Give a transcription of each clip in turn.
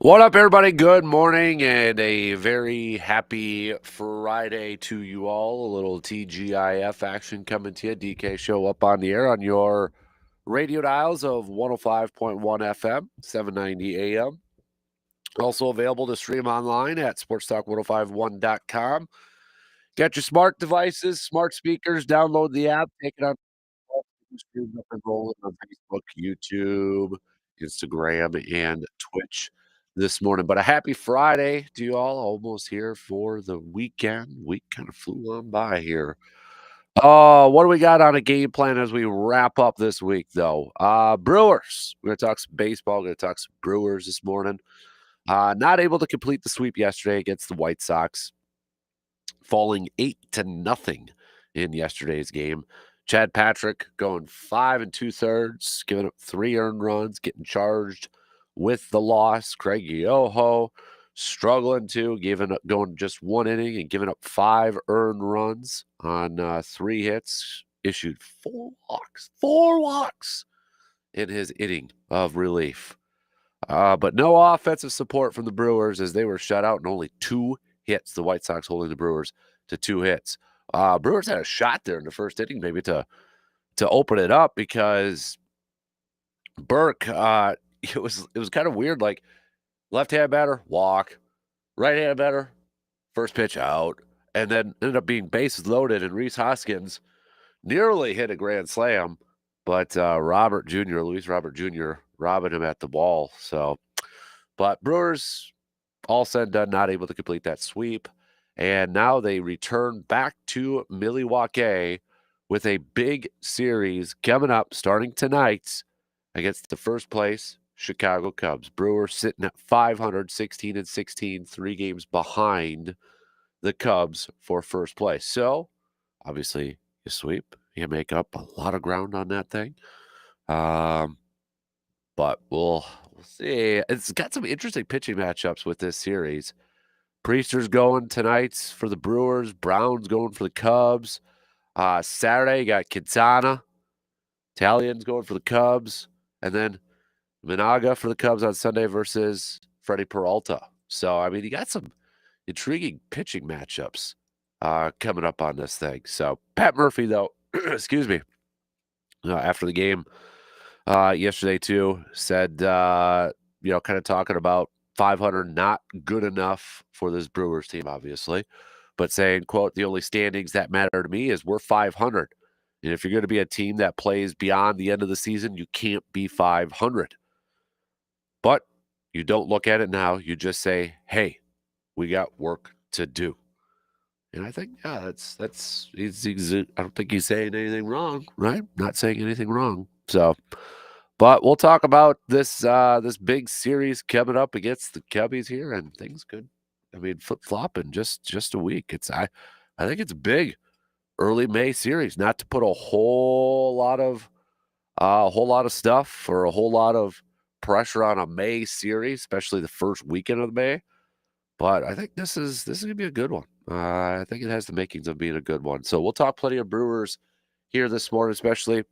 What up, everybody? Good morning and a very happy Friday to you all. A little TGIF action coming to you. DK Show up on the air on your radio dials of 105.1 FM, 790 AM. Also available to stream online at sportstalk1051.com. Get your smart devices, smart speakers, download the app, take it on streams up and rolling on Facebook, YouTube, Instagram, and Twitch this morning. But a happy Friday to you all. Almost here for the weekend. Week kind of flew on by here. What do we got on a game plan as we wrap up this week, though? Brewers. We're going to talk some baseball. We're going to talk some Brewers this morning. Not able to complete the sweep yesterday against the White Sox, falling 8-0 in yesterday's game. Chad Patrick going 5 2/3, giving up 3 earned runs, getting charged with the loss. Craig Yoho struggling to going just 1 inning and giving up 5 earned runs on 3 hits. Issued 4 walks in his inning of relief. But no offensive support from the Brewers as they were shut out and only 2 hits. The White Sox holding the Brewers to 2 hits. Brewers had a shot there in the first inning, maybe to open it up because Burke. It was kind of weird. Like left-hand batter, walk, right-hand batter, first pitch out, and then ended up being bases loaded. And Rhys Hoskins nearly hit a grand slam, but Luis Robert Jr. robbing him at the wall. So, but Brewers all said and done, not able to complete that sweep. And now they return back to Milwaukee with a big series coming up starting tonight against the first place Chicago Cubs. Brewers sitting at 500, 16-16, 3 games behind the Cubs for first place. So, obviously, you sweep, you make up a lot of ground on that thing. But we'll see. It's got some interesting pitching matchups with this series. Priester's going tonight for the Brewers. Brown's going for the Cubs. Saturday, you got Quintana. Italian's going for the Cubs. And then Minaga for the Cubs on Sunday versus Freddie Peralta. So, I mean, you got some intriguing pitching matchups coming up on this thing. So, Pat Murphy, though, excuse me, after the game yesterday, too, said, kind of talking about 500 not good enough for this Brewers team, obviously, but saying, quote, the only standings that matter to me is we're 500. And if you're going to be a team that plays beyond the end of the season, you can't be 500. But you don't look at it now. You just say, hey, we got work to do. And I think, yeah, I don't think he's saying anything wrong, right? Not saying anything wrong. So, but we'll talk about this big series coming up against the Cubbies here, and things could, flip flop in just a week. I think it's a big early May series. Not to put a whole lot of stuff or a whole lot of pressure on a May series, especially the first weekend of May. But I think this is gonna be a good one. I think it has the makings of being a good one. So we'll talk plenty of Brewers here this morning, especially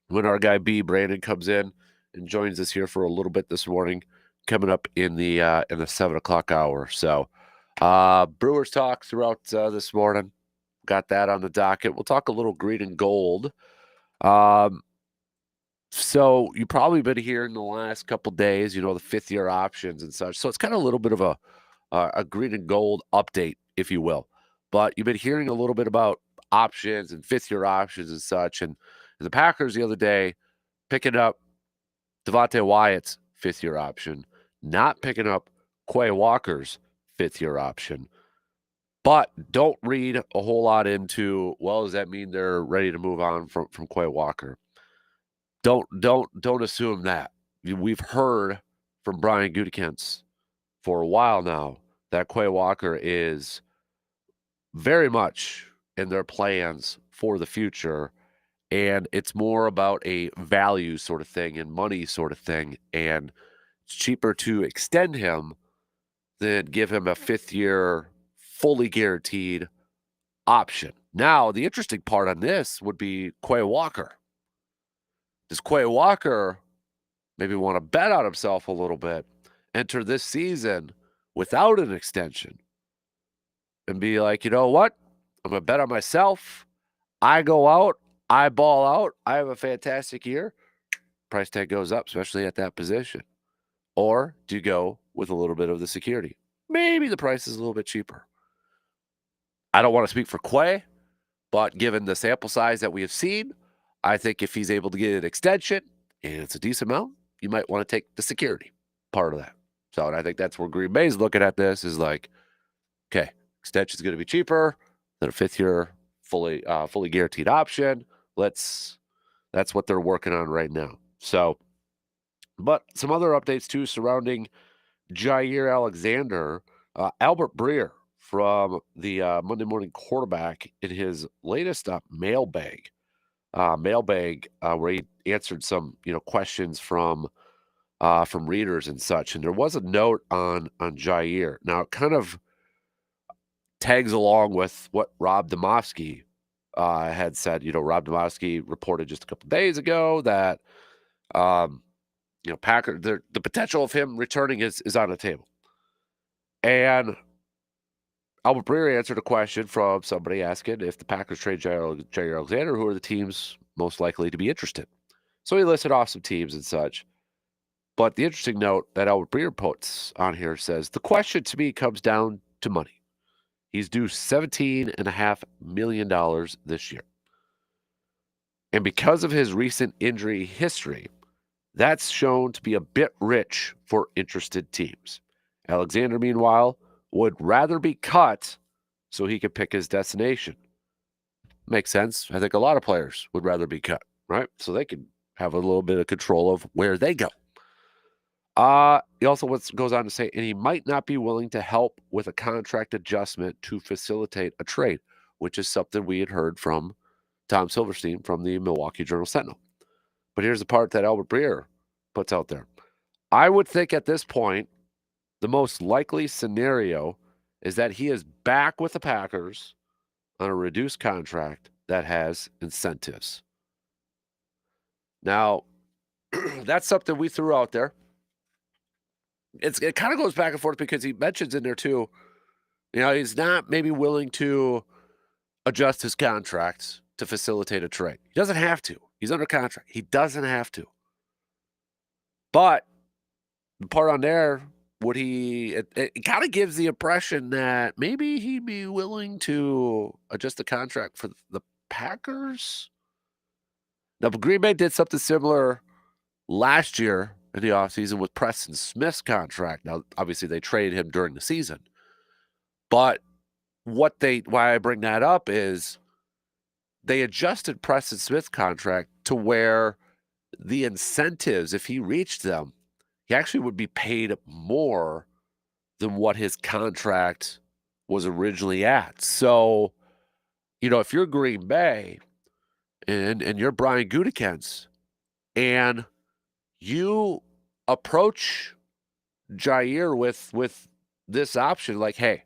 when our guy B Brandon comes in and joins us here for a little bit this morning, coming up in the 7 o'clock hour. So Brewers talk throughout this morning. Got that on the docket. We'll talk a little green and gold. So you probably been hearing the last couple days, the 5th-year options and such. So it's kind of a little bit of a green and gold update, if you will. But you've been hearing a little bit about options and 5th-year options and such. And the Packers the other day picking up Devontae Wyatt's 5th-year option, not picking up Quay Walker's 5th-year option. But don't read a whole lot into, well, does that mean they're ready to move on from Quay Walker? Don't assume that. We've heard from Brian Gutekunst for a while now that Quay Walker is very much in their plans for the future, and it's more about a value sort of thing and money sort of thing, and it's cheaper to extend him than give him a 5th-year fully guaranteed option. Now, the interesting part on this would be Quay Walker. Does Quay Walker maybe want to bet on himself a little bit enter this season without an extension and be like, you know what? I'm going to bet on myself. I go out, I ball out, I have a fantastic year. Price tag goes up, especially at that position. Or do you go with a little bit of the security? Maybe the price is a little bit cheaper. I don't want to speak for Quay, but given the sample size that we have seen, I think if he's able to get an extension and it's a decent amount, you might want to take the security part of that. So, and I think that's where Green Bay's looking at this is like, okay, extension's going to be cheaper than a fifth-year fully guaranteed option. That's what they're working on right now. So, but some other updates too surrounding Jair Alexander, Albert Breer from the Monday Morning Quarterback in his latest mailbag, where he answered some questions from readers and such, and there was a note on Jair. Now it kind of tags along with what Rob Demovsky had said. Rob Demovsky reported just a couple days ago that Packer, the potential of him returning is on the table. And Albert Breer answered a question from somebody asking if the Packers trade Jair Alexander, who are the teams most likely to be interested. So he listed off some teams and such. But the interesting note that Albert Breer puts on here says, the question to me comes down to money. He's due $17.5 million this year. And because of his recent injury history, that's shown to be a bit rich for interested teams. Alexander, meanwhile, would rather be cut so he could pick his destination. Makes sense. I think a lot of players would rather be cut, right? So they can have a little bit of control of where they go. He also goes on to say, and he might not be willing to help with a contract adjustment to facilitate a trade, which is something we had heard from Tom Silverstein from the Milwaukee Journal-Sentinel. But here's the part that Albert Breer puts out there. I would think at this point, the most likely scenario is that he is back with the Packers on a reduced contract that has incentives. Now, that's something we threw out there. It kind of goes back and forth because he mentions in there too, he's not maybe willing to adjust his contracts to facilitate a trade. He doesn't have to. He's under contract. He doesn't have to. But the part on there, it kind of gives the impression that maybe he'd be willing to adjust the contract for the Packers. Now, but Green Bay did something similar last year in the offseason with Preston Smith's contract. Now, obviously, they traded him during the season. But why I bring that up is they adjusted Preston Smith's contract to where the incentives, if he reached them, he actually would be paid more than what his contract was originally at. So, if you're Green Bay and you're Brian Gutekunst and you approach Jair with this option, like, hey,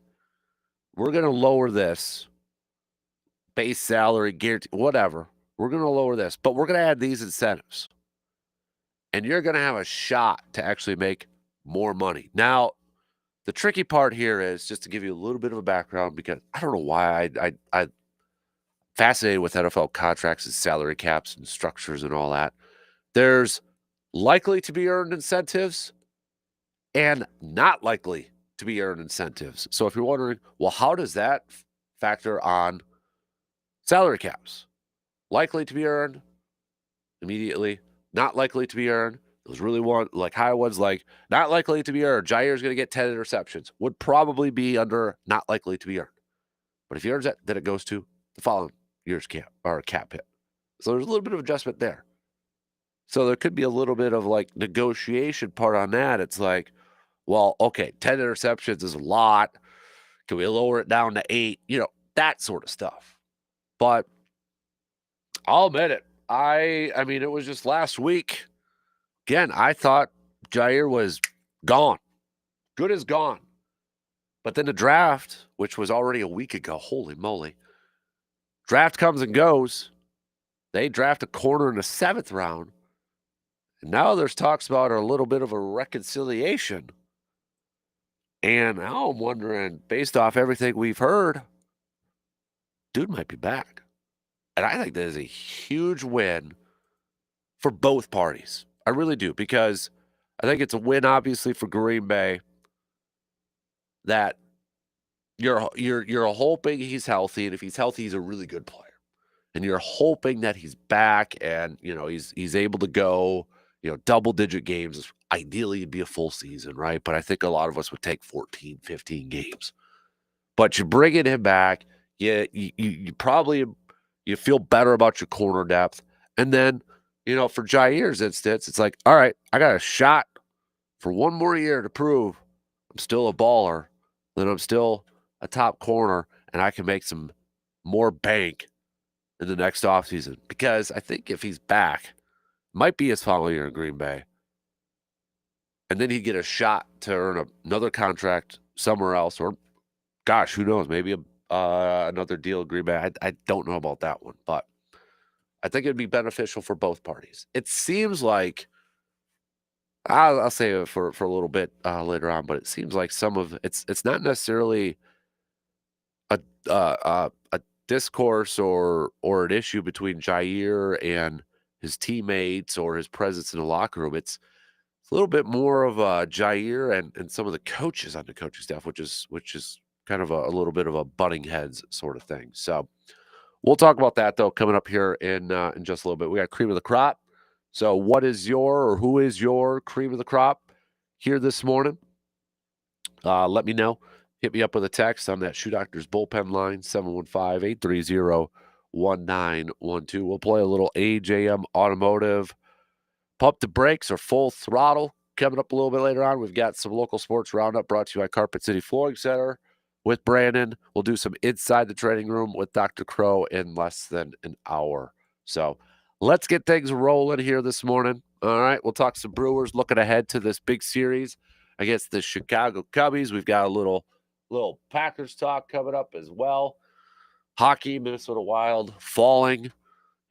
we're going to lower this base salary, guarantee, whatever. We're going to lower this, but we're going to add these incentives. And you're going to have a shot to actually make more money. Now, the tricky part here is just to give you a little bit of a background, because I don't know why I'm fascinated with NFL contracts and salary caps and structures and all that. There's likely to be earned incentives and not likely to be earned incentives. So if you're wondering, well, how does that factor on salary caps? Likely to be earned immediately, not likely to be earned. Those really high ones, like not likely to be earned. Jair's going to get 10 interceptions. Would probably be under not likely to be earned. But if he earns that, then it goes to the following year's cap hit. So there's a little bit of adjustment there. So there could be a little bit of negotiation part on that. It's like, well, okay, 10 interceptions is a lot. Can we lower it down to 8? That sort of stuff. But I'll admit it. I mean, it was just last week. Again, I thought Jair was gone. Good as gone. But then the draft, which was already a week ago, holy moly. Draft comes and goes. They draft a corner in the 7th round. And now there's talks about a little bit of a reconciliation And now I'm wondering, based off everything we've heard, dude might be back. And I think that is a huge win for both parties. I really do, because I think it's a win, obviously, for Green Bay that you're hoping he's healthy, and if he's healthy, he's a really good player. And you're hoping that he's back and, he's able to go, double digit games. Ideally, it'd be a full season, right? But I think a lot of us would take 14, 15 games. But you're bringing him back. You probably you feel better about your corner depth. And then, for Jair's instance, it's like, all right, I got a shot for one more year to prove I'm still a baller, that I'm still a top corner, and I can make some more bank in the next offseason. Because I think if he's back, might be his final year in Green Bay, and then he'd get a shot to earn another contract somewhere else, or gosh, who knows, maybe another deal in Green Bay. I don't know about that one, but I think it'd be beneficial for both parties. It seems like I'll say it for a little bit later on, but it seems like some of it's not necessarily a a discourse or an issue between Jair and his teammates or his presence in the locker room. It's a little bit more of Jair and some of the coaches on the coaching staff, which is kind of a little bit of a butting heads sort of thing. So we'll talk about that though coming up here in just a little bit. We got cream of the crop. So what is your or who is your cream of the crop here this morning? Let me know. Hit me up with a text on that Shoe Doctors bullpen line, 715-830-1912. We'll play a little AJM Automotive Pump the Brakes or Full Throttle. Coming up a little bit later on, we've got some local sports roundup brought to you by Carpet City Flooring Center with Brandon. We'll do some inside the training room with Dr. Crow in less than an hour. So let's get things rolling here this morning. All right, we'll talk some Brewers looking ahead to this big series against the Chicago Cubbies. We've got a little Packers talk coming up as well. Hockey, Minnesota Wild falling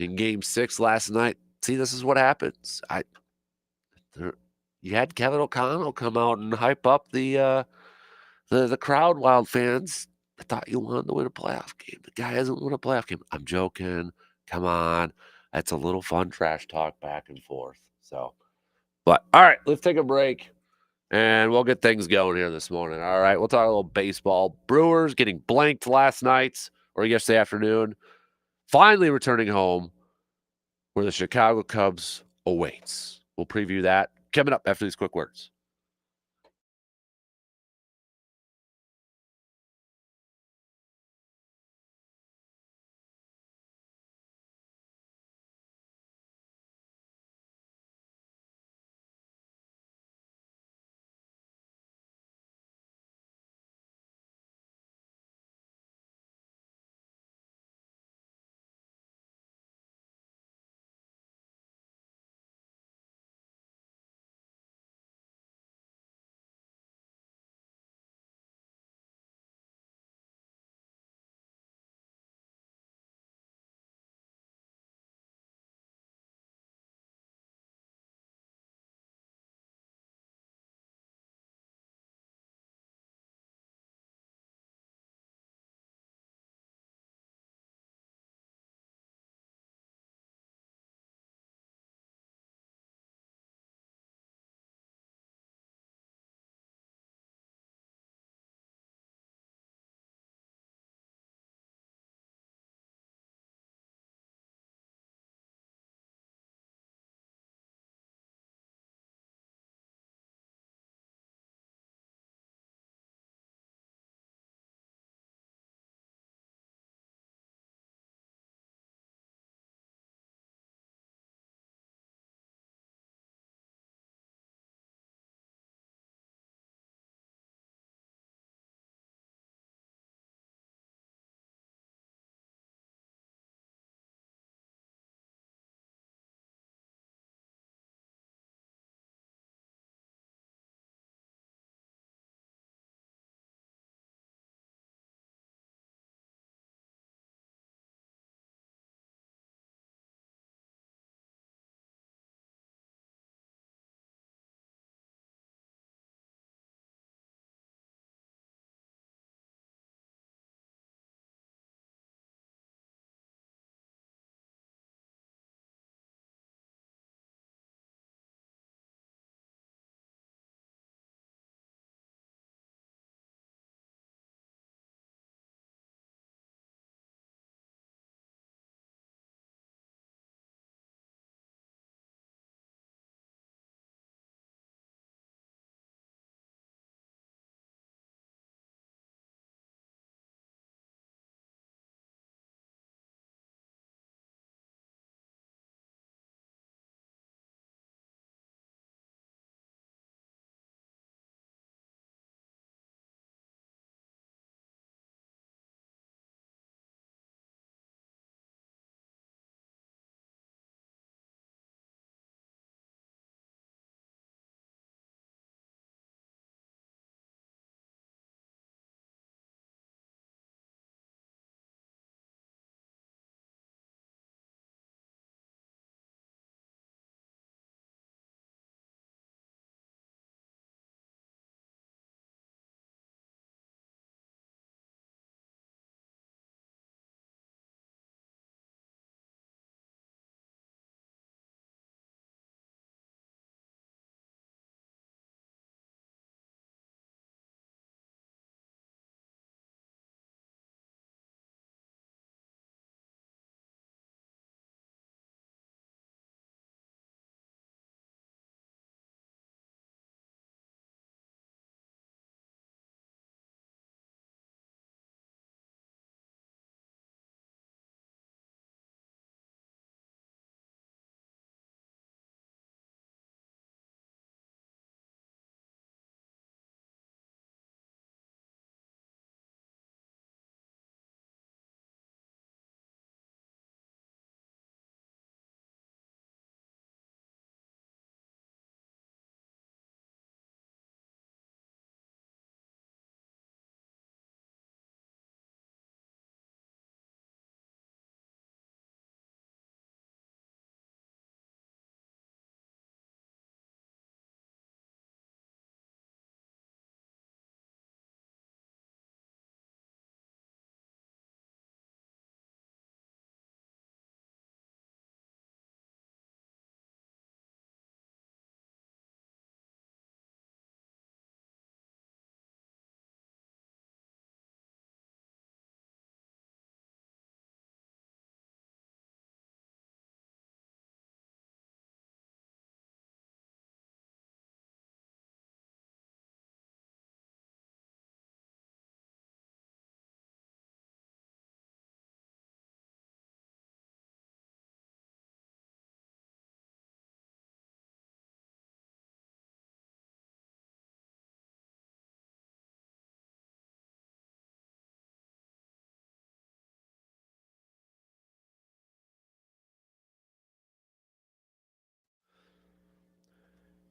in Game 6 last night. See, this is what happens. You had Kevin O'Connell come out and hype up the crowd, Wild fans. I thought you wanted to win a playoff game. The guy hasn't won a playoff game. I'm joking. Come on. That's a little fun trash talk back and forth. So, but all right, let's take a break and we'll get things going here this morning. All right, we'll talk a little baseball. Brewers getting blanked last night or yesterday afternoon, finally returning home where the Chicago Cubs awaits. We'll preview that coming up after these quick words.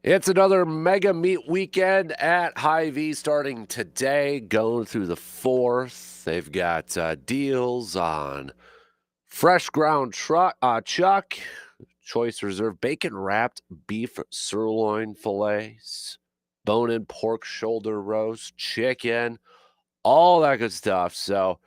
It's another mega meat weekend at Hy-Vee starting today, going through the 4th. They've got deals on fresh ground chuck, choice reserve bacon wrapped beef sirloin fillets, bone-in pork shoulder roast, chicken, all that good stuff. So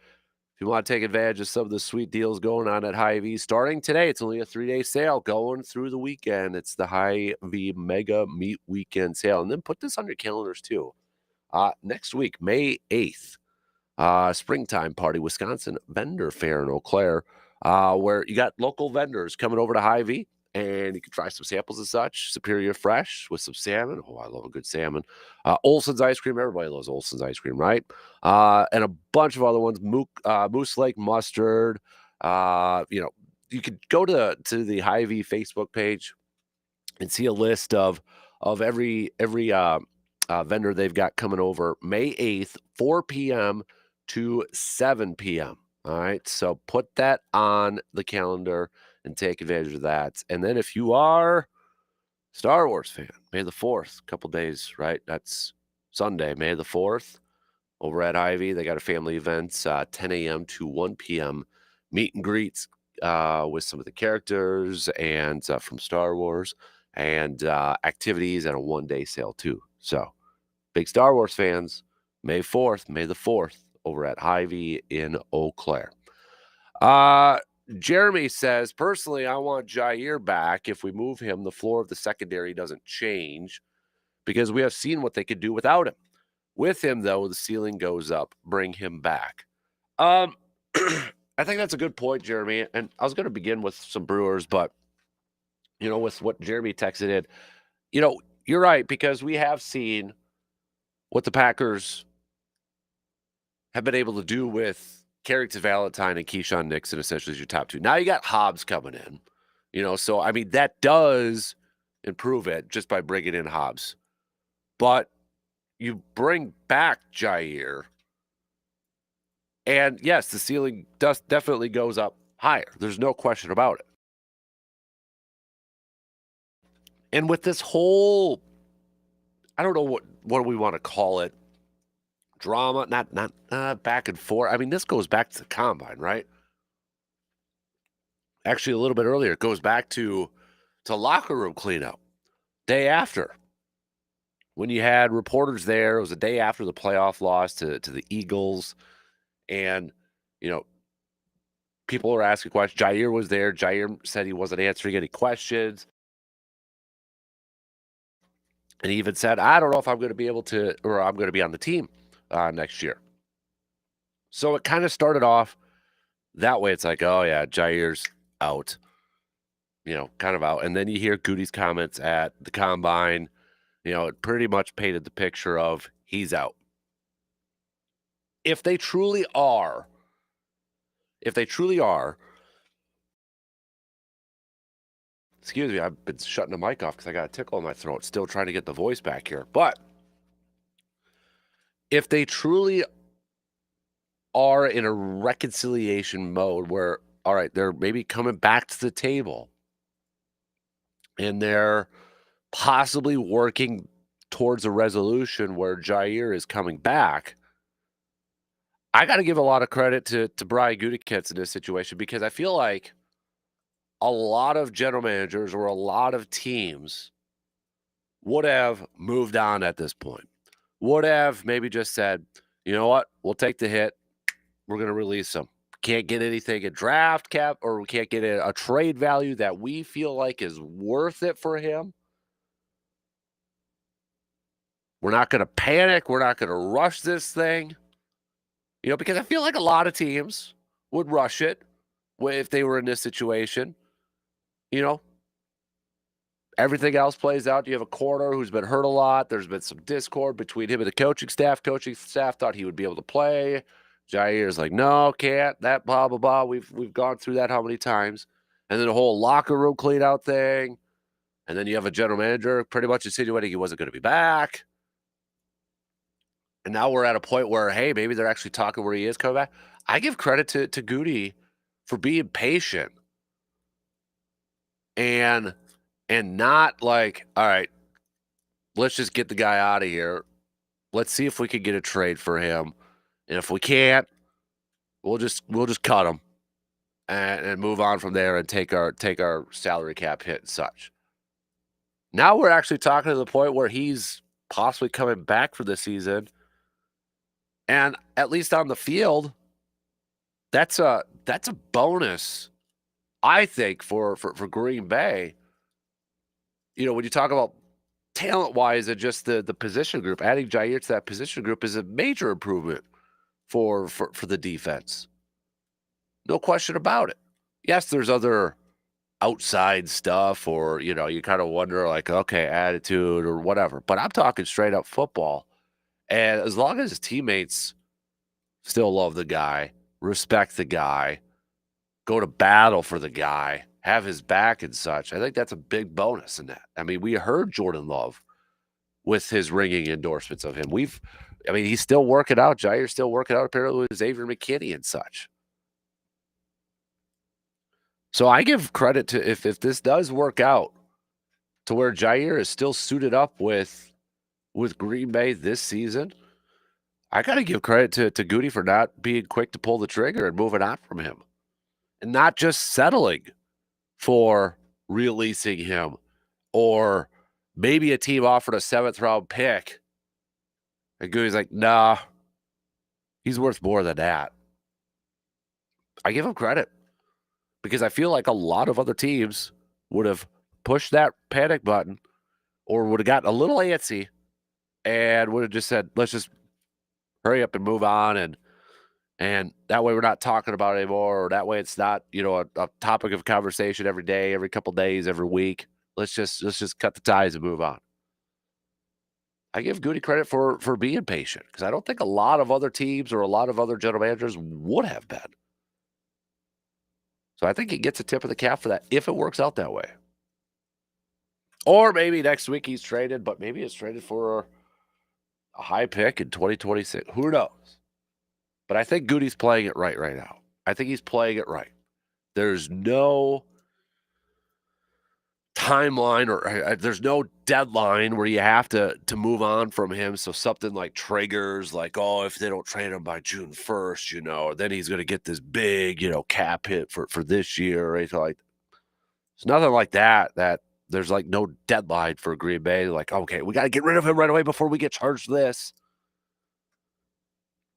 if you want to take advantage of some of the sweet deals going on at Hy-Vee starting today, it's only a 3-day sale going through the weekend. It's the Hy-Vee Mega Meat Weekend sale. And then put this on your calendars too. Next week, May 8th, springtime party, Wisconsin Vendor Fair in Eau Claire, where you got local vendors coming over to Hy-Vee, and you can try some samples and such. Superior Fresh with some salmon. Oh, I love a good salmon. Olson's ice cream. Everybody loves Olson's ice cream, right? And a bunch of other ones. Moose Lake mustard. You could go to the Hy-Vee Facebook page and see a list of every vendor they've got coming over May 8th, 4 p.m. to 7 p.m. All right. So put that on the calendar and take advantage of that. And then if you are Star Wars fan, May the 4th, couple days, right? That's Sunday, May the 4th, over at Hy-Vee. They got a family event, 10 a.m. to 1 p.m. meet and greets with some of the characters and from Star Wars and activities and a one-day sale too. So big Star Wars fans, May 4th, May the 4th, over at Hy-Vee in Eau Claire. Jeremy says, personally, I want Jair back. If we move him, the floor of the secondary doesn't change because we have seen what they could do without him. With him, though, the ceiling goes up. Bring him back. I think that's a good point, Jeremy. And I was going to begin with some Brewers, but, with what Jeremy texted in, you're right, because we have seen what the Packers have been able to do with Carrington Valentine and Keyshawn Nixon, essentially, as your top two. Now you got Hobbs coming in, so I mean, that does improve it just by bringing in Hobbs. But you bring back Jair, and yes, the ceiling definitely goes up higher. There's no question about it. And with this whole, I don't know what we want to call it, drama, not back and forth. I mean, this goes back to the combine, right? Actually, a little bit earlier, it goes back to locker room cleanup. Day after, when you had reporters there, it was the day after the playoff loss to the Eagles, and people were asking questions. Jair was there. Jair said he wasn't answering any questions. And he even said, I don't know if I'm going to be able to, or I'm going to be on the team next year. So it kind of started off that way. It's like, oh, yeah, Jair's out, kind of out. And then you hear Goody's comments at the combine. It pretty much painted the picture of he's out. If they truly are, excuse me, I've been shutting the mic off because I got a tickle in my throat, still trying to get the voice back here. But if they truly are in a reconciliation mode where, all right, they're maybe coming back to the table and they're possibly working towards a resolution where Jair is coming back, I got to give a lot of credit to Brian Gutekunst in this situation because I feel like a lot of general managers or a lot of teams would have moved on at this point, would have maybe just said, you know what, we'll take the hit. We're going to release him. Can't get anything at draft cap, or we can't get a trade value that we feel like is worth it for him. We're not going to panic. We're not going to rush this thing. Because I feel like a lot of teams would rush it if they were in this situation. Everything else plays out. You have a corner who's been hurt a lot. There's been some discord between him and the coaching staff. Coaching staff thought he would be able to play. Jair's like, no, can't. That blah blah blah. We've gone through that how many times? And then the whole locker room clean out thing. And then you have a general manager pretty much insinuating he wasn't going to be back. And now we're at a point where, hey, maybe they're actually talking where he is coming back. I give credit to Goody for being patient and not like, all right, let's just get the guy out of here. Let's see if we can get a trade for him. And if we can't, we'll just cut him and move on from there and take our salary cap hit and such. Now we're actually talking to the point where he's possibly coming back for the season. And at least on the field, that's a bonus, I think, for Green Bay. When you talk about talent wise and just the position group, adding Jair to that position group is a major improvement for the defense. No question about it. Yes, there's other outside stuff, or you kind of wonder, like, okay, attitude or whatever. But I'm talking straight up football. And as long as his teammates still love the guy, respect the guy, go to battle for the guy, have his back and such, I think that's a big bonus in that. I mean, we heard Jordan Love with his ringing endorsements of him. He's still working out. Jair's still working out apparently with Xavier McKinney and such. So I give credit to, if this does work out to where Jair is still suited up with Green Bay this season, I got to give credit to Goody for not being quick to pull the trigger and moving on from him, and not just settling for releasing him, or maybe a team offered a 7th-round pick, and Goody's like, nah, he's worth more than that. I give him credit, because I feel like a lot of other teams would have pushed that panic button or would have gotten a little antsy and would have just said, let's just hurry up and move on, and that way we're not talking about it anymore, or that way it's not, a topic of conversation every day, every couple days, every week. Let's just cut the ties and move on. I give Goody credit for being patient, because I don't think a lot of other teams or a lot of other general managers would have been. So I think he gets a tip of the cap for that if it works out that way. Or maybe next week he's traded, but maybe it's traded for a high pick in 2026. Who knows? But I think Goody's playing it right now. I think he's playing it right. There's no timeline, or there's no deadline where you have to move on from him. So something like triggers, like, oh, if they don't trade him by June 1st, then he's going to get this big, cap hit for this year or anything like that. It's nothing like that. There's like no deadline for Green Bay. Like, okay, we got to get rid of him right away before we get charged this.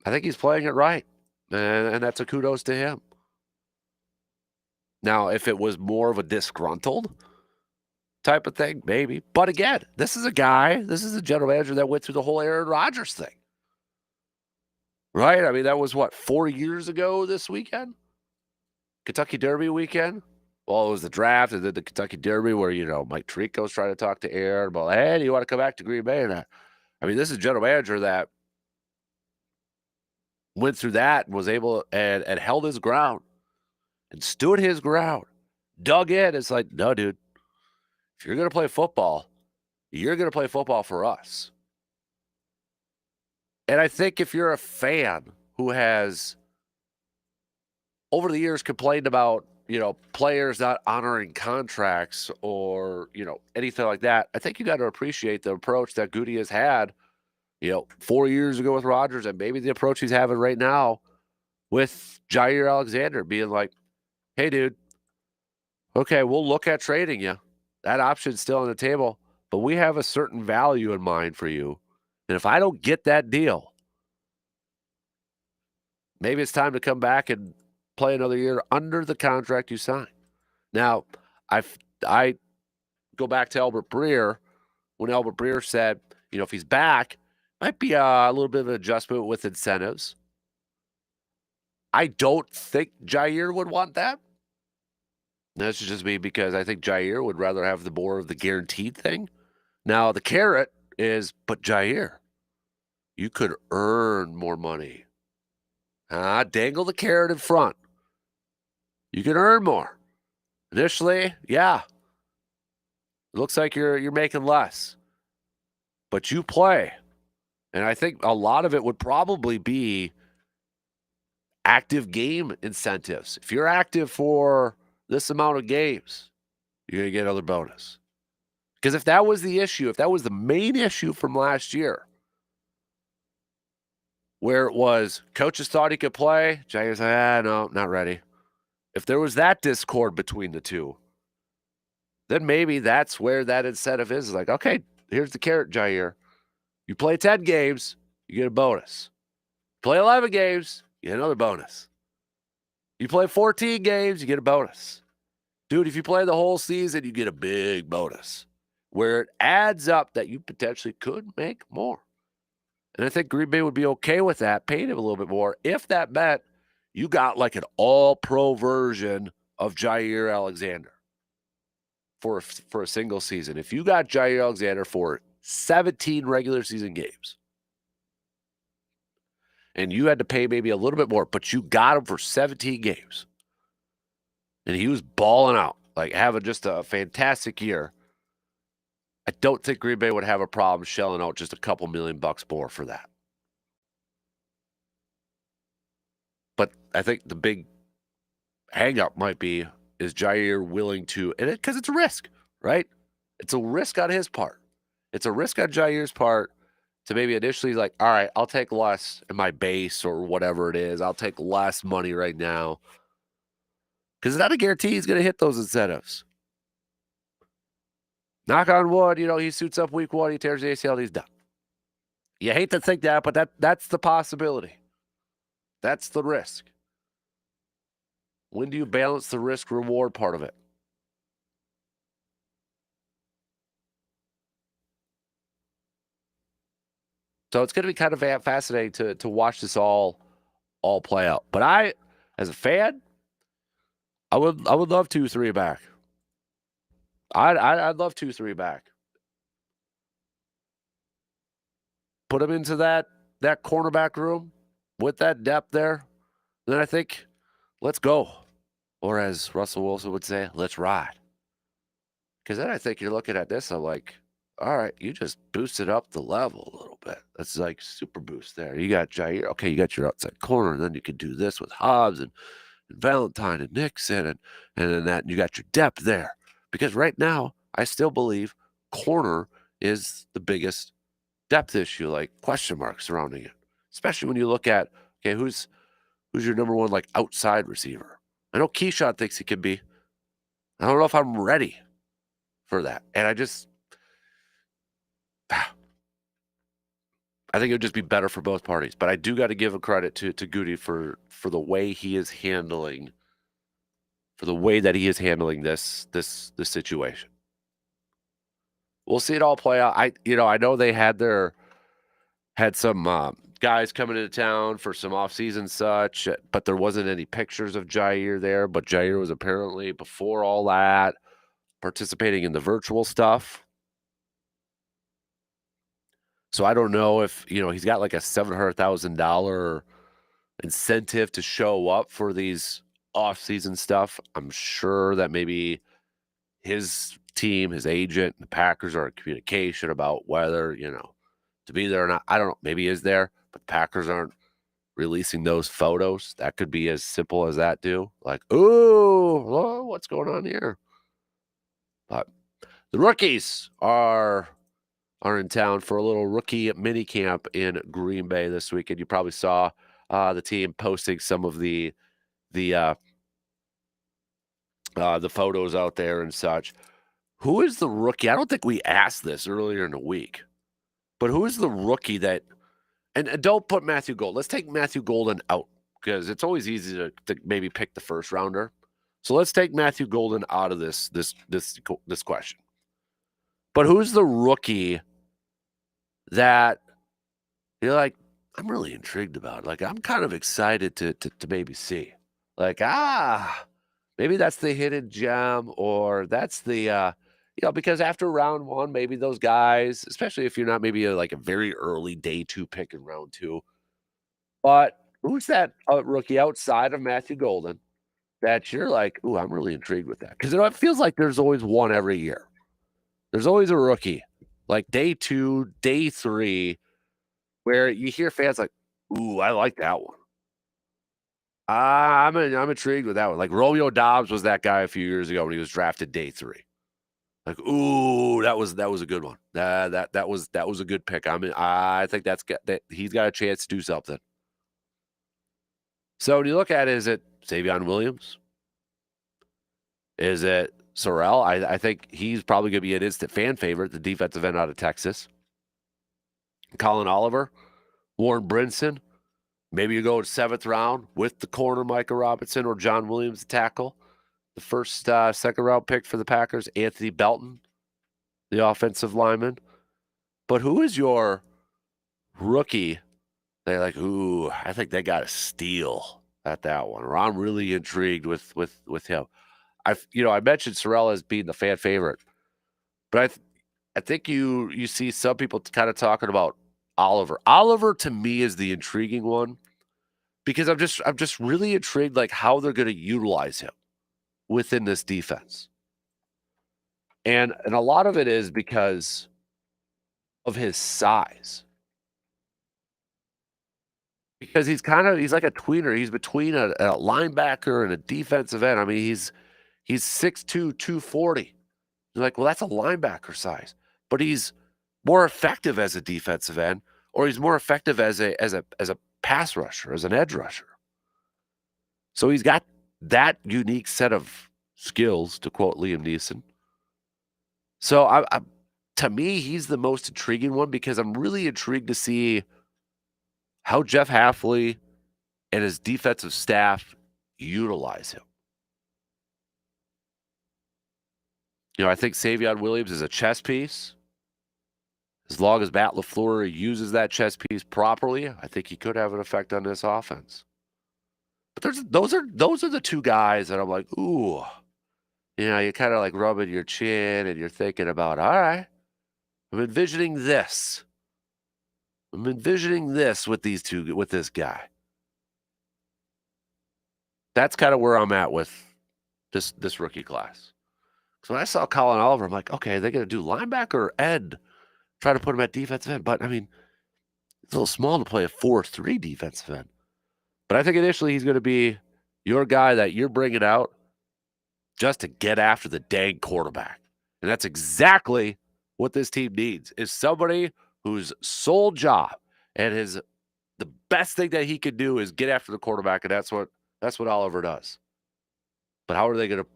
I think he's playing it right, and that's a kudos to him. Now, if it was more of a disgruntled type of thing, maybe. But again, this is a general manager that went through the whole Aaron Rodgers thing. Right? I mean, that was, 4 years ago this weekend? Kentucky Derby weekend? Well, it was the draft and then the Kentucky Derby where, Mike Tirico's trying to talk to Aaron about, hey, do you want to come back to Green Bay? And this is a general manager that went through that and was able and held his ground and stood his ground, dug in. It's like, no, dude, if you're going to play football, you're going to play football for us. And I think if you're a fan who has over the years complained about, players not honoring contracts or, anything like that, I think you got to appreciate the approach that Goody has had, 4 years ago with Rodgers, and maybe the approach he's having right now with Jair Alexander, being like, hey, dude, okay, we'll look at trading you. That option's still on the table, but we have a certain value in mind for you. And if I don't get that deal, maybe it's time to come back and play another year under the contract you signed. Now, I go back to Albert Breer, when Albert Breer said, if he's back, might be a little bit of an adjustment with incentives. I don't think Jair would want that. That's just me, because I think Jair would rather have the more of the guaranteed thing. Now, the carrot is, but Jair, you could earn more money. Dangle the carrot in front. You can earn more. Initially, yeah. It looks like you're making less. But you play. And I think a lot of it would probably be active game incentives. If you're active for this amount of games, you're going to get another bonus. Because if that was the issue, if that was the main issue from last year, where it was coaches thought he could play, Jair's like, no, not ready. If there was that discord between the two, then maybe that's where that incentive is. Like, okay, here's the carrot, Jair. You play 10 games, you get a bonus. Play 11 games, you get another bonus. You play 14 games, you get a bonus. Dude, if you play the whole season, you get a big bonus where it adds up that you potentially could make more. And I think Green Bay would be okay with that, paying him a little bit more if that meant you got like an all-pro version of Jair Alexander for a single season. If you got Jair Alexander for 17 regular season games and you had to pay maybe a little bit more, but you got him for 17 games and he was balling out, like having just a fantastic year, I don't think Green Bay would have a problem shelling out just a couple $1,000,000 more for that. But I think the big hang up might be, is Jair willing to, and because it's a risk, right? It's a risk on his part. It's a risk on Jair's part to maybe initially like, all right, I'll take less in my base or whatever it is. I'll take less money right now. Because it's not a guarantee he's going to hit those incentives. Knock on wood, he suits up week 1, he tears the ACL, he's done. You hate to think that, but that's the possibility. That's the risk. When do you balance the risk-reward part of it? So it's going to be kind of fascinating to watch this all play out. But I, as a fan, I would love 2-3 back. I'd love 2-3 back. Put him into that cornerback room with that depth there. Then I think, let's go. Or as Russell Wilson would say, let's ride. Because then I think you're looking at this, I'm like, all right, you just boosted up the level a little bit. That's like super boost there. You got Jair. Okay, you got your outside corner, and then you can do this with Hobbs and Valentine and Nixon, and then that, and you got your depth there. Because right now, I still believe corner is the biggest depth issue, like question marks surrounding it. Especially when you look at, okay, who's your number one like outside receiver? I know Keyshawn thinks he can be. I don't know if I'm ready for that. And I think it would just be better for both parties. But I do got to give a credit to Goody for the way he is handling, this situation. We'll see it all play out. I know they had some guys coming into town for some off-season such, but there wasn't any pictures of Jair there. But Jair was apparently, before all that, participating in the virtual stuff. So I don't know if, he's got like a $700,000 incentive to show up for these off-season stuff. I'm sure that maybe his team, his agent, the Packers are in communication about whether, to be there or not. I don't know. Maybe he is there, but the Packers aren't releasing those photos. That could be as simple as that, too. Like, ooh, what's going on here? But the rookies are in town for a little rookie mini camp in Green Bay this weekend. You probably saw the team posting some of the photos out there and such. Who is the rookie? I don't think we asked this earlier in the week, but who is the rookie that? And don't put Matthew Golden. Let's take Matthew Golden out because it's always easy to maybe pick the first rounder. So let's take Matthew Golden out of this question. But who's the rookie that you're like, I'm really intrigued about? Like, I'm kind of excited to maybe see. Like, maybe that's the hidden gem, or that's the because after round 1, maybe those guys, especially if you're not maybe like a very early day 2 pick in round 2. But who's that rookie outside of Matthew Golden that you're like, ooh, I'm really intrigued with that? Because it feels like there's always one every year. There's always a rookie, like day 2, day 3, where you hear fans like, ooh, I like that one. I'm intrigued with that one. Like Romeo Dobbs was that guy a few years ago when he was drafted day 3. Like, ooh, that was a good one. That was a good pick. I mean, I think that he's got a chance to do something. So when you look at it, is it Savion Williams? Is it Sorrell? I think he's probably going to be an instant fan favorite, the defensive end out of Texas. Colin Oliver, Warren Brinson. Maybe you go seventh round with the corner Micah Robinson or John Williams to tackle. The first, second round pick for the Packers, Anthony Belton, the offensive lineman. But who is your rookie? They're like, ooh, I think they got a steal at that one. Or I'm really intrigued with him. I mentioned Sorrell as being the fan favorite, but I think you see some people kind of talking about Oliver. Oliver to me is the intriguing one because I'm just really intrigued like how they're going to utilize him within this defense. And a lot of it is because of his size. Because he's like a tweener. He's between a linebacker and a defensive end. I mean, he's 6'2", 240. You're like, well, that's a linebacker size, but he's more effective as a defensive end, or he's more effective as a pass rusher, as an edge rusher. So he's got that unique set of skills, to quote Liam Neeson. So to me, he's the most intriguing one because I'm really intrigued to see how Jeff Hafley and his defensive staff utilize him. I think Savion Williams is a chess piece. As long as Matt LaFleur uses that chess piece properly, I think he could have an effect on this offense. But those are the two guys that I'm like, ooh, you're kind of like rubbing your chin and you're thinking about, all right, I'm envisioning this. I'm envisioning this with this guy. That's kind of where I'm at with this rookie class. So when I saw Colin Oliver, I'm like, okay, they're going to do linebacker or end, try to put him at defensive end. But I mean, it's a little small to play a 4-3 defensive end. But I think initially he's going to be your guy that you're bringing out just to get after the dang quarterback. And that's exactly what this team needs is somebody whose sole job and the best thing that he could do is get after the quarterback, and that's what Oliver does. But how are they going to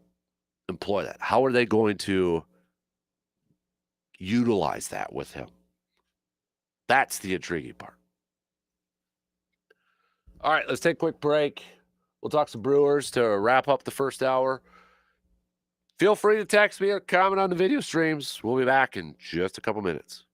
employ that? How are they going to utilize that with him? That's the intriguing part. All right, let's take a quick break. We'll talk some Brewers to wrap up the first hour. Feel free to text me or comment on the video streams. We'll be back in just a couple minutes.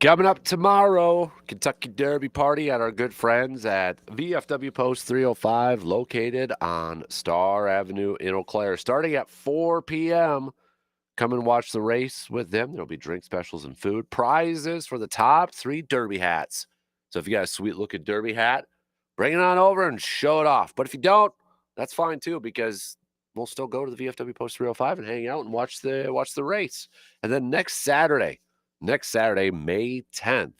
Coming up tomorrow, Kentucky Derby party at our good friends at VFW Post 305, located on Star Avenue in Eau Claire, starting at 4 p.m. Come and watch the race with them. There'll be drink specials and food. Prizes for the top 3 Derby hats. So if you got a sweet looking Derby hat, bring it on over and show it off. But if you don't, that's fine too, because we'll still go to the VFW Post 305 and hang out and watch the race. And then next Saturday, May 10th,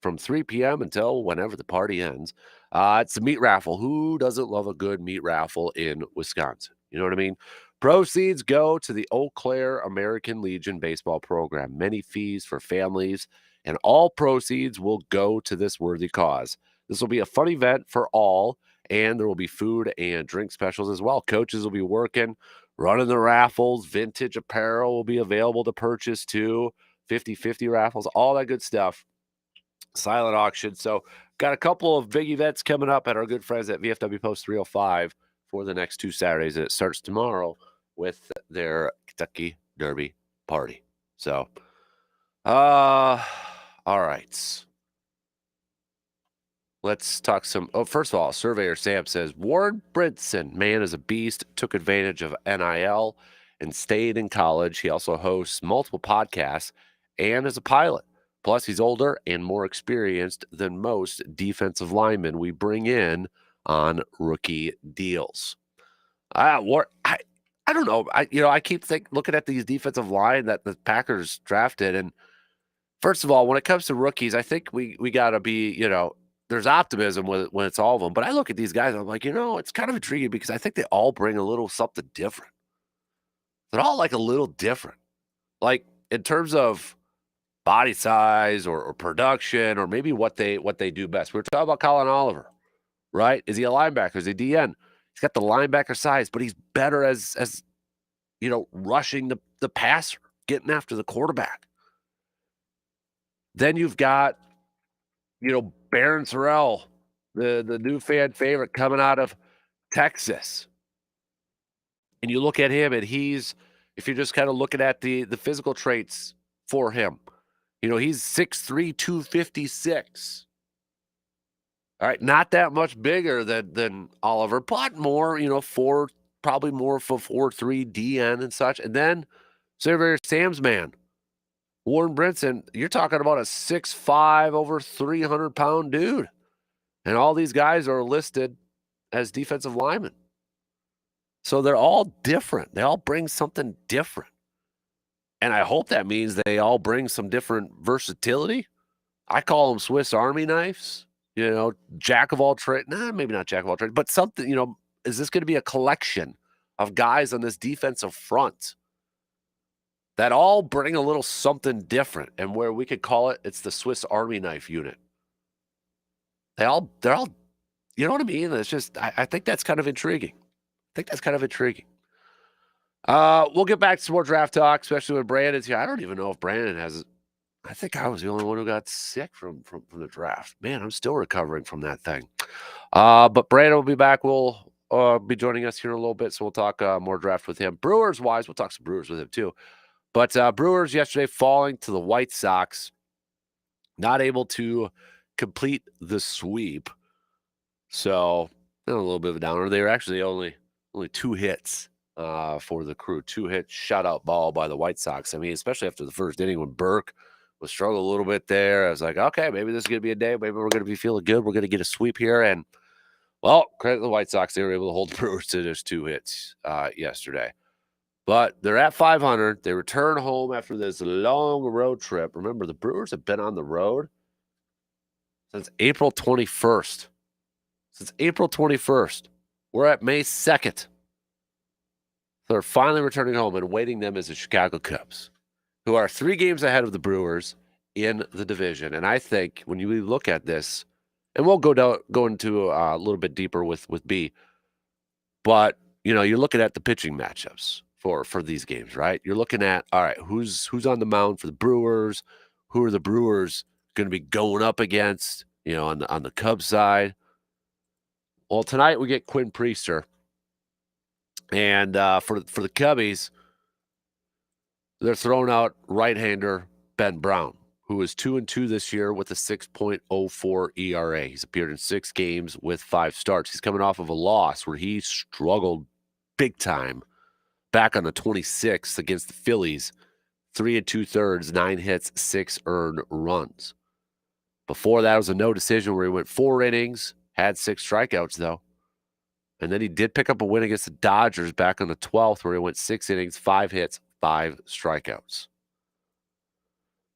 from 3 p.m. until whenever the party ends, it's a meat raffle. Who doesn't love a good meat raffle in Wisconsin? You know what I mean? Proceeds go to the Eau Claire American Legion baseball program. Many fees for families, and all proceeds will go to this worthy cause. This will be a fun event for all, and there will be food and drink specials as well. Coaches will be working, running the raffles. Vintage apparel will be available to purchase too. 50/50 raffles, all that good stuff. Silent auction. So, got a couple of big events coming up at our good friends at VFW Post 305 for the next 2 Saturdays. And it starts tomorrow with their Kentucky Derby party. So, all right. Let's talk some. Oh, first of all, Surveyor Sam says Warren Brinson, man is a beast, took advantage of NIL and stayed in college. He also hosts multiple podcasts and is a pilot. Plus, he's older and more experienced than most defensive linemen we bring in on rookie deals. I don't know. I keep looking at these defensive line that the Packers drafted, and first of all, when it comes to rookies, I think we got to be, there's optimism when it's all of them. But I look at these guys, and I'm like, it's kind of intriguing because I think they all bring a little something different. They're all like a little different, like in terms of body size or production or maybe what they do best. We were talking about Colin Oliver, right? Is he a linebacker? Is he DN? He's got the linebacker size, but he's better as rushing the passer, getting after the quarterback. Then you've got Barron Sorrell, the new fan favorite coming out of Texas. And you look at him, and if you're just kind of looking at the physical traits for him, he's 6'3", 256. All right, not that much bigger than Oliver, but more, probably more for 4'3" DN and such. And then Surveyor Sam's man, Warren Brinson, you're talking about a 6'5", over 300-pound dude. And all these guys are listed as defensive linemen. So they're all different. They all bring something different. And I hope that means they all bring some different versatility. I call them Swiss Army knives, jack of all trades. Nah, maybe not jack of all trades, but something, is this going to be a collection of guys on this defensive front that all bring a little something different, and where we could call it's the Swiss Army knife unit. They're all, you know what I mean? It's just, I think that's kind of intriguing. We'll get back to some more draft talk, especially when Brandon's here. I don't even know if Brandon has. I think I was the only one who got sick from the draft. Man, I'm still recovering from that thing. But Brandon will be back. We'll be joining us here in a little bit, so we'll talk more draft with him. Brewers wise, we'll talk some Brewers with him too. But Brewers yesterday falling to the White Sox, not able to complete the sweep. So a little bit of a downer. They were actually only 2 hits for the Crew. 2-hit shutout ball by the White Sox. I mean, especially after the first inning when Burke was struggling a little bit there. I was like, okay, maybe this is going to be a day. Maybe we're going to be feeling good. We're going to get a sweep here. And, well, credit to the White Sox. They were able to hold the Brewers to just 2 hits yesterday. But they're at 500. They return home after this long road trip. Remember, the Brewers have been on the road since April 21st. We're at May 2nd. They're finally returning home, and waiting them is the Chicago Cubs, who are 3 games ahead of the Brewers in the division. And I think when you look at this, and we'll go into a little bit deeper with B, but you're looking at the pitching matchups for these games, right? You're looking at, all right, who's on the mound for the Brewers? Who are the Brewers going to be going up against? On the Cubs side. Well, tonight we get Quinn Priester. And for the Cubbies, they're throwing out right-hander Ben Brown, who is 2-2 this year with a 6.04 ERA. He's appeared in 6 games with 5 starts. He's coming off of a loss where he struggled big time back on the 26th against the Phillies. 3 2/3, 9 hits, 6 earned runs. Before that was a no decision where he went 4 innings, had 6 strikeouts though. And then he did pick up a win against the Dodgers back on the 12th where he went 6 innings, 5 hits, 5 strikeouts.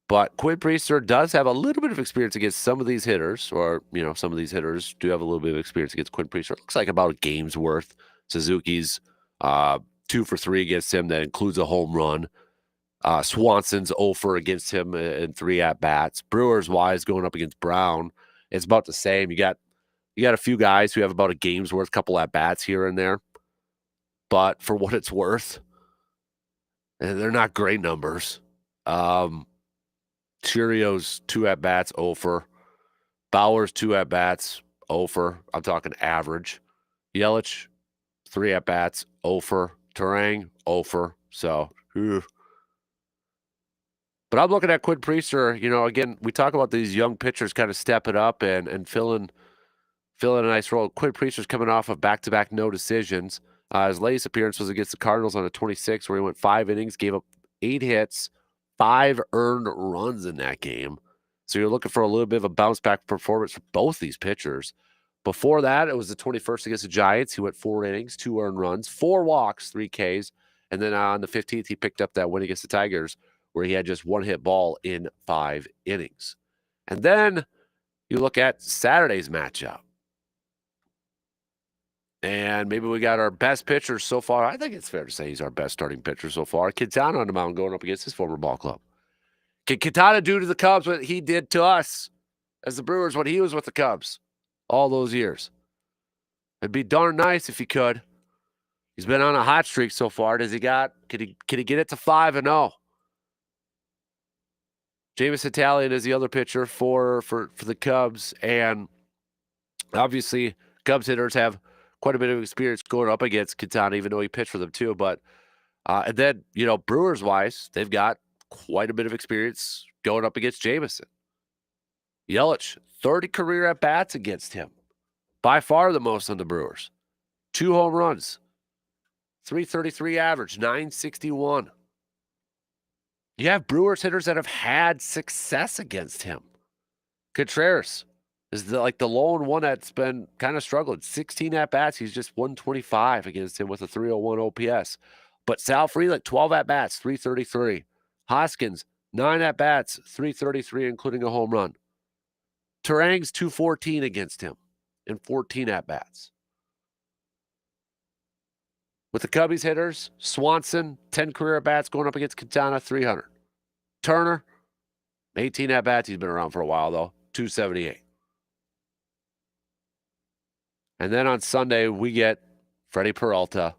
But Quinn Priester does have a little bit of experience against some of these hitters, or, some of these hitters do have a little bit of experience against Quinn Priester. It looks like about a game's worth. Suzuki's 2 for 3 against him. That includes a home run. Swanson's 0 for against him in 3 at-bats. Brewers-wise, going up against Brown, it's about the same. You got a few guys who have about a game's worth, couple at-bats here and there. But for what it's worth, and they're not great numbers. Cheerios, 2 at-bats, 0 for. Bauer's 2 at-bats, 0 for. I'm talking average. Yelich, 3 at-bats, 0 for. Turang, 0 for. So, But I'm looking at Quinn Priester, again, we talk about these young pitchers kind of stepping up and filling a nice role. Quinn Priester's coming off of back-to-back no decisions. His latest appearance was against the Cardinals on the 26th, where he went 5 innings, gave up 8 hits, 5 earned runs in that game. So you're looking for a little bit of a bounce-back performance for both these pitchers. Before that, it was the 21st against the Giants. He went 4 innings, 2 earned runs, 4 walks, 3 Ks. And then on the 15th, he picked up that win against the Tigers, where he had just 1 hit ball in 5 innings. And then you look at Saturday's matchup. And maybe we got our best pitcher so far. I think it's fair to say he's our best starting pitcher so far. Quintana on the mound going up against his former ball club. Can Quintana do to the Cubs what he did to us as the Brewers when he was with the Cubs all those years? It'd be darn nice if he could. He's been on a hot streak so far. Can he get it to 5-0? Jameis Italian is the other pitcher for the Cubs, and obviously Cubs hitters have quite a bit of experience going up against Quintana, even though he pitched for them too. But and then Brewers wise, they've got quite a bit of experience going up against Jameson. Yelich, 30 career at bats against him, by far the most on the Brewers. 2 home runs, 333 average, 961. You have Brewers hitters that have had success against him. Contreras is the lone one that's been kind of struggling. 16 at-bats, he's just 125 against him with a 301 OPS. But Sal Frelick, 12 at-bats, 333. Hoskins, 9 at-bats, 333, including a home run. Turang's 214 against him in 14 at-bats. With the Cubbies hitters, Swanson, 10 career at-bats going up against Quintana, 300. Turner, 18 at-bats. He's been around for a while, though, 278. And then on Sunday, we get Freddie Peralta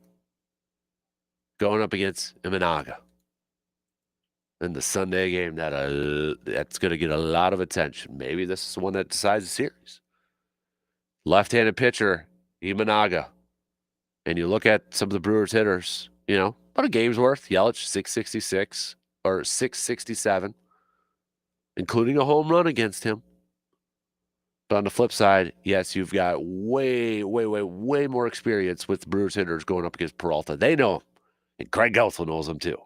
going up against Imanaga. In the Sunday game, that's going to get a lot of attention. Maybe this is the one that decides the series. Left-handed pitcher, Imanaga. And you look at some of the Brewers hitters, about a game's worth. Yelich, 666 or 667, including a home run against him. But on the flip side, yes, you've got way more experience with the Brewers hitters going up against Peralta. They know him, and Craig Gelson knows him too.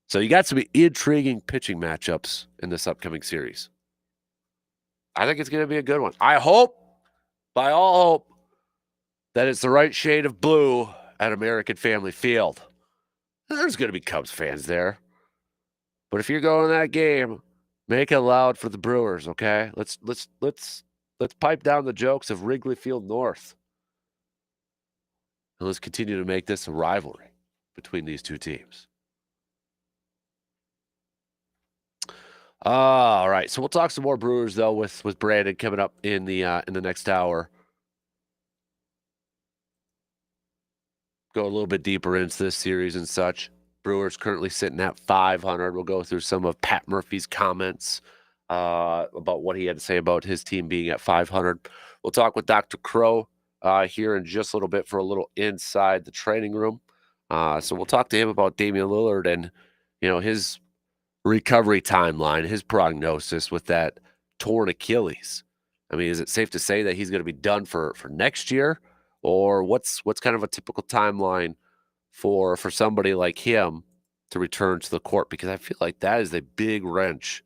So you got some intriguing pitching matchups in this upcoming series. I think it's going to be a good one. I hope, by all hope, that it's the right shade of blue at American Family Field. There's going to be Cubs fans there. But if you're going to that game, make it loud for the Brewers, okay? Let's pipe down the jokes of Wrigley Field North. And let's continue to make this a rivalry between these two teams. All right, so we'll talk some more Brewers though with Brandon coming up in the next hour. Go a little bit deeper into this series and such. Brewers currently sitting at 500. We'll go through some of Pat Murphy's comments about what he had to say about his team being at 500. We'll talk with Dr. Crow here in just a little bit for a little inside the training room. So we'll talk to him about Damian Lillard and his recovery timeline, his prognosis with that torn Achilles. I mean, is it safe to say that he's going to be done for next year, or what's kind of a typical timeline for somebody like him to return to the court? Because I feel like that is a big wrench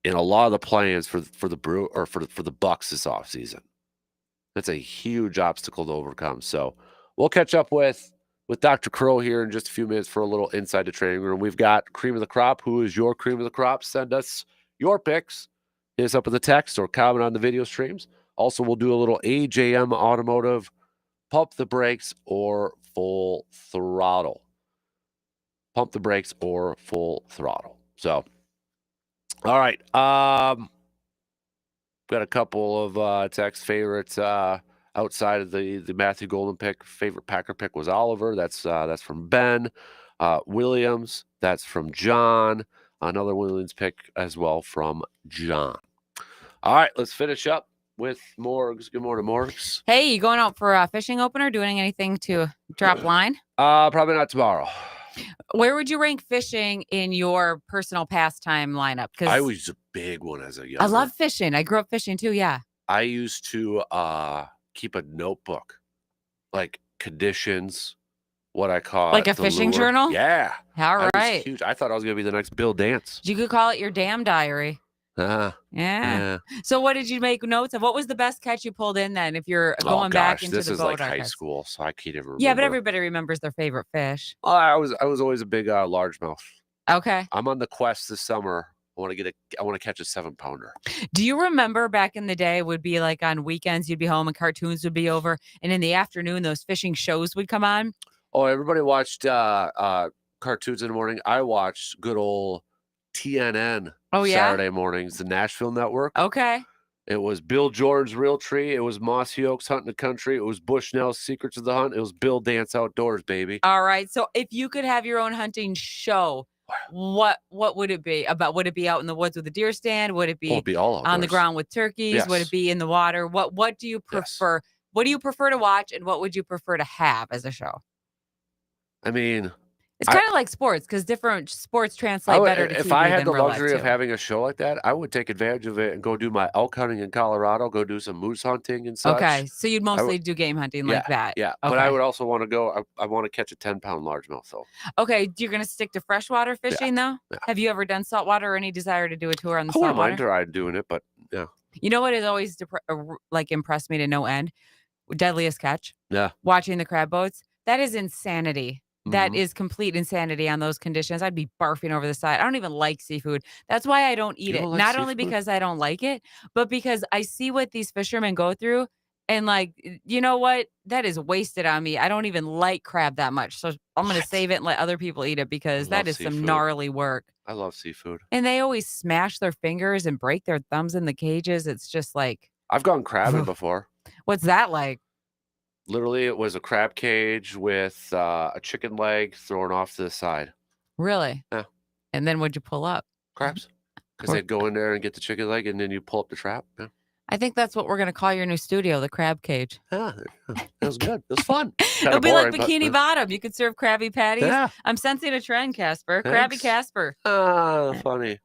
in a lot of the plans for the Brew or for the Bucks this offseason. That's a huge obstacle to overcome. So we'll catch up with Dr. Crow here in just a few minutes for a little inside the training room. We've got cream of the crop. Who is your cream of the crop? Send us your picks. Hit us up in the text or comment on the video streams. Also, we'll do a little AJM automotive, pump the brakes or full throttle. Pump the brakes or full throttle. So, all right. Got a couple of text favorites outside of the Matthew Golden pick. Favorite Packer pick was Oliver. That's from Ben. Williams. That's from John. Another Williams pick as well from John. All right, let's finish up with Morgs. Good morning, Morgs. Hey, you going out for a fishing opener? Doing anything to drop line? Probably not tomorrow. Where would you rank fishing in your personal pastime lineup? Because I was a big one as a young. I love fishing. I grew up fishing too. Yeah. I used to keep a notebook, like conditions, what I caught, like a fishing lure. journal. Yeah. All right. I was huge. I thought I was gonna be the next Bill Dance. You could call it your damn diary. Yeah. So what did you make notes of? What was the best catch you pulled in then? If you're going back into this the is boat like high archives? school, so I can't even remember. Yeah, but everybody remembers their favorite fish. I was always a big largemouth. Okay. I'm on the quest this summer. I want to catch a 7-pounder. Do you remember back in the day, would be like on weekends, you'd be home and cartoons would be over, and in the afternoon, those fishing shows would come on? Oh, everybody watched cartoons in the morning. I watched good old TNN Saturday mornings, the Nashville Network. Okay. It was Bill Jordan's Real Tree. It was Mossy Oaks Hunting the Country. It was Bushnell's Secrets of the Hunt. It was Bill Dance Outdoors, baby. All right. So if you could have your own hunting show, what would it be about? Would it be out in the woods with a deer stand? Would it be, it'd be all outdoors. On the ground with turkeys? Yes. Would it be in the water? What do you prefer? Yes. What do you prefer to watch, and what would you prefer to have as a show? I mean, it's kind of like sports, because different sports translate better to TV. If I had the luxury of having a show like that, I would take advantage of it and go do my elk hunting in Colorado, go do some moose hunting and such. Okay, so you'd mostly do game hunting like that. Yeah, okay. But I would also want to go. I want to catch a 10-pound largemouth, though. Okay, you're going to stick to freshwater fishing, though? Yeah. Have you ever done saltwater or any desire to do a tour on the saltwater? I wouldn't mind trying doing it, but yeah. You know what has always impressed me to no end? Deadliest Catch. Yeah. Watching the crab boats. That is insanity. That is complete insanity on those conditions. I'd be barfing over the side. I don't even like seafood. That's why I don't eat it. Not only because I don't like it, but because I see what these fishermen go through. And you know what? That is wasted on me. I don't even like crab that much. So I'm going to save it and let other people eat it, because that is some gnarly work. I love seafood. And they always smash their fingers and break their thumbs in the cages. It's just like. I've gone crabbing before. What's that like? Literally, it was a crab cage with a chicken leg thrown off to the side. Really? Yeah. And then what'd you pull up? Crabs. Because they'd go in there and get the chicken leg, and then you pull up the trap. Yeah. I think that's what we're going to call your new studio, the Crab Cage. Yeah, it was good. It was fun. It'll be boring, like Bikini Bottom. You could serve Krabby Patties. Yeah. I'm sensing a trend, Casper. Thanks. Krabby Casper. Funny.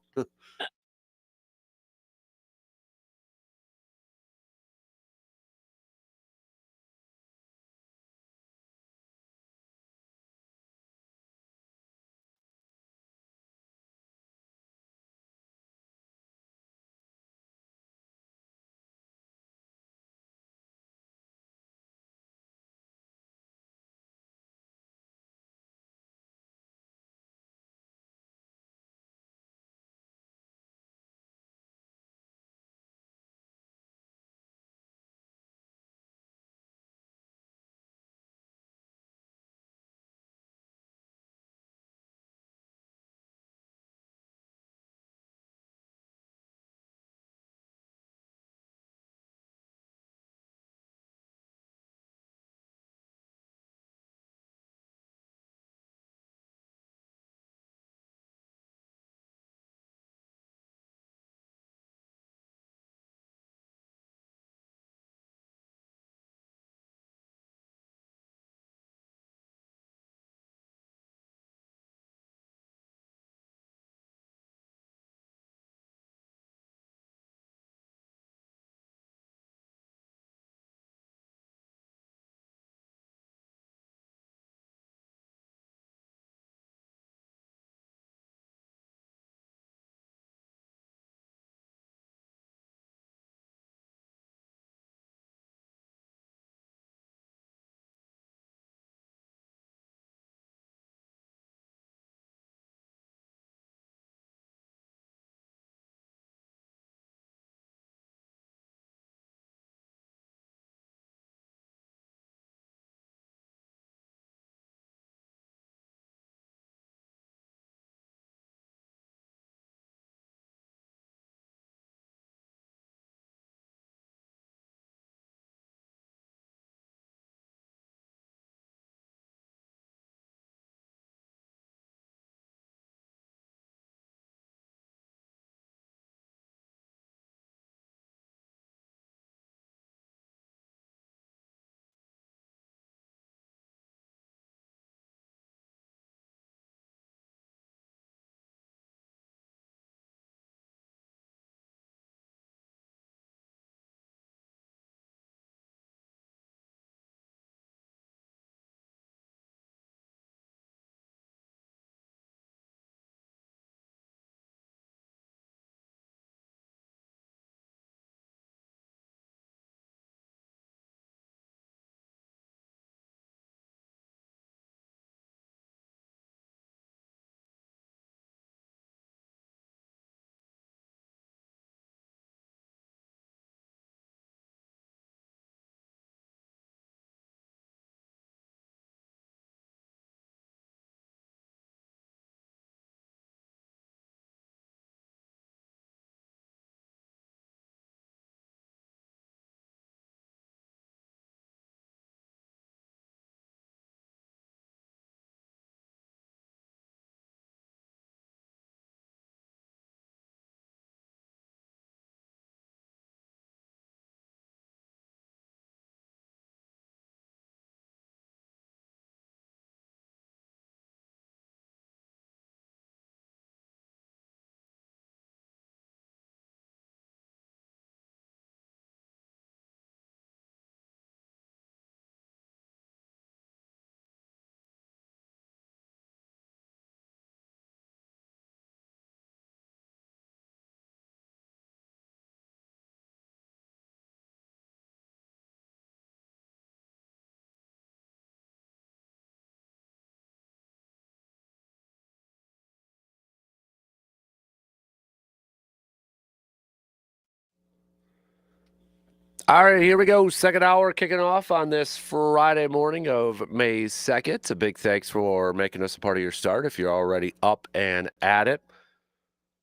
All right, here we go. Second hour kicking off on this Friday morning of May 2nd. A big thanks for making us a part of your start if you're already up and at it.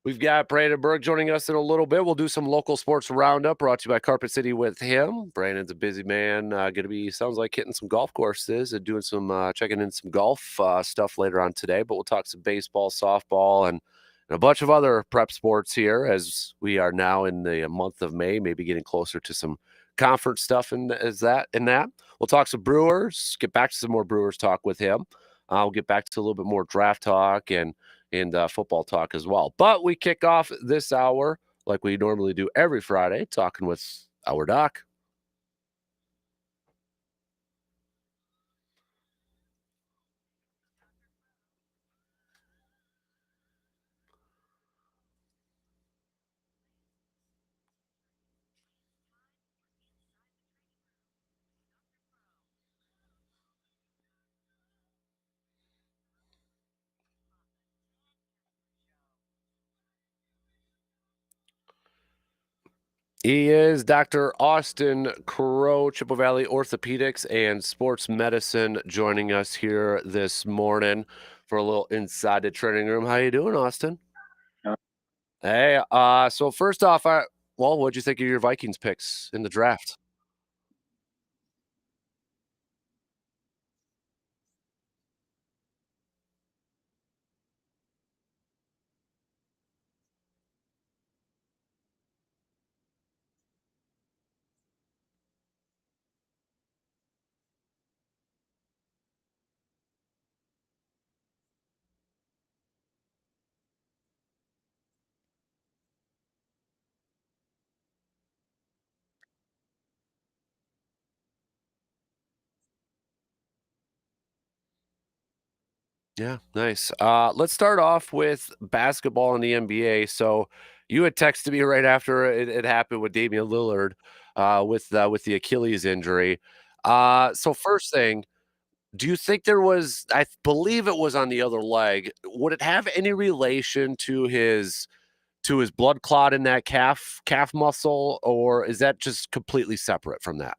We've got Brandon Berg joining us in a little bit. We'll do some local sports roundup brought to you by Carpet City with him. Brandon's a busy man. Going to be, sounds like, hitting some golf courses and doing some, checking in some golf stuff later on today. But we'll talk some baseball, softball, and a bunch of other prep sports here as we are now in the month of May, maybe getting closer to some conference stuff and as that and that. We'll talk some Brewers, get back to some more Brewers talk with him. I'll get back to a little bit more draft talk and football talk as well. But we kick off this hour like we normally do every Friday, talking with our doc. He is Dr. Austin Crow, Chippewa Valley Orthopedics and Sports Medicine, joining us here this morning for a little inside the training room. How you doing, Austin? Uh, Hey, so first off, well, what'd you think of your Vikings picks in the draft? Yeah, nice. Let's start off with basketball in the NBA. So you had texted me right after it happened with Damian Lillard with the Achilles injury. So first thing, do you think there was, I believe it was on the other leg, would it have any relation to his blood clot in that calf muscle, or is that just completely separate from that?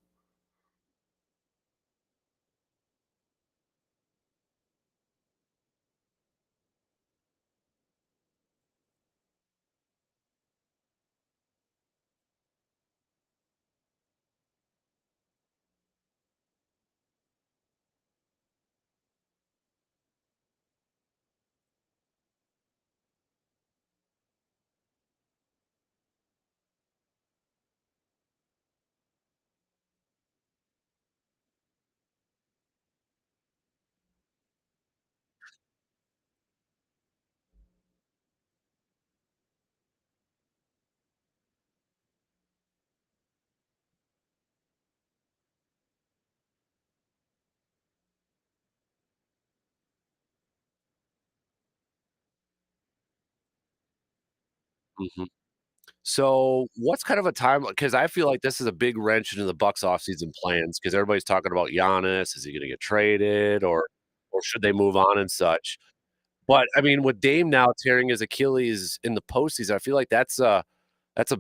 So, what's kind of a time because I feel like this is a big wrench into the Bucks offseason plans because everybody's talking about Giannis. Is he gonna get traded or should they move on and such? But, I mean, with Dame now tearing his Achilles in the postseason, I feel like that's a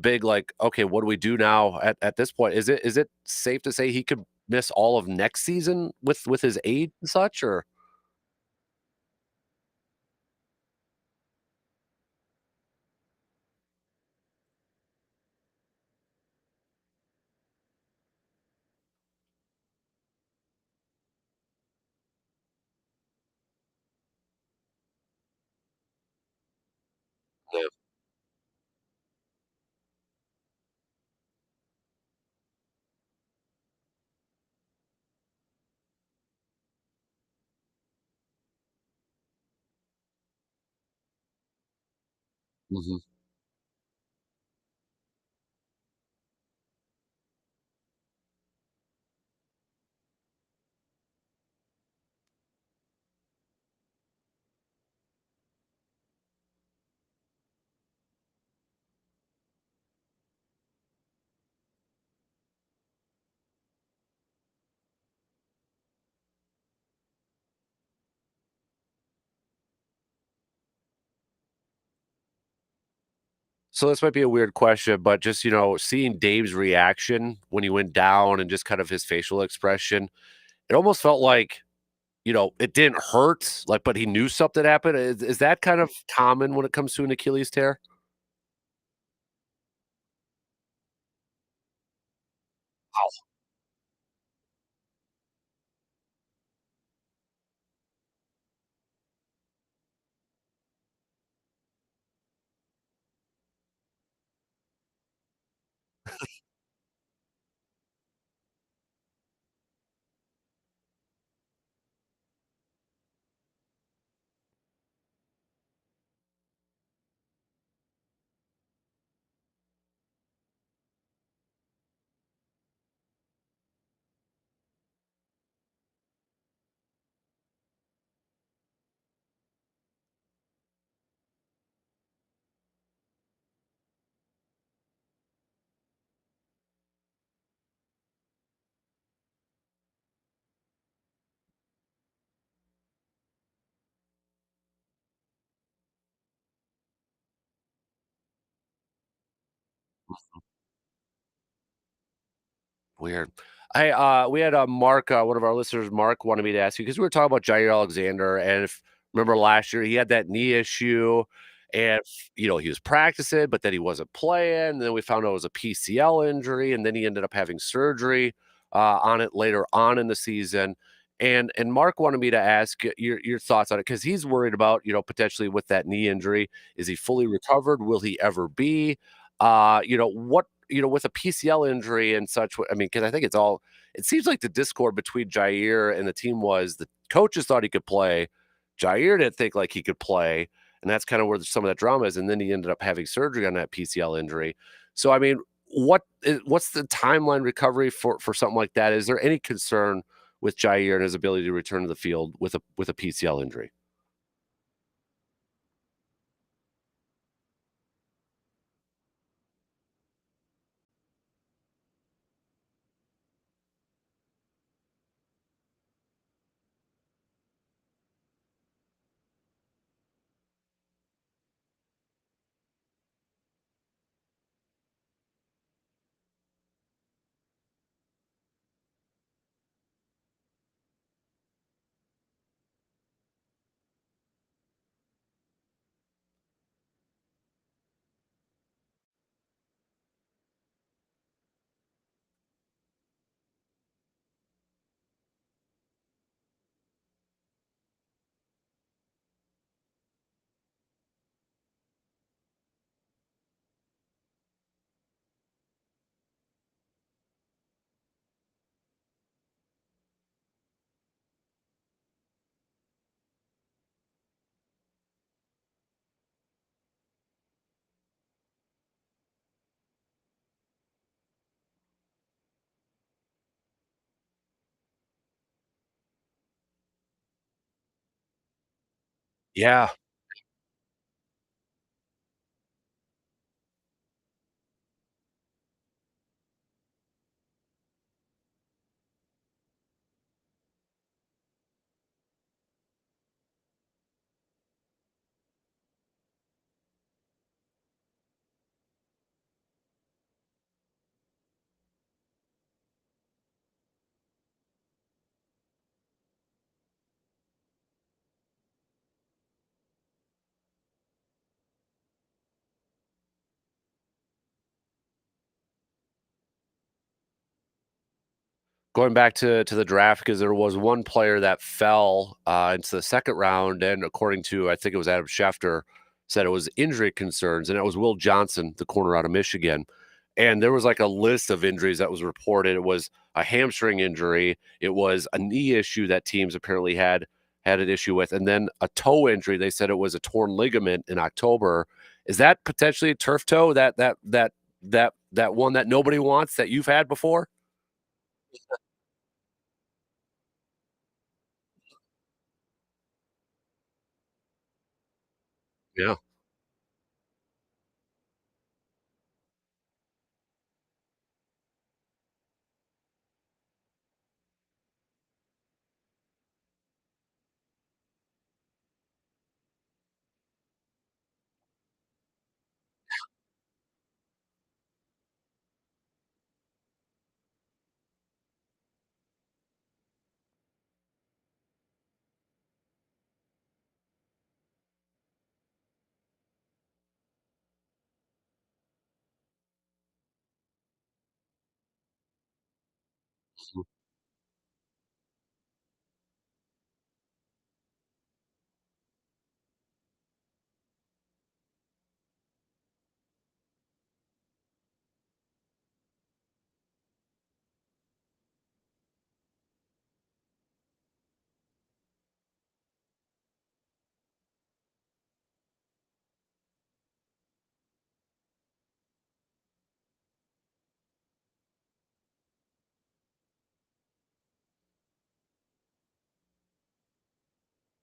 big, like, "Okay, what do we do now at this point?" Is it safe to say he could miss all of next season with his age and such, or Yeah. Mhm. So this might be a weird question, but just, seeing Dave's reaction when he went down and just kind of his facial expression, it almost felt like, it didn't hurt, like, but he knew something happened. Is that kind of common when it comes to an Achilles tear? Wow. Weird. We had Mark, one of our listeners, Mark, wanted me to ask you because we were talking about Jair Alexander, and if remember last year he had that knee issue, and he was practicing, but then he wasn't playing. And then we found out it was a PCL injury, and then he ended up having surgery on it later on in the season. And Mark wanted me to ask your thoughts on it because he's worried about potentially with that knee injury. Is he fully recovered? Will he ever be? What with a PCL injury and such, I mean, because I think it seems like the discord between Jair and the team was the coaches thought he could play. Jair didn't think like he could play. And that's kind of where some of that drama is. And then he ended up having surgery on that PCL injury. So, I mean, what's the timeline recovery for something like that? Is there any concern with Jair and his ability to return to the field with a PCL injury? Yeah. Going back to the draft, because there was one player that fell, into the 2nd round, and according to I think it was Adam Schefter, said it was injury concerns, and it was Will Johnson, the corner out of Michigan, and there was, like, a list of injuries that was reported. It was a hamstring injury, it was a knee issue that teams apparently had an issue with, and then a toe injury. They said it was a torn ligament in October. Is that potentially a turf toe, that one that nobody wants that you've had before? Yeah. Mhm.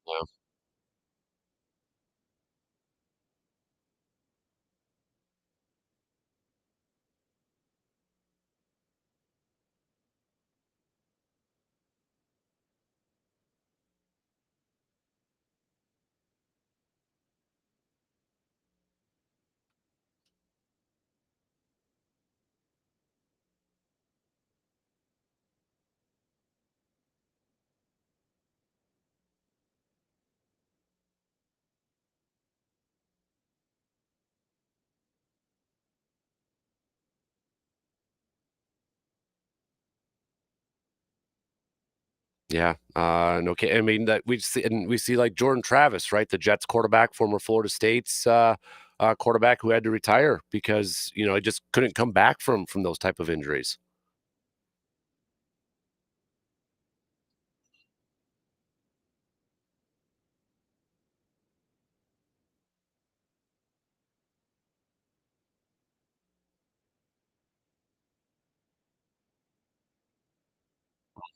Yeah. Yeah, no I mean, that we see, like, Jordan Travis, right? The Jets quarterback, former Florida State's, quarterback who had to retire because, he just couldn't come back from those type of injuries.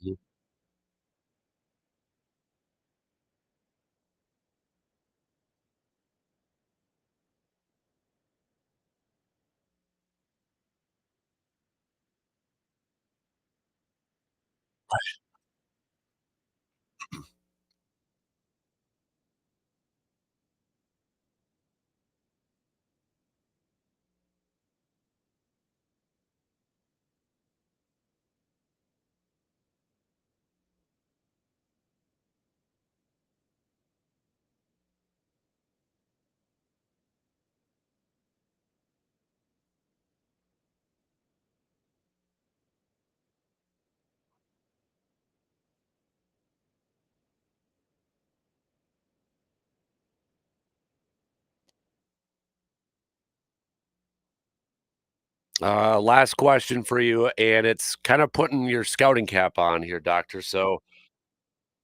Mhm. Last question for you, and it's kinda putting your scouting cap on here, doctor. So,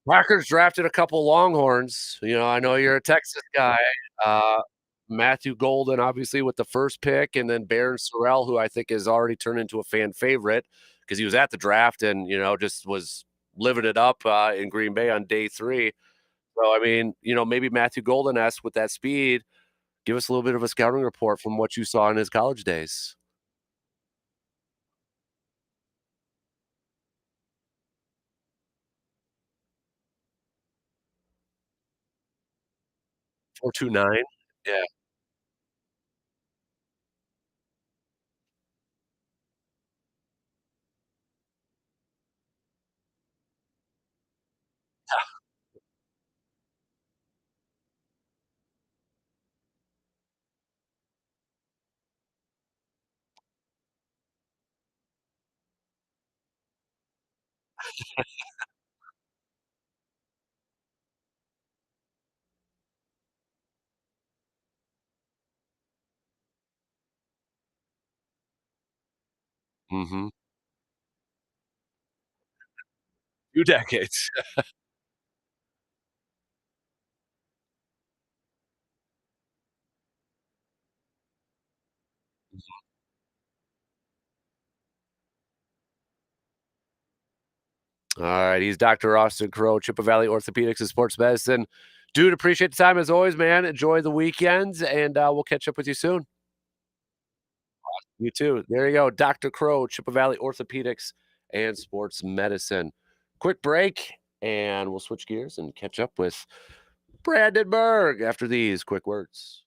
Packers drafted a couple Longhorns. I know you're a Texas guy. Uh, Matthew Golden, obviously, with the first pick, and then Barron Sorrell, who I think has already turned into a fan favorite because he was at the draft and, just was living it up, in Green Bay on day 3. So, I mean, maybe Matthew Golden-esque with that speed. Give us a little bit of a scouting report from what you saw in his college days. 4.29? Yeah. Mhm. Few decades. All right, he's Dr. Austin Crowe, Chippewa Valley Orthopedics and Sports Medicine. Dude, appreciate the time as always, man. Enjoy the weekends, and we'll catch up with you soon. You too. There you go, Dr. Crowe, Chippewa Valley Orthopedics and Sports Medicine. Quick break, and we'll switch gears and catch up with Brandon Berg after these quick words.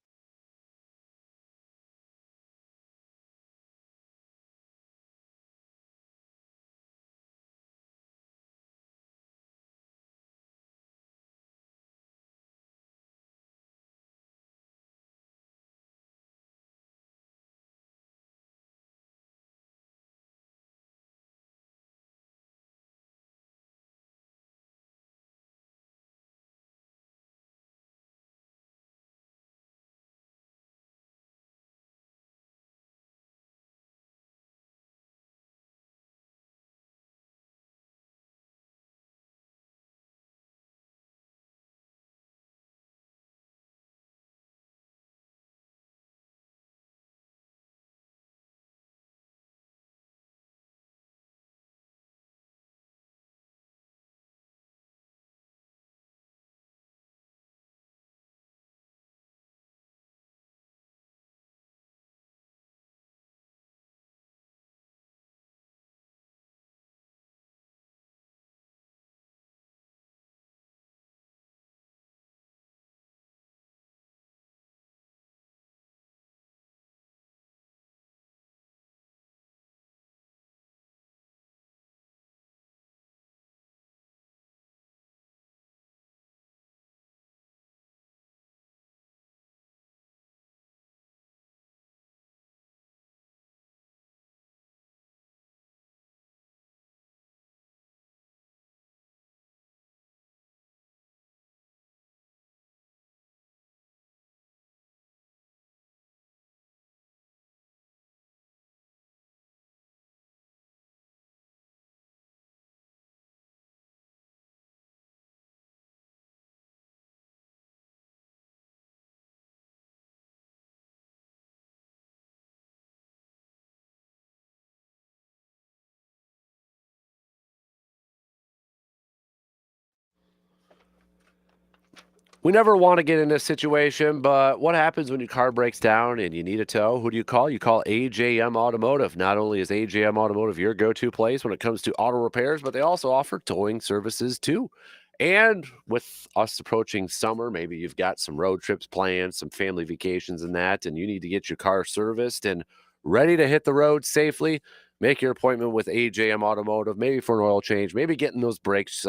We never want to get in this situation, but what happens when your car breaks down and you need a tow? Who do you call? You call AJM Automotive. Not only is AJM Automotive your go-to place when it comes to auto repairs, but they also offer towing services too. And with us approaching summer, maybe you've got some road trips planned, some family vacations and that, and you need to get your car serviced and ready to hit the road safely. Make your appointment with AJM Automotive, maybe for an oil change, maybe getting those brakes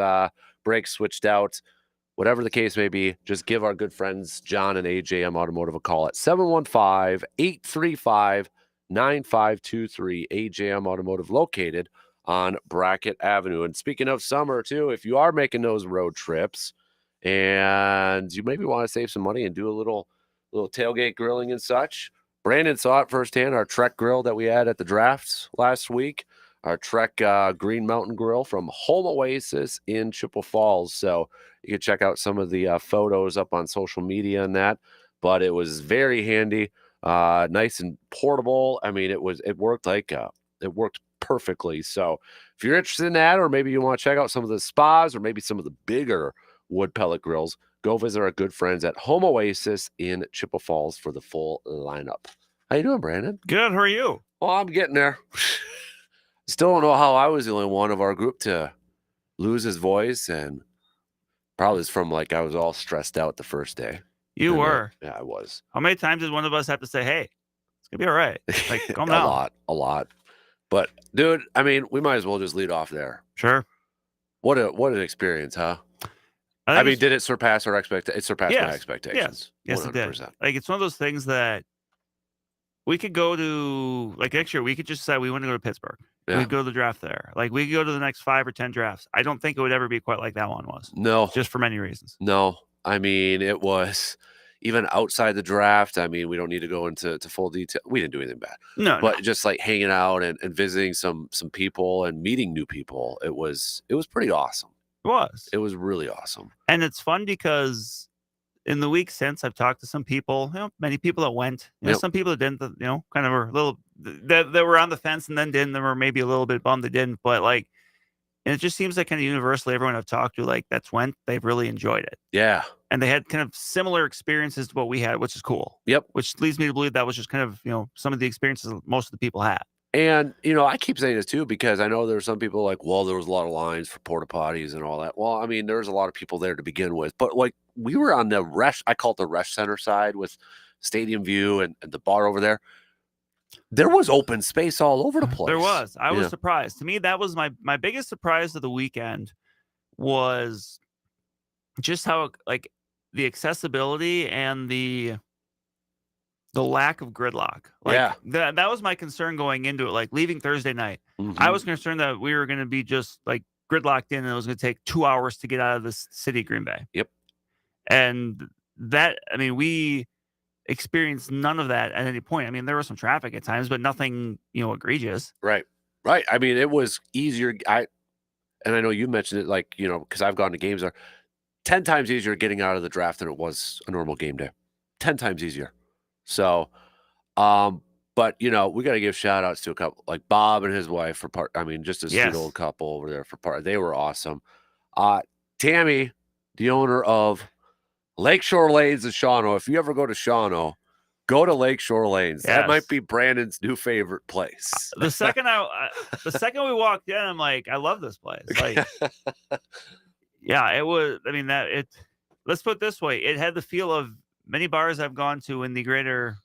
switched out. Whatever the case may be, just give our good friends John and AJM Automotive a call at 715-835-9523. AJM Automotive, located on Brackett Avenue. And speaking of summer too, if you are making those road trips and you maybe want to save some money and do a little tailgate grilling and such, Brandon saw it firsthand, our Trek grill that we had at the drafts last week, our Trek Green Mountain Grill from Home Oasis in Chippewa Falls. So you can check out some of the photos up on social media and that, but it was very handy, nice and portable. I mean, it worked it worked perfectly. So if you're interested in that, or maybe you want to check out some of the spas or maybe some of the bigger wood pellet grills, go visit our good friends at Home Oasis in Chippewa Falls for the full lineup. How you doing, Brandon? Good. How are you? Well, I'm getting there. Still don't know how I was the only one of our group to lose his voice, and probably it's from like I was all stressed out the first day. You were. Yeah, I was. How many times did one of us have to say, "Hey, it's gonna be all right"? Like, calm down. A lot. But dude, I mean, we might as well just lead off there. Sure. What an experience, huh? I mean, did it surpass our expectations? It surpassed my expectations. Yes, 100%. It did. Like, it's one of those things that we could go to, like, next year. We could just decide we want to go to Pittsburgh. Yeah. We'd go to the draft there. Like, we could go to the next 5 or 10 drafts. I don't think it would ever be quite like that one was. No. Just for many reasons. No. I mean, it was even outside the draft. I mean, we don't need to go into full detail. We didn't do anything bad. But just like hanging out and visiting some people and meeting new people, it was pretty awesome. It was really awesome. And it's fun because in the week since, I've talked to some people, many people that went, some people that didn't, kind of were a little, that were on the fence and then didn't, they were maybe a little bit bummed they didn't, but like, and it just seems like kind of universally everyone I've talked to, like, that's went, they've really enjoyed it. Yeah. And they had kind of similar experiences to what we had, which is cool. Yep. Which leads me to believe that was just kind of, some of the experiences most of the people had. And, I keep saying this too, because I know there's some people like, well, there was a lot of lines for porta potties and all that. Well, I mean, there's a lot of people there to begin with, but like we were on the I call it the rest center side with Stadium View and the bar over there. There was open space all over the place. There was. I was surprised. To me, that was my biggest surprise of the weekend was just how, like, the accessibility and the lack of gridlock. Like, that was my concern going into it. Like, leaving Thursday night, I was concerned that we were going to be just like gridlocked in and it was going to take 2 hours to get out of the city of Green Bay. Yep. And that, I mean, we experienced none of that at any point. I mean, there was some traffic at times, but nothing, egregious. Right. I mean, it was easier. And I know you mentioned it, like, because I've gone to games there, 10 times easier getting out of the draft than it was a normal game day. 10 times easier. So, but we got to give shout outs to a couple like Bob and his wife for part. I mean, just a sweet old couple over there for part. They were awesome. Tammy, the owner of Lakeshore Lanes in Shawano. If you ever go to Shawano, go to Lakeshore Lanes. That might be Brandon's new favorite place. The second we walked in, I'm like, I love this place. Like, yeah, it was. I mean, let's put it this way: it had the feel of many bars I've gone to in the greater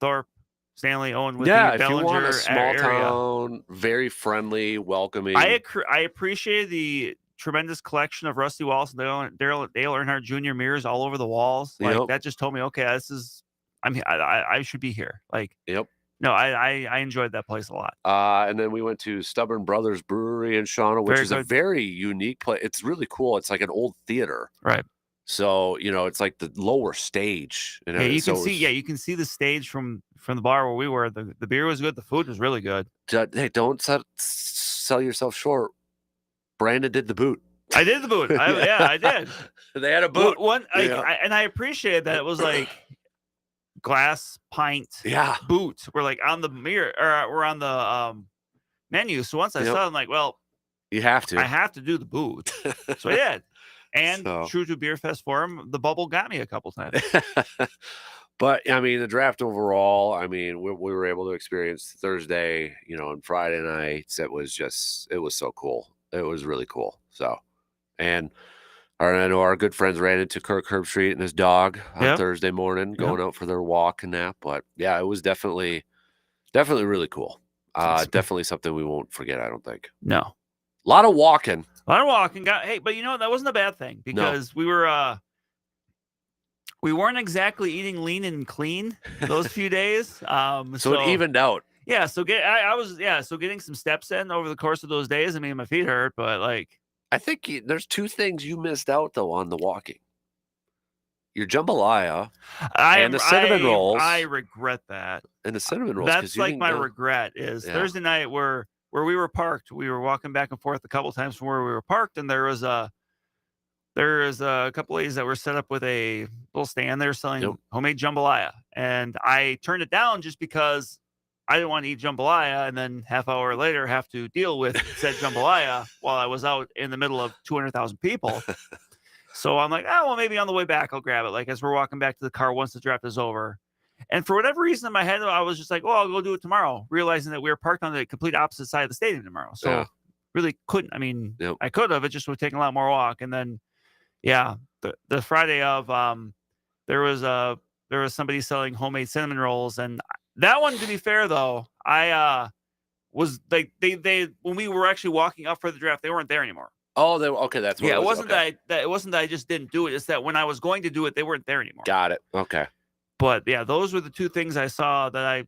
Thorpe, Stanley, Owen, Whitney, Bellinger if you want a small area. Town, very friendly, welcoming. I appreciate the tremendous collection of Rusty Wallace and Dale Earnhardt Jr. mirrors all over the walls. Like, that just told me, okay, I should be here. Like, no, I enjoyed that place a lot. And then we went to Stubborn Brothers Brewery in Shawano, which is a very unique place. It's really cool. It's like an old theater. Right. So, it's like the lower stage. Yeah, you can see the stage from the bar where we were. The beer was good. The food was really good. Hey, don't sell yourself short. Brandon did the boot. I did the boot. I did. They had a boot. And I appreciated that it was like glass pint boot. We're like on the mirror, or we're on the menu. So once I saw it, I'm like, well, you have to. I have to do the boot. So I did. And true to Beer Fest form, the bubble got me a couple times. But I mean, the draft overall, I mean, we were able to experience Thursday, and Friday nights. It was so cool. It was really cool. So, and I know our good friends ran into Kirk Herbstreit and his dog on Thursday morning, going out for their walk and nap. But yeah, it was definitely really cool. Definitely something we won't forget, I don't think. No. A lot of walking. Hey, but that wasn't a bad thing because we weren't exactly eating lean and clean those few days. So it evened out. Yeah. So getting some steps in over the course of those days. I mean, my feet hurt, but I think there's two things you missed out though on the walking. Your jambalaya and the cinnamon rolls. I regret that. And the cinnamon rolls. That's like my regret is Thursday night where we were parked. We were walking back and forth a couple times from where we were parked, and there was a couple ladies that were set up with a little stand there selling homemade jambalaya. And I turned it down just because I didn't want to eat jambalaya and then half hour later have to deal with said jambalaya while I was out in the middle of 200,000 people. So I'm like, well, maybe on the way back, I'll grab it. Like as we're walking back to the car once the draft is over. And for whatever reason in my head, I was just like, I'll go do it tomorrow, realizing that we were parked on the complete opposite side of the stadium tomorrow. So really couldn't. I mean, I could have. It just would have taken a lot more walk. And then the Friday of there was somebody selling homemade cinnamon rolls, and that one, to be fair though, I was like they when we were actually walking up for the draft, they weren't there anymore. Oh, okay, that's what it wasn't that it wasn't that I just didn't do it. It's that when I was going to do it, they weren't there anymore. Got it. Okay. But yeah, those were the two things I saw that I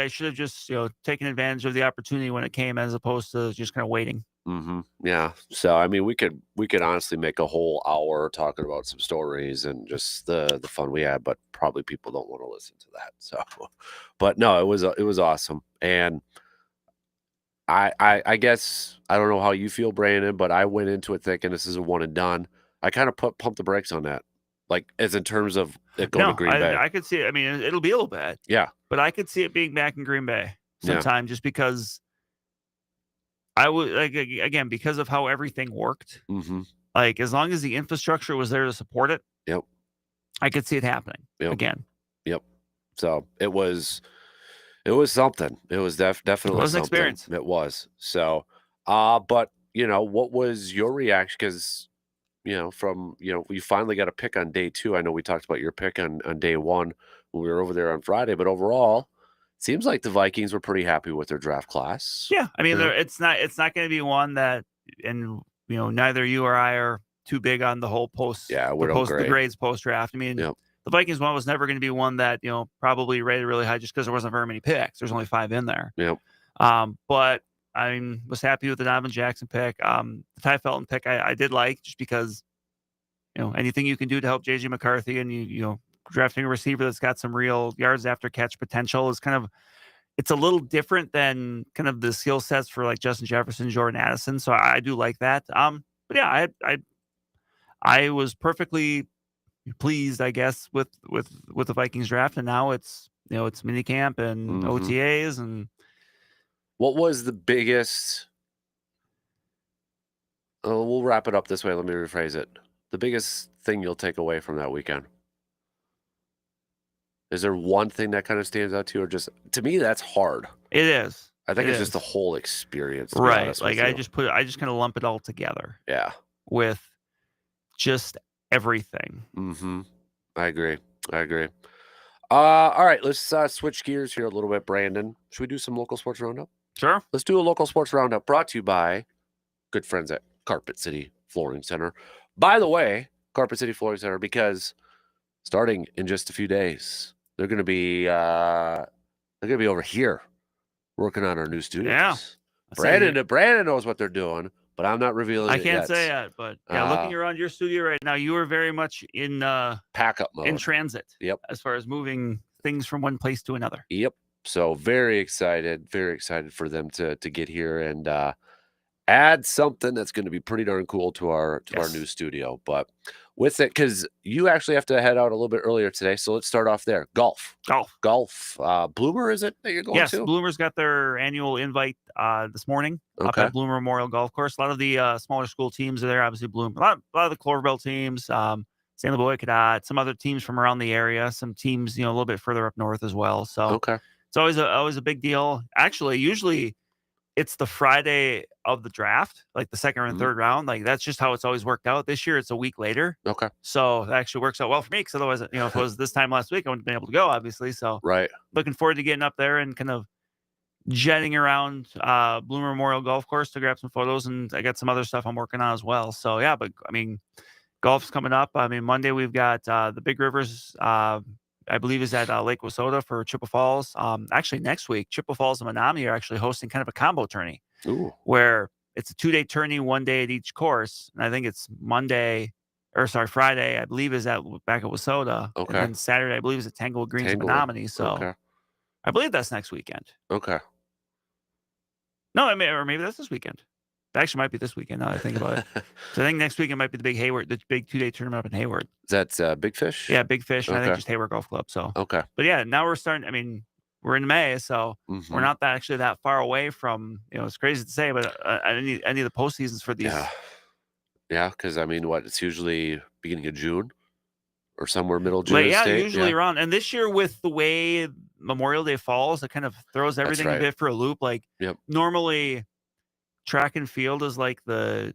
should have just taken advantage of the opportunity when it came, as opposed to just kind of waiting. Mm-hmm. Yeah. So I mean, we could honestly make a whole hour talking about some stories and just the fun we had, but probably people don't want to listen to that. So, but no, it was awesome, and I guess I don't know how you feel, Brandon, but I went into it thinking this is a one and done. I kind of pumped the brakes on that, like as in terms of it going to Green Bay. I could see it. I mean, it'll be a little bad. Yeah, but I could see it being back in Green Bay sometime, just because. I would again because of how everything worked. Mm-hmm. Like as long as the infrastructure was there to support it, I could see it happening again. Yep. So it was something. It was definitely it was an experience. It was. So, but what was your reaction? Because from we finally got a pick on day 2. I know we talked about your pick on day 1 when we were over there on Friday, but overall. Seems like the Vikings were pretty happy with their draft class. Yeah, I mean, it's not going to be one that, and neither you or I are too big on the whole the grades post draft. I mean, the Vikings one was never going to be one that probably rated really high just because there wasn't very many picks. There's only 5 in there. Yep. But I was happy with the Donovan Jackson pick. The Ty Felton pick I did like, just because anything you can do to help JJ McCarthy, and drafting a receiver that's got some real yards after catch potential is it's a little different than kind of the skill sets for like Justin Jefferson, Jordan Addison. So I do like that. But yeah, I was perfectly pleased, I guess, with the Vikings draft, and now it's it's minicamp and OTAs. And what was the biggest? We'll wrap it up this way. Let me rephrase it. The biggest thing you'll take away from that weekend. Is there one thing that kind of stands out to you, or just to me that's hard? It is. I think it's just the whole experience, right? Like I just kind of lump it all together. Yeah, with just everything. Mm-hmm. I agree. All right, let's switch gears here a little bit, Brandon. Should we do some local sports roundup? Sure. Let's do a local sports roundup brought to you by good friends at Carpet City Flooring Center. By the way, Carpet City Flooring Center, because starting in just a few days, they're going to be over here working on our new studios. Yeah. Brandon knows what they're doing, but I'm not revealing it yet. I can't say that, but looking around your studio right now, you are very much in pack up mode, in transit. Yep. As far as moving things from one place to another. Yep. So very excited for them to get here, and add something that's going to be pretty darn cool to our new studio. But with it, because you actually have to head out a little bit earlier today, so let's start off there. Golf. Bloomer, is it that you're going to? Yes, Bloomer's got their annual invite this morning up at Bloomer Memorial Golf Course. A lot of the smaller school teams are there. Obviously, Bloom. A lot of the Clover Belt teams, Stanley Boy Cadet, some other teams from around the area. Some teams, a little bit further up north as well. So it's always a big deal. Actually, usually it's the Friday of the draft, like the second and third round. Like that's just how it's always worked out. This year, it's a week later. So that actually works out well for me because otherwise, if it was this time last week, I wouldn't have been able to go, obviously. So looking forward to getting up there and kind of jetting around Bloomer Memorial Golf Course to grab some photos, and I got some other stuff I'm working on as well. So yeah, but I mean, golf's coming up. I mean, Monday we've got the Big Rivers. I believe is at Lake Wissota for Chippewa Falls. Actually, next week, Chippewa Falls and Menominee are actually hosting kind of a combo tourney where it's a 2-day tourney, 1 day at each course. And I think it's Friday, I believe is back at Wissota. And then Saturday, I believe is at Tanglewood Greens and Menominee. So I believe that's next weekend. No, or maybe that's this weekend. It actually might be this weekend now that I think about it. So I think next weekend might be the big 2-day tournament up in Hayward. That's Big Fish? Yeah, Big Fish. And I think just Hayward Golf Club. So But yeah, now we're starting. I mean, we're in May, so we're not actually that far away from. It's crazy to say, but any of the postseasons for these. Yeah, because I mean, it's usually beginning of June or somewhere middle June. Usually around. And this year, with the way Memorial Day falls, it kind of throws everything a bit for a loop. Like normally, track and field is like the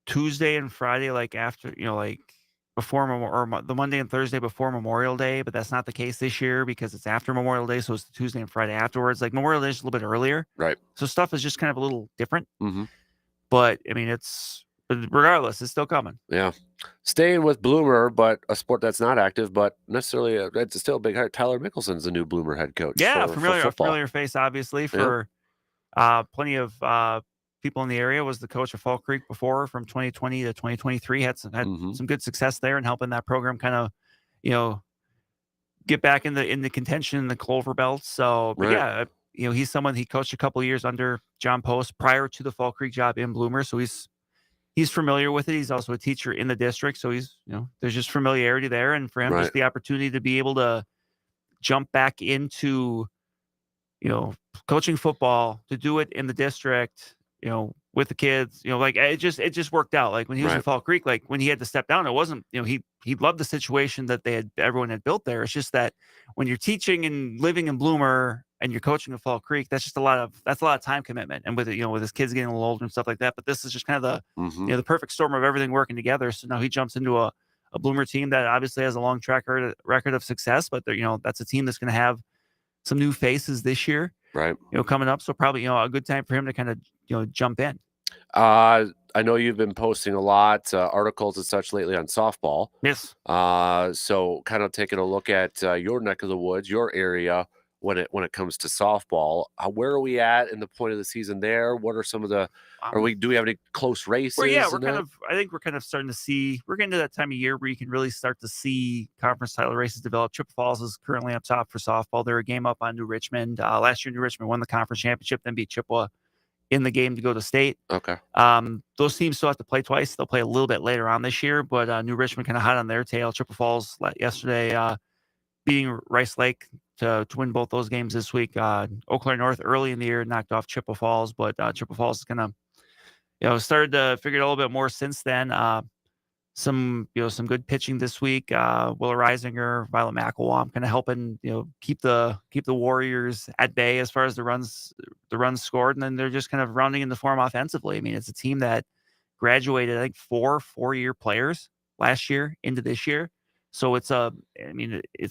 Tuesday and Friday, like after, like before or the Monday and Thursday before Memorial Day, but that's not the case this year because it's after Memorial Day, so it's the Tuesday and Friday afterwards. Like Memorial Day is a little bit earlier, so stuff is just kind of a little different. But I mean, regardless, it's still coming. Yeah, staying with Bloomer, but a sport that's not active, but necessarily it's still a big heart. Tyler Mickelson's the new Bloomer head coach. Yeah, for familiar face, obviously for. Plenty of people in the area. Was the coach of Fall Creek before from 2020 to 2023. Had some good success there in helping that program kind of, get back in the contention in the Clover Belt. So, but yeah, he's someone he coached a couple of years under John Post prior to the Fall Creek job in Bloomer. So he's familiar with it. He's also a teacher in the district. So he's, there's just familiarity there. And for him, just the opportunity to be able to jump back into, coaching football, to do it in the district, with the kids, like it just worked out. Like when he was in Fall Creek, like when he had to step down, it wasn't, he loved the situation that everyone had built there. It's just that when you're teaching and living in Bloomer and you're coaching in Fall Creek, that's a lot of time commitment. And with it, with his kids getting a little older and stuff like that. But this is just kind of the, the perfect storm of everything working together. So now he jumps into a Bloomer team that obviously has a long track record of success, but that's a team that's going to have some new faces this year, coming up. So probably, a good time for him to kind of, jump in. I know you've been posting a lot, articles and such lately on softball. Yes. So kind of taking a look at your neck of the woods, your area when it comes to softball. Where are we at in the point of the season there? What are some of the? Do we have any close races? Well, yeah, I think we're kind of starting to see. We're getting to that time of year where you can really start to see conference title races develop. Chippewa Falls is currently up top for softball. They're a game up on New Richmond. Last year, New Richmond won the conference championship, then beat Chippewa in the game to go to state. Those teams still have to play twice. They'll play a little bit later on this year, but New Richmond kind of hot on their tail. Chippewa Falls yesterday beating Rice Lake to win both those games this week. Eau Claire North early in the year knocked off Chippewa Falls, but Chippewa Falls is kind of started to figure it a little bit more since then. Some good pitching this week. Willa Reisinger, Violet McElwain kind of helping keep the Warriors at bay as far as the runs scored, and then they're just kind of rounding into form offensively. I mean, it's a team that graduated, I think, four-year players last year into this year. So it's a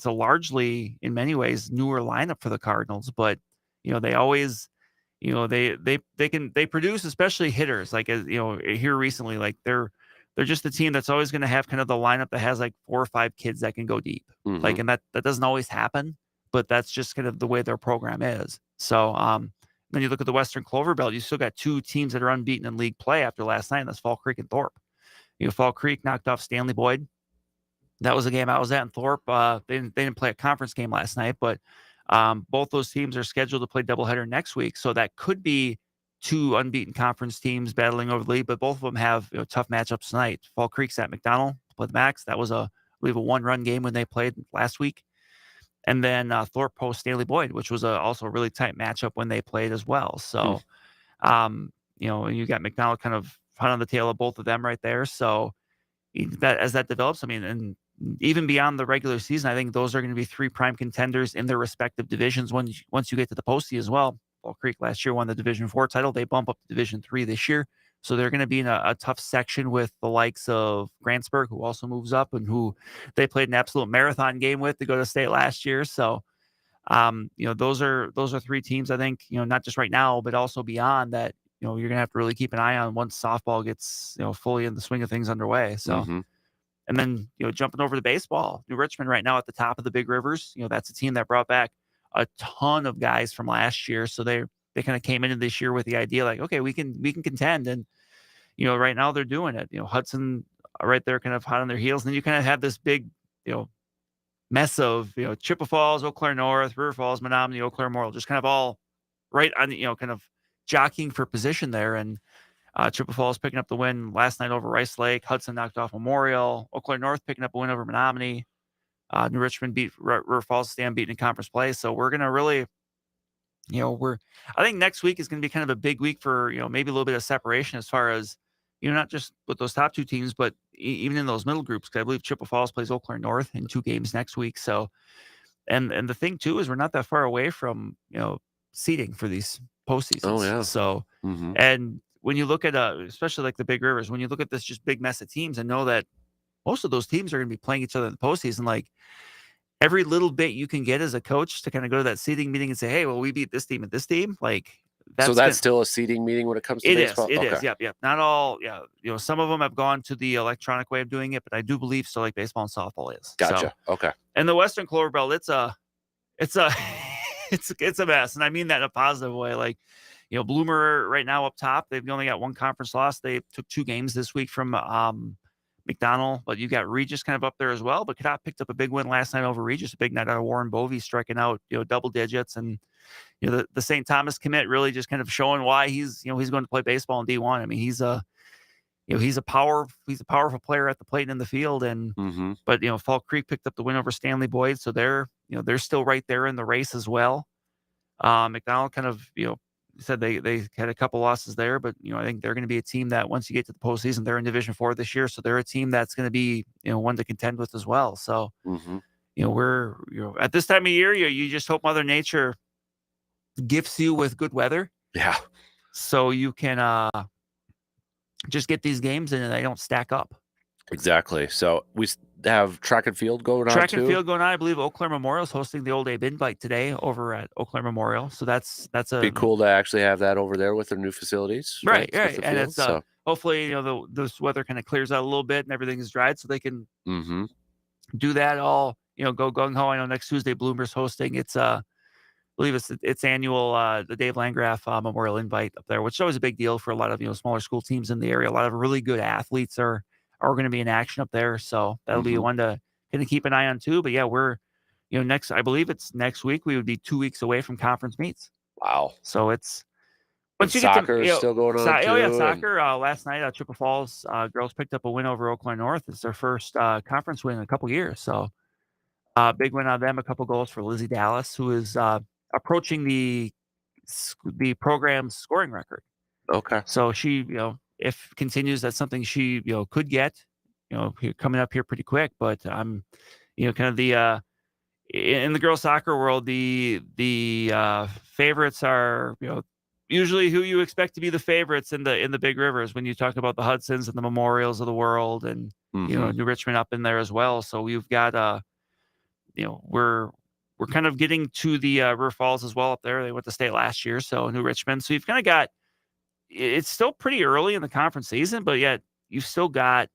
largely, in many ways, newer lineup for the Cardinals, but they always, they produce, especially hitters. Like here recently, like they're just a team that's always going to have kind of the lineup that has like 4 or 5 kids that can go deep. Like, and that doesn't always happen, but that's just kind of the way their program is. So when you look at the Western Clover Belt, you still got 2 teams that are unbeaten in league play after last night. And that's Fall Creek and Thorpe. Fall Creek knocked off Stanley Boyd. That was a game I was at in Thorpe. They didn't play a conference game last night, but both those teams are scheduled to play doubleheader next week. So that could be two unbeaten conference teams battling over the lead, but both of them have tough matchups tonight. Fall Creek's at McDonald to play the Max. That was I believe a 1-run game when they played last week. And then Thorpe hosts Stanley Boyd, which was also a really tight matchup when they played as well. So, you got McDonald kind of hot on the tail of both of them right there. So that as that develops, I mean, and even beyond the regular season, I think those are going to be three prime contenders in their respective divisions once you get to the postseason as well. Fall Creek last year won the Division 4 title. They bump up to Division 3 this year. So they're going to be in a tough section with the likes of Grantsburg, who also moves up and who they played an absolute marathon game with to go to state last year. So, those are three teams, I think, not just right now, but also beyond that, you're going to have to really keep an eye on once softball gets, fully in the swing of things underway. So, and then, jumping over to baseball, New Richmond right now at the top of the Big Rivers, that's a team that brought back a ton of guys from last year. So they kind of came into this year with the idea like, okay, we can contend. And, right now they're doing it. Hudson right there kind of hot on their heels. And then you kind of have this big, mess of, Chippewa Falls, Eau Claire North, River Falls, Menominee, Eau Claire Memorial, just kind of all right on, kind of jockeying for position there. And Chippewa Falls picking up the win last night over Rice Lake. Hudson knocked off Memorial. Eau Claire North picking up a win over Menominee. New Richmond beat River Falls, stand beaten in conference play. So we're going to really, I think next week is going to be kind of a big week for, maybe a little bit of separation as far as, not just with those top two teams, but even in those middle groups. Cause I believe Chippewa Falls plays Eau Claire North in 2 games next week. So, and the thing too, is we're not that far away from, seeding for these postseasons. Oh yeah. So, and when you look at, especially like the Big Rivers, when you look at this just big mess of teams and know that most of those teams are going to be playing each other in the postseason, like every little bit you can get as a coach to kind of go to that seeding meeting and say, hey, well, we beat this team and this team. Like that's still a seeding meeting when it comes to baseball? It is. Yep. Not all. Yeah. Some of them have gone to the electronic way of doing it, but I do believe still like baseball and softball is. Gotcha. So, okay. And the Western Clover Belt, it's a mess. And I mean that in a positive way. Like, Bloomer right now up top, they've only got 1 conference loss. They took 2 games this week from McDonald, but you got Regis kind of up there as well. But Cadott picked up a big win last night over Regis, a big night out of Warren Bovey, striking out, double digits. And, the St. Thomas commit really just kind of showing why he's going to play baseball in D1. I mean, he's a powerful player at the plate and in the field. And, but, Fall Creek picked up the win over Stanley Boyd. So they're still right there in the race as well. McDonald kind of, said they had a couple losses there, but I think they're going to be a team that once you get to the postseason, they're in Division 4 this year, so they're a team that's going to be one to contend with as well. So we're at this time of year, you just hope Mother Nature gifts you with good weather, so you can just get these games in and they don't stack up. Exactly. So we have track and field going on. Track and field going on. I believe Eau Claire Memorial is hosting the Old Abe Invite today over at Eau Claire Memorial. So that's be cool to actually have that over there with their new facilities. Right. And it's hopefully this weather kind of clears out a little bit and everything is dried, so they can do that all. Go gung ho. I know next Tuesday Bloomer's hosting. It's I believe it's annual the Dave Landgraf Memorial Invite up there, which is always a big deal for a lot of smaller school teams in the area. A lot of really good athletes are going to be in action up there. So that'll be one to kind of keep an eye on too. But yeah, we're, I believe it's next week. We would be 2 weeks away from conference meets. Wow. So it's, but soccer is still going on. Soccer. Last night, Chippewa Falls girls picked up a win over Eau Claire North. It's their first conference win in a couple years. So big win on them. A couple goals for Lizzie Dallas, who is approaching the program's scoring record. Okay. So she, if continues, that's something she, could get, coming up here pretty quick. But I'm, kind of the in the girls soccer world, the favorites are, usually who you expect to be the favorites in the Big Rivers when you talk about the Hudsons and the Memorials of the world, and New Richmond up in there as well. So we've got we're kind of getting to the River Falls as well up there. They went to state last year, so New Richmond. So you've kind of got. It's still pretty early in the conference season, but yet you've still got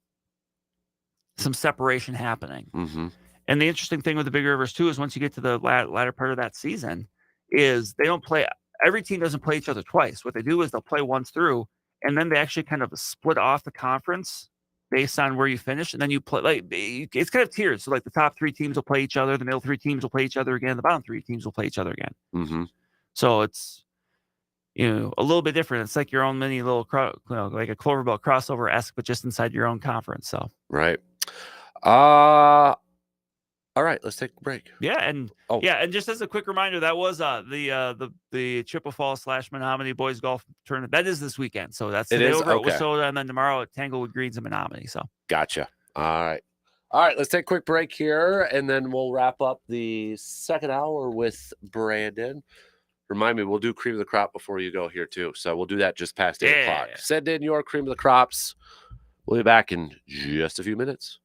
some separation happening. And the interesting thing with the Big Rivers too is once you get to the latter part of that season, is they don't play. Every team doesn't play each other twice. What they do is they'll play once through, and then they actually kind of split off the conference based on where you finish, and then you play like it's kind of tiered. So like the top 3 teams will play each other, the middle 3 teams will play each other again, the bottom 3 teams will play each other again. So it's. a little bit different. It's like your own mini little, like a Clover Belt crossover-esque, but just inside your own conference. So right. All right, let's take a break. Yeah, and just as a quick reminder, that was the Chippewa Falls / Menominee Boys Golf Tournament. That is this weekend. So that's today over at Wissota, and then tomorrow at Tanglewood Greens in Menominee. So gotcha. All right. Let's take a quick break here, and then we'll wrap up the second hour with Brandon. Remind me, we'll do cream of the crop before you go here too. So we'll do that just past 8 o'clock. Send in your cream of the crops. We'll be back in just a few minutes.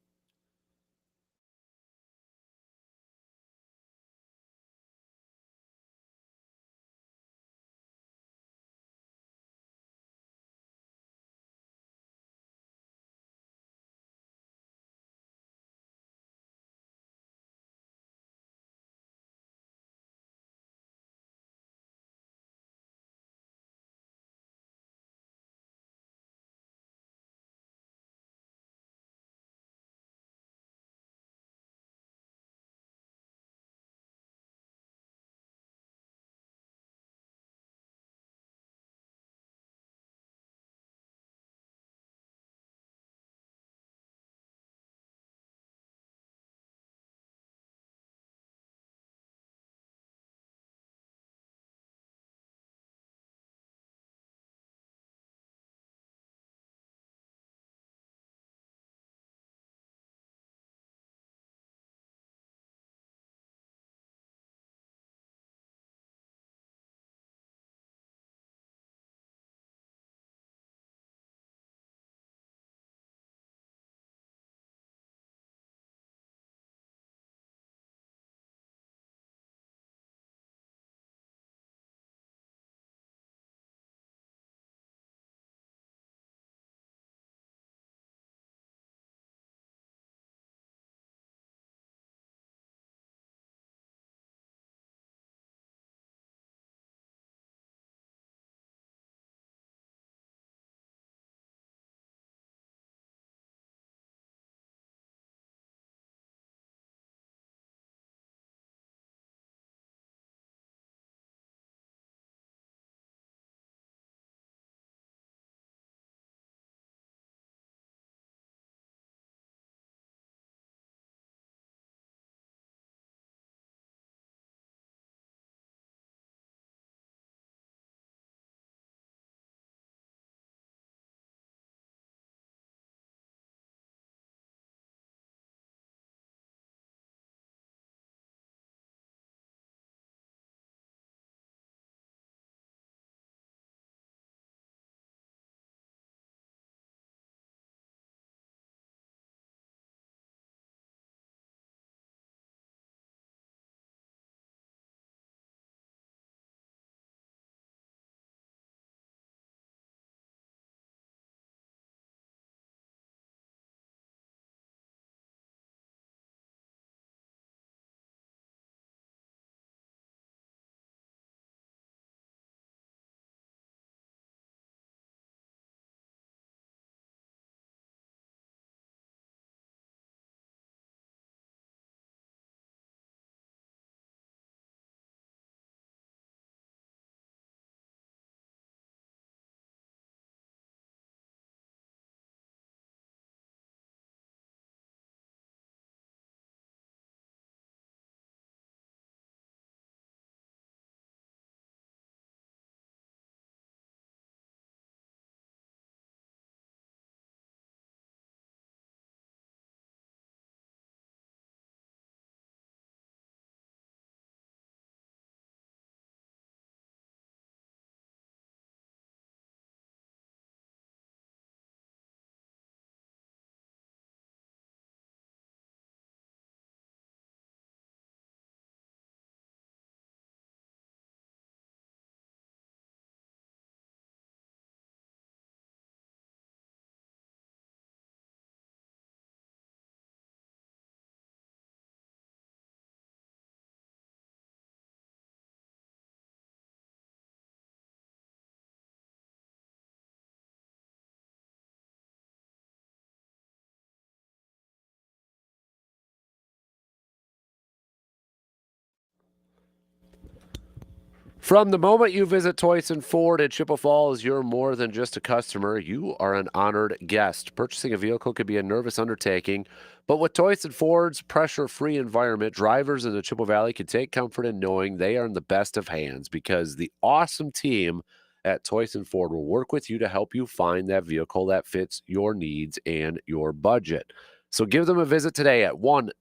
From the moment you visit Toyson Ford at Chippewa Falls, you're more than just a customer. You are an honored guest. Purchasing a vehicle could be a nervous undertaking, but with Toyson Ford's pressure-free environment, drivers in the Chippewa Valley can take comfort in knowing they are in the best of hands because the awesome team at Toyson Ford will work with you to help you find that vehicle that fits your needs and your budget. So give them a visit today at 1000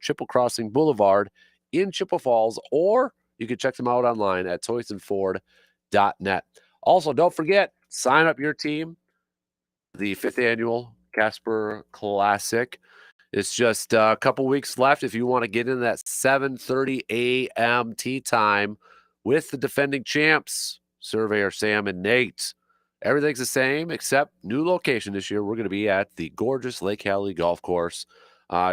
Chippewa Crossing Boulevard in Chippewa Falls, or you can check them out online at toysonford.net. Also, don't forget, sign up your team. The 5th annual Kasper Classic. It's just a couple weeks left if you want to get in that 7:30 a.m. tee time with the defending champs, Surveyor Sam and Nate. Everything's the same except new location this year. We're going to be at the gorgeous Lake Hallie Golf Course.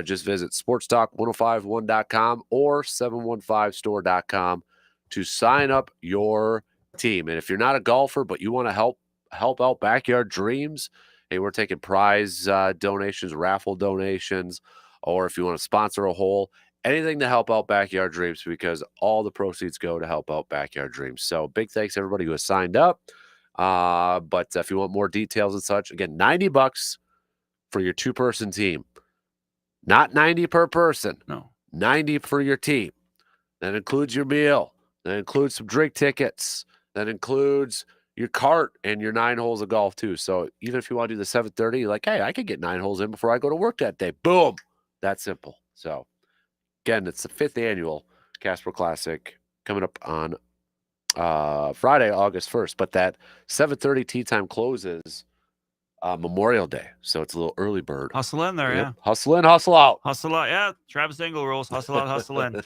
Just visit sportstalk1051.com or 715store.com to sign up your team. And if you're not a golfer, but you want to help out Backyard Dreams, hey, we're taking prize donations, raffle donations, or if you want to sponsor a hole, anything to help out Backyard Dreams, because all the proceeds go to help out Backyard Dreams. So big thanks to everybody who has signed up. But if you want more details and such, again, $90 for your 2-person team. Not 90 per person. No. 90 for your team. That includes your meal. That includes some drink tickets. That includes your cart and your 9 holes of golf too. So even if you want to do the 7:30, you're like, hey, I could get 9 holes in before I go to work that day. Boom. That simple. So again, it's the 5th annual Kasper Classic coming up on Friday, August 1st. But that 7:30 tee time closes Memorial Day, so it's a little early bird. Hustle in there, yeah. Hustle in, hustle out. Hustle out, yeah. Travis Engel rules. Hustle out, hustle in.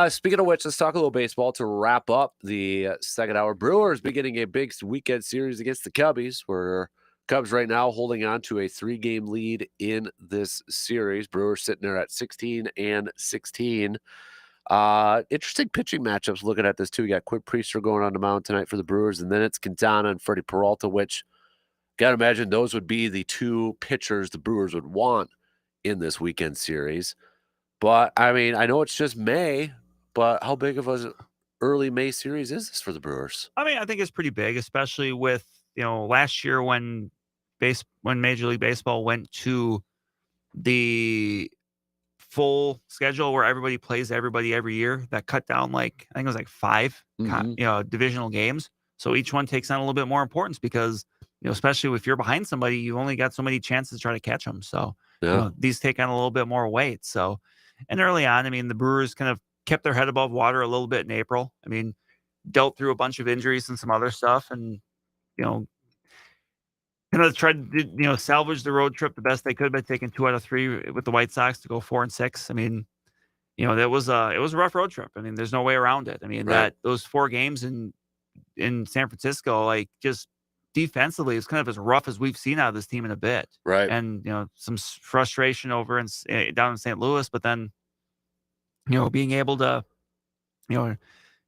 Speaking of which, let's talk a little baseball to wrap up the second hour. Brewers beginning a big weekend series against the Cubbies, where Cubs right now holding on to a 3-game lead in this series. Brewers sitting there at 16-16. Interesting pitching matchups looking at this too. You got Quinn Priester going on the mound tonight for the Brewers, and then it's Quintana and Freddie Peralta, which got to imagine those would be the 2 pitchers the Brewers would want in this weekend series. But, I mean, I know it's just May, but how big of an early May series is this for the Brewers? I mean, I think it's pretty big, especially with, last year when Major League Baseball went to the full schedule where everybody plays everybody every year. That cut down I think it was 5 divisional games. So each one takes on a little bit more importance because, especially if you're behind somebody, you've only got so many chances to try to catch them. So these take on a little bit more weight. So, and early on, I mean, the Brewers kind of kept their head above water a little bit in April. I mean, dealt through a bunch of injuries and some other stuff, and kind of tried to salvage the road trip the best they could by taking 2 out of 3 with the White Sox to go 4-6. I mean, that was it was a rough road trip. I mean, there's no way around it. I mean, those 4 games in San Francisco, just defensively, it's kind of as rough as we've seen out of this team in a bit. Right. And, some frustration over down in St. Louis, but then, being able to,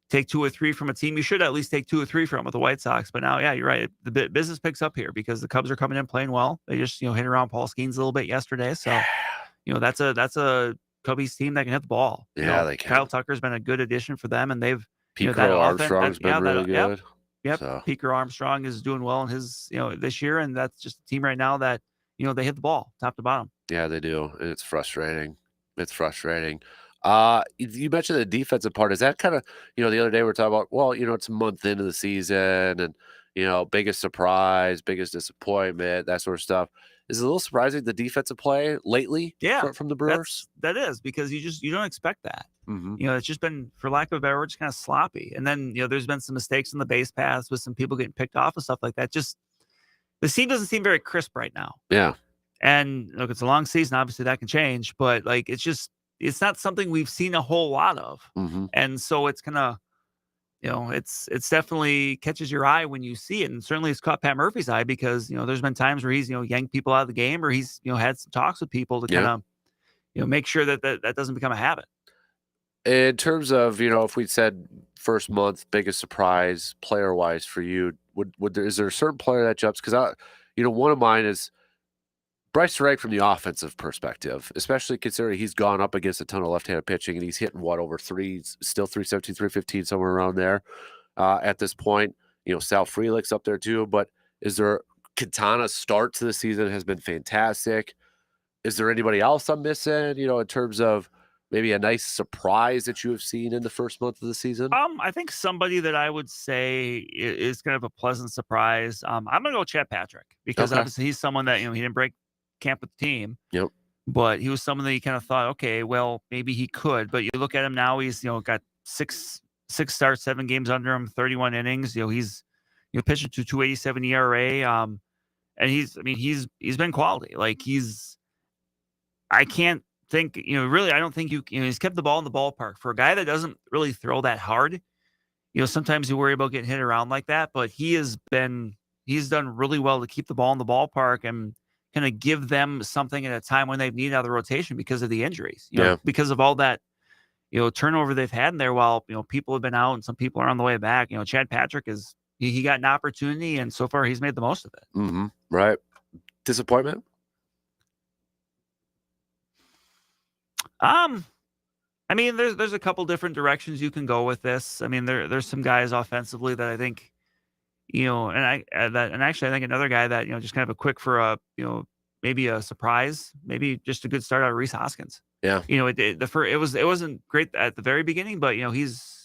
take 2 or 3 from a team, you should at least take 2 or 3 from with the White Sox. But now, yeah, you're right. The business picks up here because the Cubs are coming in playing well. They just, hit around Paul Skeens a little bit yesterday. So, that's a Cubbies team that can hit the ball. Yeah, they can. Kyle Tucker's been a good addition for them, and they've, Pico Armstrong's been really good. Yep. So. Pico Armstrong is doing well in his, this year, and that's just a team right now that, they hit the ball top to bottom. Yeah, they do. And it's frustrating. You mentioned the defensive part. Is that kind of, the other day we were talking about, well, it's a month into the season and, biggest surprise, biggest disappointment, that sort of stuff. Is it a little surprising the defensive play lately from the Brewers? That is, because you don't expect that. Mm-hmm. It's just been, for lack of a better word, just kind of sloppy. And then, there's been some mistakes in the base paths with some people getting picked off and stuff like that. Just the scene doesn't seem very crisp right now. Yeah. And look, it's a long season. Obviously that can change, but it's not something we've seen a whole lot of. Mm-hmm. And so it's kind of, it's definitely catches your eye when you see it. And certainly it's caught Pat Murphy's eye because, there's been times where he's, yanked people out of the game, or he's, had some talks with people to kind of, make sure that doesn't become a habit. In terms of, if we said first month, biggest surprise player wise for you, is there a certain player that jumps? Because one of mine is Bryce Wright from the offensive perspective, especially considering he's gone up against a ton of left-handed pitching and he's hitting over still 317, 315, somewhere around there at this point. Sal Frelick's up there too, but Quintana's start to the season has been fantastic. Is there anybody else I'm missing, in terms of maybe a nice surprise that you have seen in the first month of the season? I think somebody that I would say is kind of a pleasant surprise. I'm gonna go Chad Patrick because obviously he's someone that he didn't break camp with the team. Yep. But he was someone that you kind of thought, okay, well, maybe he could. But you look at him now; he's got six starts, 7 games under him, 31 innings. He's pitching to 2.87 ERA. And he's been quality. Like I can't think, really, I don't think he's kept the ball in the ballpark for a guy that doesn't really throw that hard. Sometimes you worry about getting hit around like that, but he's done really well to keep the ball in the ballpark and kind of give them something at a time when they've needed out of the rotation because of the injuries, because of all that, turnover they've had in there while, people have been out and some people are on the way back. Chad Patrick he got an opportunity and so far he's made the most of it. Mm-hmm. Right. Disappointment? There's a couple different directions you can go with this. There's some guys offensively that I think, and actually I think another guy that, just kind of a quick for a, maybe a surprise, maybe just a good start out of Rhys Hoskins. Yeah. It wasn't great at the very beginning, but he's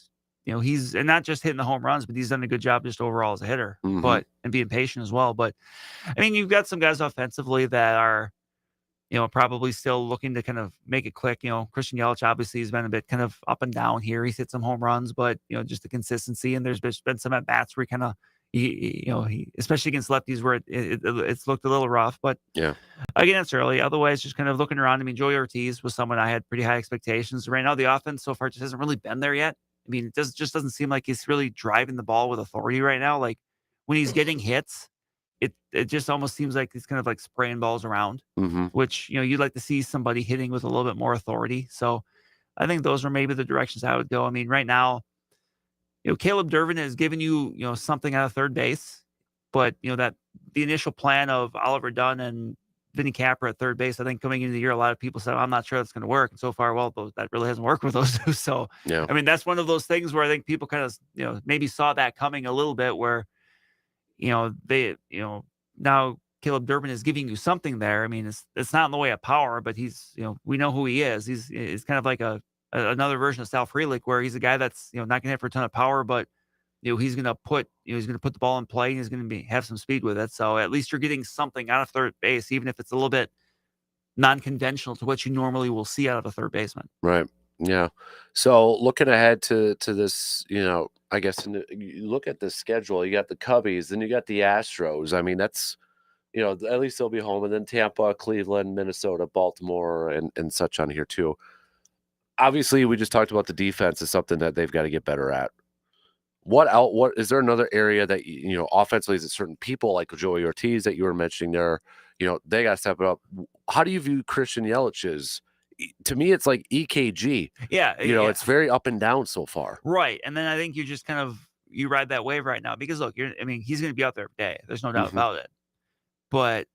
and not just hitting the home runs, but he's done a good job just overall as a hitter, and being patient as well. But you've got some guys offensively that are, probably still looking to kind of make it click. Christian Yelich obviously has been a bit kind of up and down here. He's hit some home runs, but just the consistency. And there's been some at bats where he kind of, he especially against lefties where it's looked a little rough. But yeah, again, it's early. Otherwise, just kind of looking around. Joey Ortiz was someone I had pretty high expectations. Right now, the offense so far just hasn't really been there yet. It just doesn't seem like he's really driving the ball with authority right now. Like when he's getting hits, it just almost seems like he's kind of like spraying balls around, which, you'd like to see somebody hitting with a little bit more authority. So I think those are maybe the directions I would go. Right now, Caleb Durbin has given you, something out of third base, but, that the initial plan of Oliver Dunn and Vinny Capra at third base, I think coming into the year, a lot of people said, I'm not sure that's going to work. And so far, that really hasn't worked with those two. So, yeah. That's one of those things where I think people kind of, maybe saw that coming a little bit where, now Caleb Durbin is giving you something there. It's not in the way of power, but he's, we know who he is. He's kind of like another version of Sal Frelick, where he's a guy that's, not going to hit for a ton of power, but, he's going to put the ball in play and he's going to have some speed with it. So at least you're getting something out of third base, even if it's a little bit non-conventional to what you normally will see out of a third baseman. Right. Yeah. So looking ahead to this, I guess you look at the schedule, you got the Cubbies, then you got the Astros. That's, at least they'll be home, and then Tampa, Cleveland, Minnesota, Baltimore, and such on here too. Obviously, we just talked about the defense is something that they've got to get better at. What is there another area that, offensively, is it certain people like Joey Ortiz that you were mentioning there, they got to step it up. How do you view Christian Yelich's? To me, it's like EKG. Yeah. It's very up and down so far. Right. And then I think you just kind of, you ride that wave right now because look, he's going to be out there every day. There's no doubt about it. But,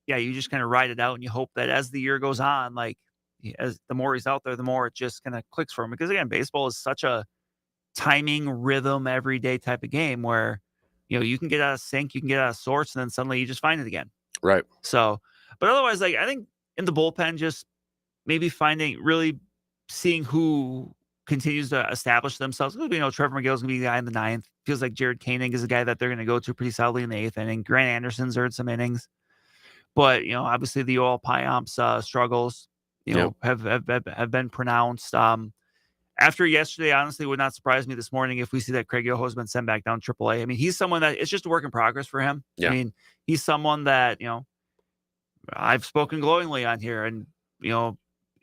you just kind of ride it out and you hope that as the year goes on, like as the more he's out there, the more it just kind of clicks for him. Because again, baseball is such a timing, rhythm, everyday type of game where, you can get out of sync, you can get out of sorts, and then suddenly you just find it again. Right. So, but otherwise, like I think in the bullpen, just maybe really seeing who continues to establish themselves. Trevor McGill's going to be the guy in the 9th. Feels like Jared Koenig is a guy that they're going to go to pretty solidly in the 8th inning. Grant Anderson's earned some innings. But, obviously the Yoel Payamps struggles, have been pronounced. After yesterday, honestly, would not surprise me this morning if we see that Craig Yoho has been sent back down to AAA. He's someone that it's just a work in progress for him. Yeah. He's someone that, I've spoken glowingly on here, and,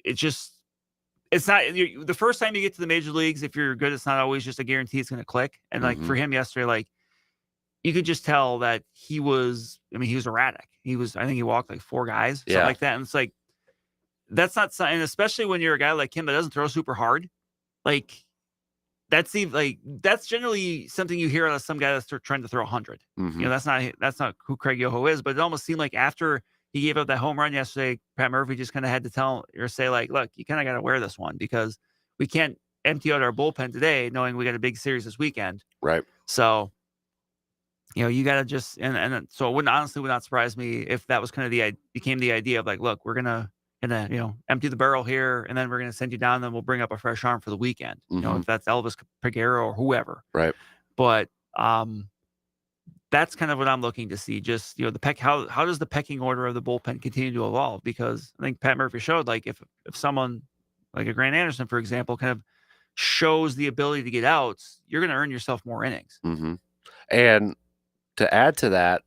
it's not the first time you get to the major leagues. If you're good, it's not always just a guarantee it's going to click. And like for him yesterday, like you could just tell that he was erratic. I think he walked like 4 guys, something like that. And it's like, that's not something, especially when you're a guy like him that doesn't throw super hard. Like that's generally something you hear out of some guy that's trying to throw 100. That's not who Craig Yoho is, but it almost seemed like after he gave up that home run yesterday. Pat Murphy just kind of had to tell or say like, look, you kind of got to wear this one because we can't empty out our bullpen today, knowing we got a big series this weekend. Right. So, you got to just and so it would not surprise me if that was kind of became the idea of like, look, we're gonna empty the barrel here, and then we're gonna send you down, and then we'll bring up a fresh arm for the weekend. If that's Elvis Peguero or whoever. Right. But that's kind of what I'm looking to see. Just how does the pecking order of the bullpen continue to evolve? Because I think Pat Murphy showed like if someone like a Grant Anderson, for example, kind of shows the ability to get outs, you're going to earn yourself more innings. And to add to that,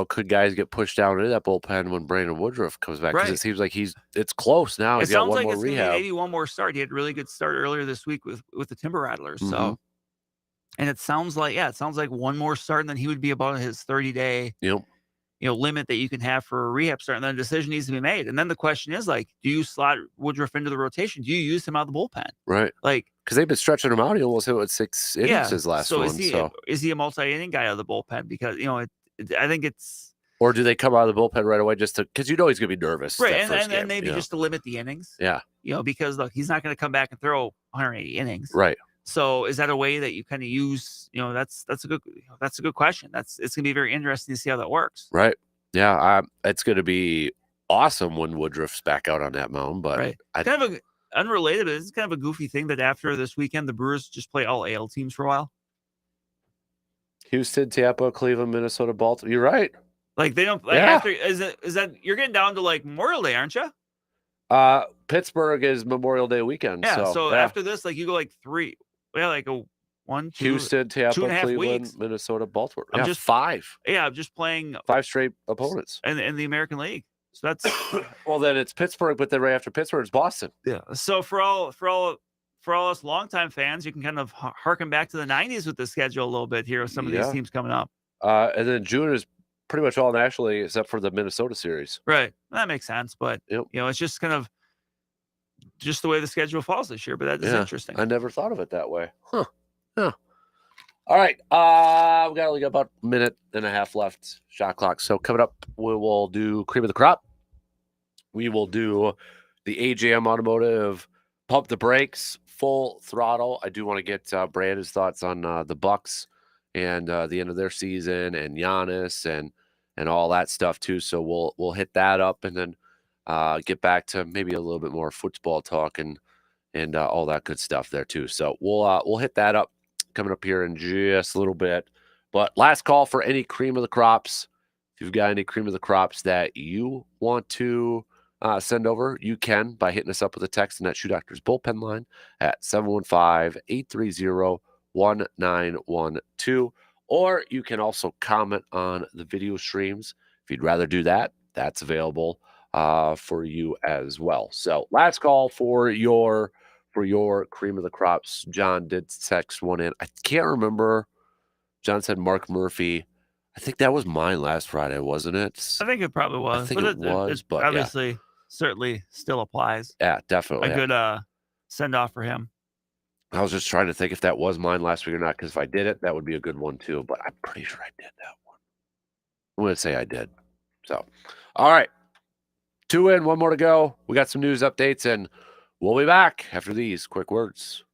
could guys get pushed down into that bullpen when Brandon Woodruff comes back? Because it seems like it's close now. It sounds like it's maybe one more start. He had a really good start earlier this week with the Timber Rattlers. So, and it sounds like one more start, and then he would be about his 30-day limit that you can have for a rehab start, and then a decision needs to be made. And then the question is like, do you slot Woodruff into the rotation? Do you use him out of the bullpen? Right. Like, because they've been stretching him out. He almost hit with 6 innings his last one. Is he a multi-inning guy out of the bullpen? Because I think it's. Or do they come out of the bullpen right away just to, because he's going to be nervous. Right, and maybe just to limit the innings. Yeah. Because look, he's not going to come back and throw 180 innings. Right. So is that a way that you kind of use? That's a good question. It's going to be very interesting to see how that works. Right. Yeah. It's going to be awesome when Woodruff's back out on that mound. But kind of unrelated, but it's kind of a goofy thing that after this weekend, the Brewers just play all AL teams for a while. Houston, Tampa, Cleveland, Minnesota, Baltimore. You're right. Like they don't. Like after is that you're getting down to like Memorial Day, aren't you? Pittsburgh is Memorial Day weekend. Yeah. So after this, like you go like 3. Yeah, like a 1, 2, Houston, Tampa, 2.5 Cleveland, weeks. Minnesota, Baltimore. I'm just 5. Yeah, I'm just playing 5 straight opponents in the American League. So that's well, then it's Pittsburgh, but then right after Pittsburgh, it's Boston. Yeah. So for all us longtime fans, you can kind of harken back to the 90s with the schedule a little bit here with some of these teams coming up. And then June is pretty much all nationally except for the Minnesota series. Right. That makes sense. But, it's just kind of just the way the schedule falls this year. But that is interesting. I never thought of it that way. Huh. Yeah. All right. We've got only about a minute and a half left, shot clock. So coming up, we will do cream of the crop. We will do the AJM Automotive pump the brakes, full throttle. I do want to get Brandon's thoughts on the Bucks and the end of their season and Giannis and all that stuff too. So we'll hit that up and then get back to maybe a little bit more football talk and all that good stuff there too. So we'll hit that up coming up here in just a little bit. But last call for any cream of the crops. If you've got any cream of the crops that you want to send over, you can by hitting us up with a text in that Shoe Doctor's bullpen line at 715-830-1912. Or you can also comment on the video streams. If you'd rather do that, that's available for you as well. So last call for your cream of the crops. John did text one in. I can't remember. John said Mark Murphy. I think that was mine last Friday, wasn't it? I think it probably was. I think it was, but obviously certainly still applies. Yeah, definitely. A good send off for him. I was just trying to think if that was mine last week or not, because if I did it, that would be a good one too. But I'm pretty sure I did that one. I'm going to say I did. So, all right. 2 in, 1 more to go. We got some news updates, and we'll be back after these quick words.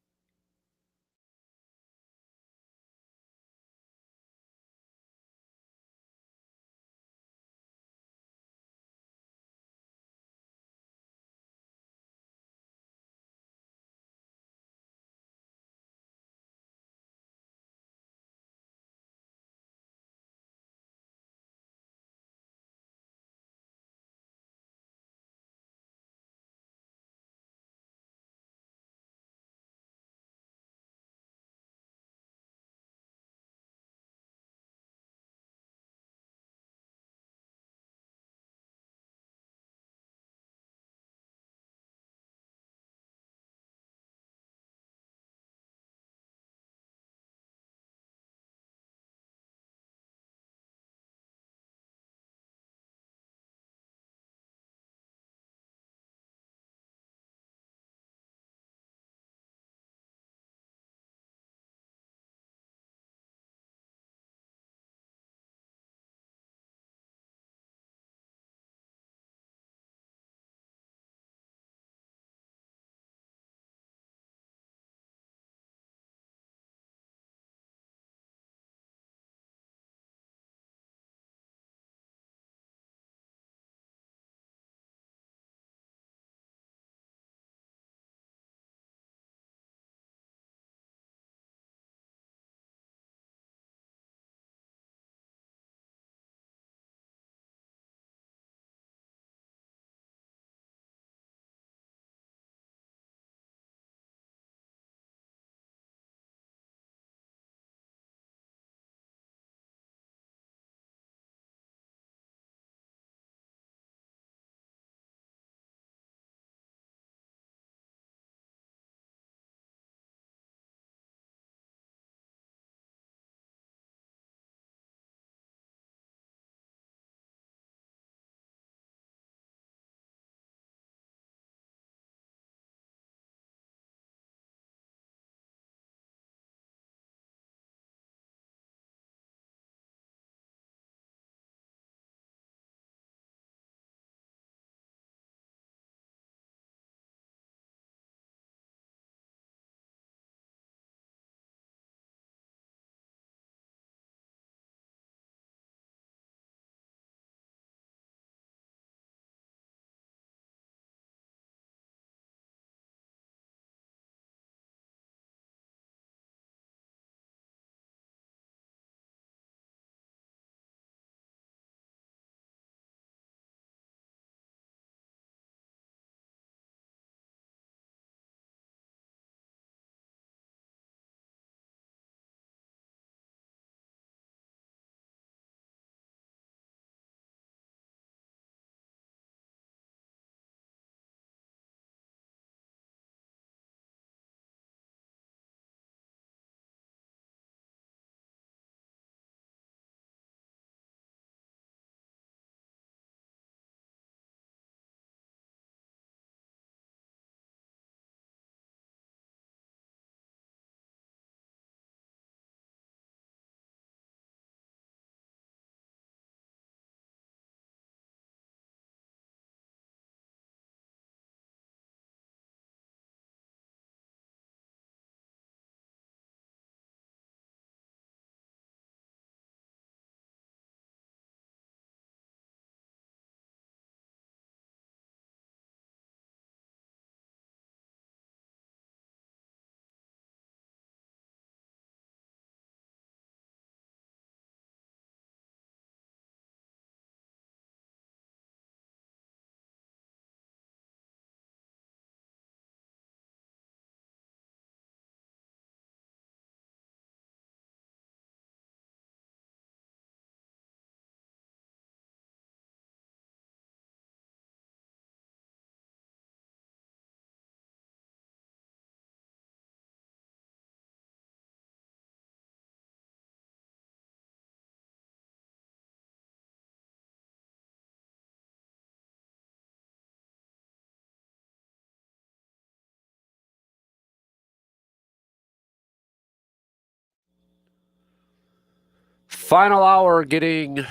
Final hour getting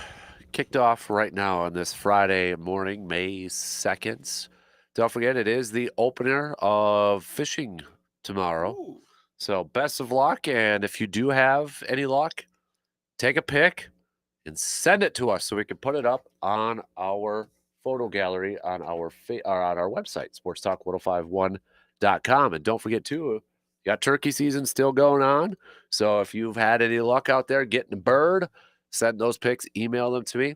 kicked off right now on this Friday morning, May 2nd. Don't forget, it is the opener of fishing tomorrow. Ooh. So best of luck. And if you do have any luck, take a pic and send it to us so we can put it up on our photo gallery on our website, sportstalk1051.com. And don't forget, too, you got turkey season still going on. So if you've had any luck out there getting a bird, send those pics, email them to me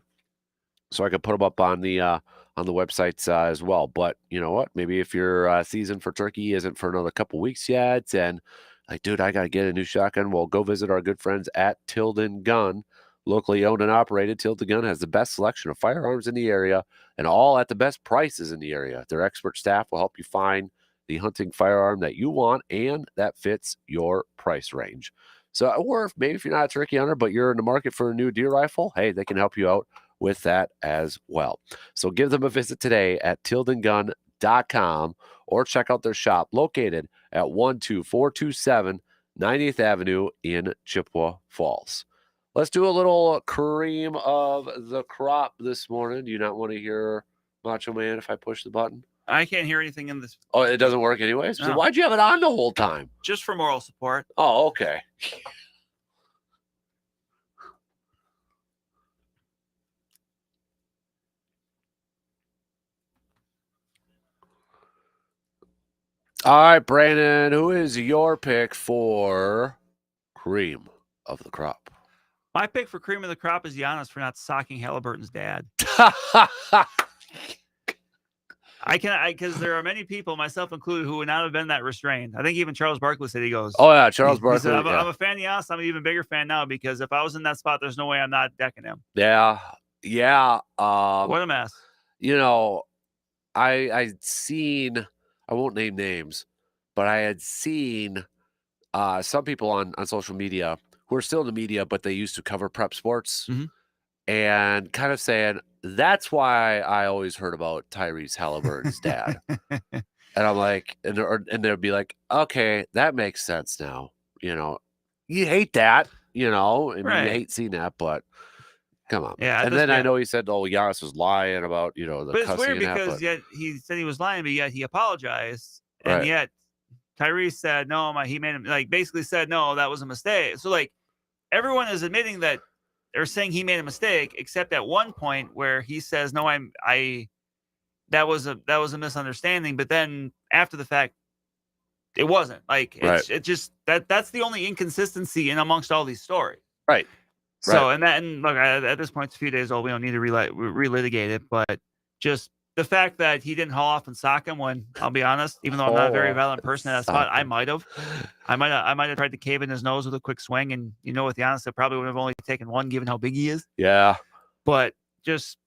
so I can put them up on the websites as well. But you know what? Maybe if your season for turkey isn't for another couple weeks yet, and like, dude, I got to get a new shotgun, well, go visit our good friends at Tilden Gun. Locally owned and operated, Tilden Gun has the best selection of firearms in the area and all at the best prices in the area. Their expert staff will help you find the hunting firearm that you want and that fits your price range. So, or maybe if you're not a turkey hunter, but you're in the market for a new deer rifle, hey, they can help you out with that as well. So give them a visit today at tildengun.com or check out their shop located at 12427 90th Avenue in Chippewa Falls. Let's do a little cream of the crop this morning. Do you not want to hear Macho Man if I push the button? I can't hear anything in this. Oh, it doesn't work anyways? No. So why'd you have it on the whole time? Just for moral support. Oh, okay. All right, Brandon, who is your pick for cream of the crop? My pick for cream of the crop is Giannis for not socking Halliburton's dad. Because there are many people, myself included, who would not have been that restrained. I think even Charles Barkley said, he goes, oh, yeah, Charles Barkley. Said, I'm a fan of Giannis. I'm an even bigger fan now because if I was in that spot, there's no way I'm not decking him. Yeah. What a mess. You know, I'd seen, I won't name names, but I had seen some people on social media who are still in the media, but they used to cover prep sports and kind of saying, that's why I always heard about Tyrese Halliburton's dad. And I'm like, and they'll be like, okay, that makes sense now. You know, you hate that, you know, and you hate seeing that, but come on. Yeah. And then I know he said, oh, Giannis was lying about, you know, the but cussing. It's weird because yet he said he was lying, but yet he apologized. And yet Tyrese said, no, he made him, like, basically said, no, that was a mistake. So, like, everyone is admitting that they're saying he made a mistake, except at one point where he says, no, that was a misunderstanding. But then after the fact, it wasn't. Like, it just, that's the only inconsistency in amongst all these stories. Right. So, and look, at this point, it's a few days old. We don't need to relitigate it, but just the fact that he didn't haul off and sock him when, I'll be honest, even though I'm not a very violent person at that spot, I might have tried to cave in his nose with a quick swing. And you know, with Giannis, I probably would have only taken one given how big he is. Yeah. But just,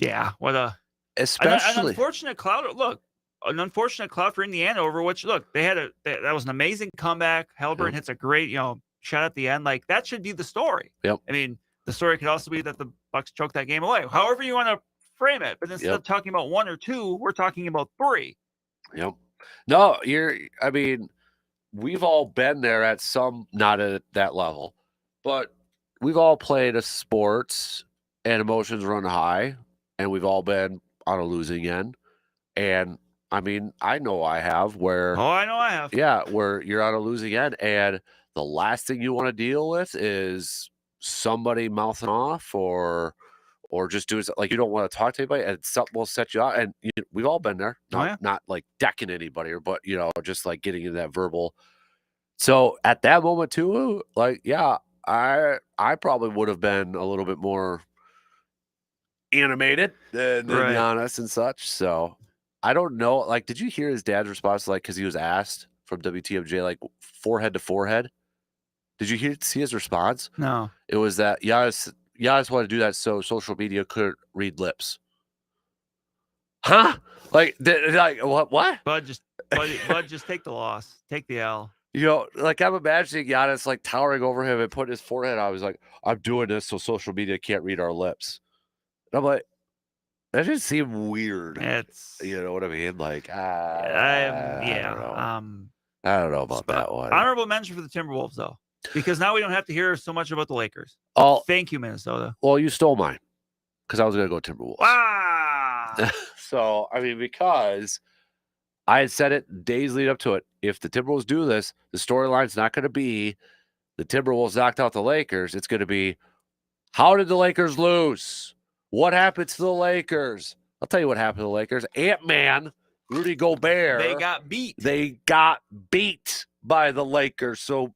yeah, what a, especially an unfortunate cloud. Look, an unfortunate cloud for Indiana over which, look, that was an amazing comeback. Halliburton hits a great, shot at the end. Like, that should be the story. Yep. I mean, the story could also be that the Bucks choked that game away. However you want to frame it, but instead of talking about one or two, we're talking about three. Yep. No, I mean, we've all been there at some, not at that level, but we've all played a sport and emotions run high, and we've all been on a losing end. And I mean, I know I have where. Oh, I know I have. Yeah, where you're on a losing end, and the last thing you want to deal with is somebody mouthing off or just doing like you don't want to talk to anybody, and something will set you out. And we've all been there, not like decking anybody, but just like getting in that verbal. So at that moment too, like I probably would have been a little bit more animated than Giannis and such. So I don't know. Like, did you hear his dad's response? Like, because he was asked from WTMJ, like forehead to forehead. Did you see his response? No. It was that Giannis wanted to do that so social media couldn't read lips. Huh? Like what? Bud, just take the loss. Take the L. Like I'm imagining Giannis like towering over him and putting his forehead out. I was like, I'm doing this so social media can't read our lips. And I'm like, that just seemed weird. It's, you know what I mean? Like, I don't know. I don't know about that one. Honorable mention for the Timberwolves, though. Because now we don't have to hear so much about the Lakers. Oh, thank you, Minnesota. Well, you stole mine because I was going to go Timberwolves. Wow. So, I mean, because I had said it days lead up to it. If the Timberwolves do this, the storyline's not going to be the Timberwolves knocked out the Lakers. It's going to be, how did the Lakers lose? What happened to the Lakers? I'll tell you what happened to the Lakers. Ant-Man, Rudy Gobert. They got beat. They got beat by the Lakers. So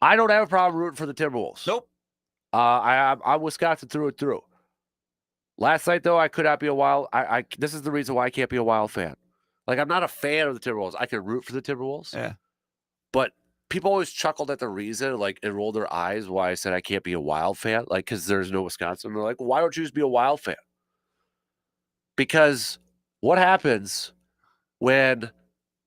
I don't have a problem rooting for the Timberwolves. Nope. I'm Wisconsin through and through. Last night, though, I could not be a Wild. This is the reason why I can't be a Wild fan. Like, I'm not a fan of the Timberwolves. I can root for the Timberwolves. Yeah. But people always chuckled at the reason, like, and rolled their eyes why I said I can't be a Wild fan. Like, because there's no Wisconsin. They're like, why don't you just be a Wild fan? Because what happens when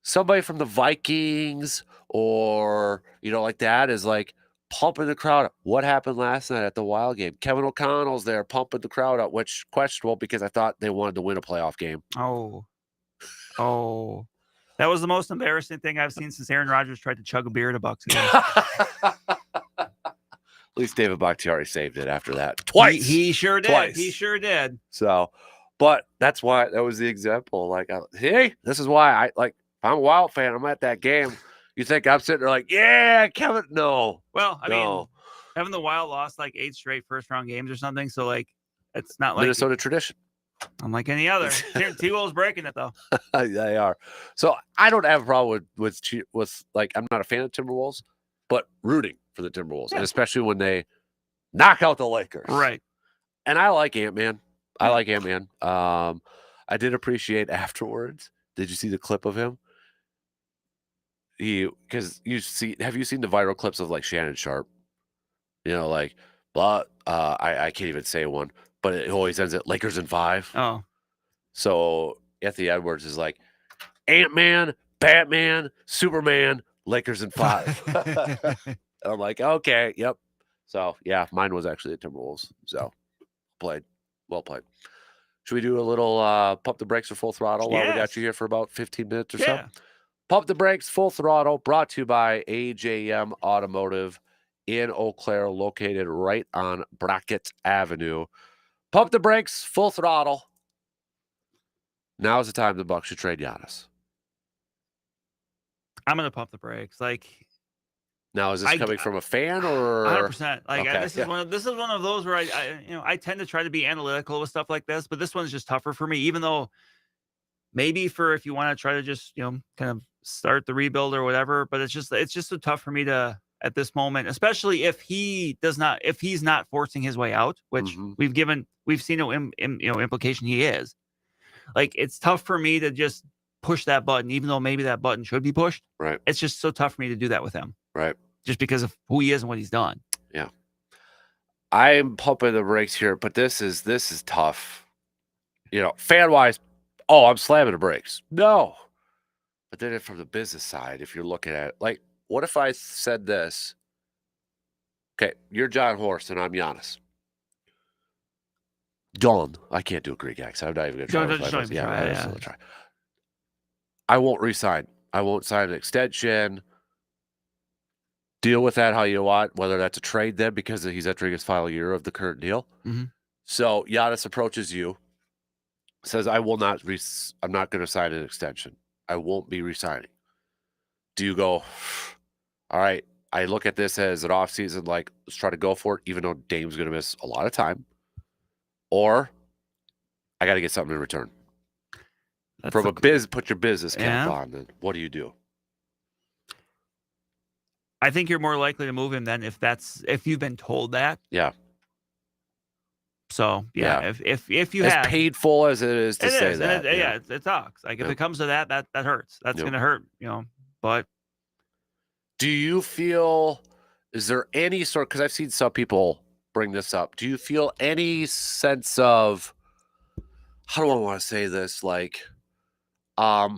somebody from the Vikings or, like that is like pumping the crowd up? What happened last night at the Wild game? Kevin O'Connell's there pumping the crowd up, which questionable because I thought they wanted to win a playoff game. Oh. That was the most embarrassing thing I've seen since Aaron Rodgers tried to chug a beer at a Bucs game. At least David Bakhtiari saved it after that. Twice. He sure did. Twice. He sure did. So, but that's why that was the example. Like, hey, this is why if I'm a Wild fan, I'm at that game. You think I'm sitting there like, yeah, Kevin? No. Well, I mean, haven't the Wild lost like 8 straight first-round games or something? So, like, it's not like Minnesota tradition. Unlike any other. T-Will's breaking it, though. They are. So, I don't have a problem with like, I'm not a fan of Timberwolves, but rooting for the Timberwolves, and especially when they knock out the Lakers. Right. And I like Ant-Man. I did appreciate afterwards. Did you see the clip of him? Because have you seen the viral clips of like Shannon Sharp? Like, blah. I can't even say one, but it always ends at Lakers in 5. Oh. So Anthony Edwards is like, Ant-Man, Batman, Superman, Lakers in 5. I'm like, okay, yep. So yeah, mine was actually the Timberwolves. So well played. Should we do a little pump the brakes or full throttle while we got you here for about 15 minutes or so? Pump the brakes, full throttle, brought to you by AJM Automotive in Eau Claire, located right on Brackett Avenue. Pump the brakes, full throttle. Now's the time the Bucks should trade Giannis. I'm gonna pump the brakes. Like, now is this coming from a fan or 100%? Like, this is one of those where I tend to try to be analytical with stuff like this, but this one's just tougher for me. Even though maybe if you want to try to just kind of start the rebuild or whatever, but it's just so tough for me to at this moment, especially if he's not forcing his way out, which we've seen no implication he is. Like, it's tough for me to just push that button, even though maybe that button should be pushed. Right. It's just so tough for me to do that with him. Right. Just because of who he is and what he's done. Yeah. I'm pumping the brakes here, but this is tough. Fan wise, I'm slamming the brakes. No. But then from the business side, if you're looking at it, like, what if I said this? Okay, you're John Horst and I'm Giannis. Don, I can't do a Greek accent. I'm not even going to try. I won't resign. I won't sign an extension. Deal with that how you want, whether that's a trade then because he's entering his final year of the current deal. Mm-hmm. So Giannis approaches you, says, I'm not going to sign an extension. I won't be resigning. Do you go, all right, I look at this as an offseason, like, let's try to go for it, even though Dame's going to miss a lot of time. Or I got to get something in return. Put your business cap on, then what do you do? I think you're more likely to move him then if you've been told that. Yeah. So if you as have painful as it is to say that, it sucks. Like, if it comes to that hurts. That's gonna hurt, But do you feel? Is there any sort? Because I've seen some people bring this up. Do you feel any sense of? How do I want to say this? Like, do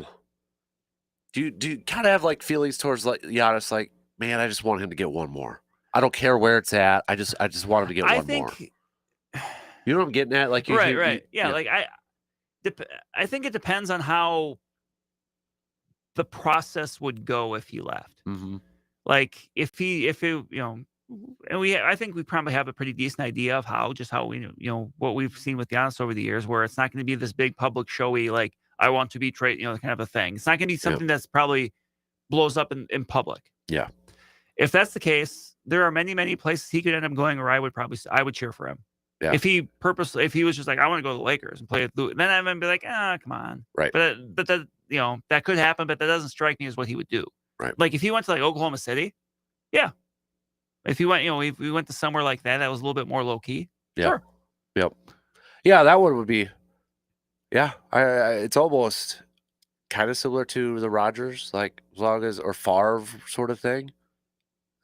you kind of have like feelings towards like Giannis? Like, man, I just want him to get one more. I don't care where it's at. I just want him to get one more. You know what I'm getting at? Like, right. Yeah, like I think it depends on how the process would go if he left. Mm-hmm. Like if and I think we probably have a pretty decent idea of how we what we've seen with Giannis over the years, where it's not going to be this big public showy, like I want to be traded, kind of a thing. It's not going to be something that's probably blows up in public. Yeah. If that's the case, there are many, many places he could end up going where I would cheer for him. Yeah. If he was just like, I want to go to the Lakers and play with Lou, then I'm gonna be like, come on. Right. But that that could happen, but that doesn't strike me as what he would do. Right. Like if he went to like Oklahoma City, yeah. If he went, if we went to somewhere like that was a little bit more low key, sure. Yep. Yeah, that one would be. Yeah, it's almost kind of similar to the Rodgers, like as long as or Favre sort of thing.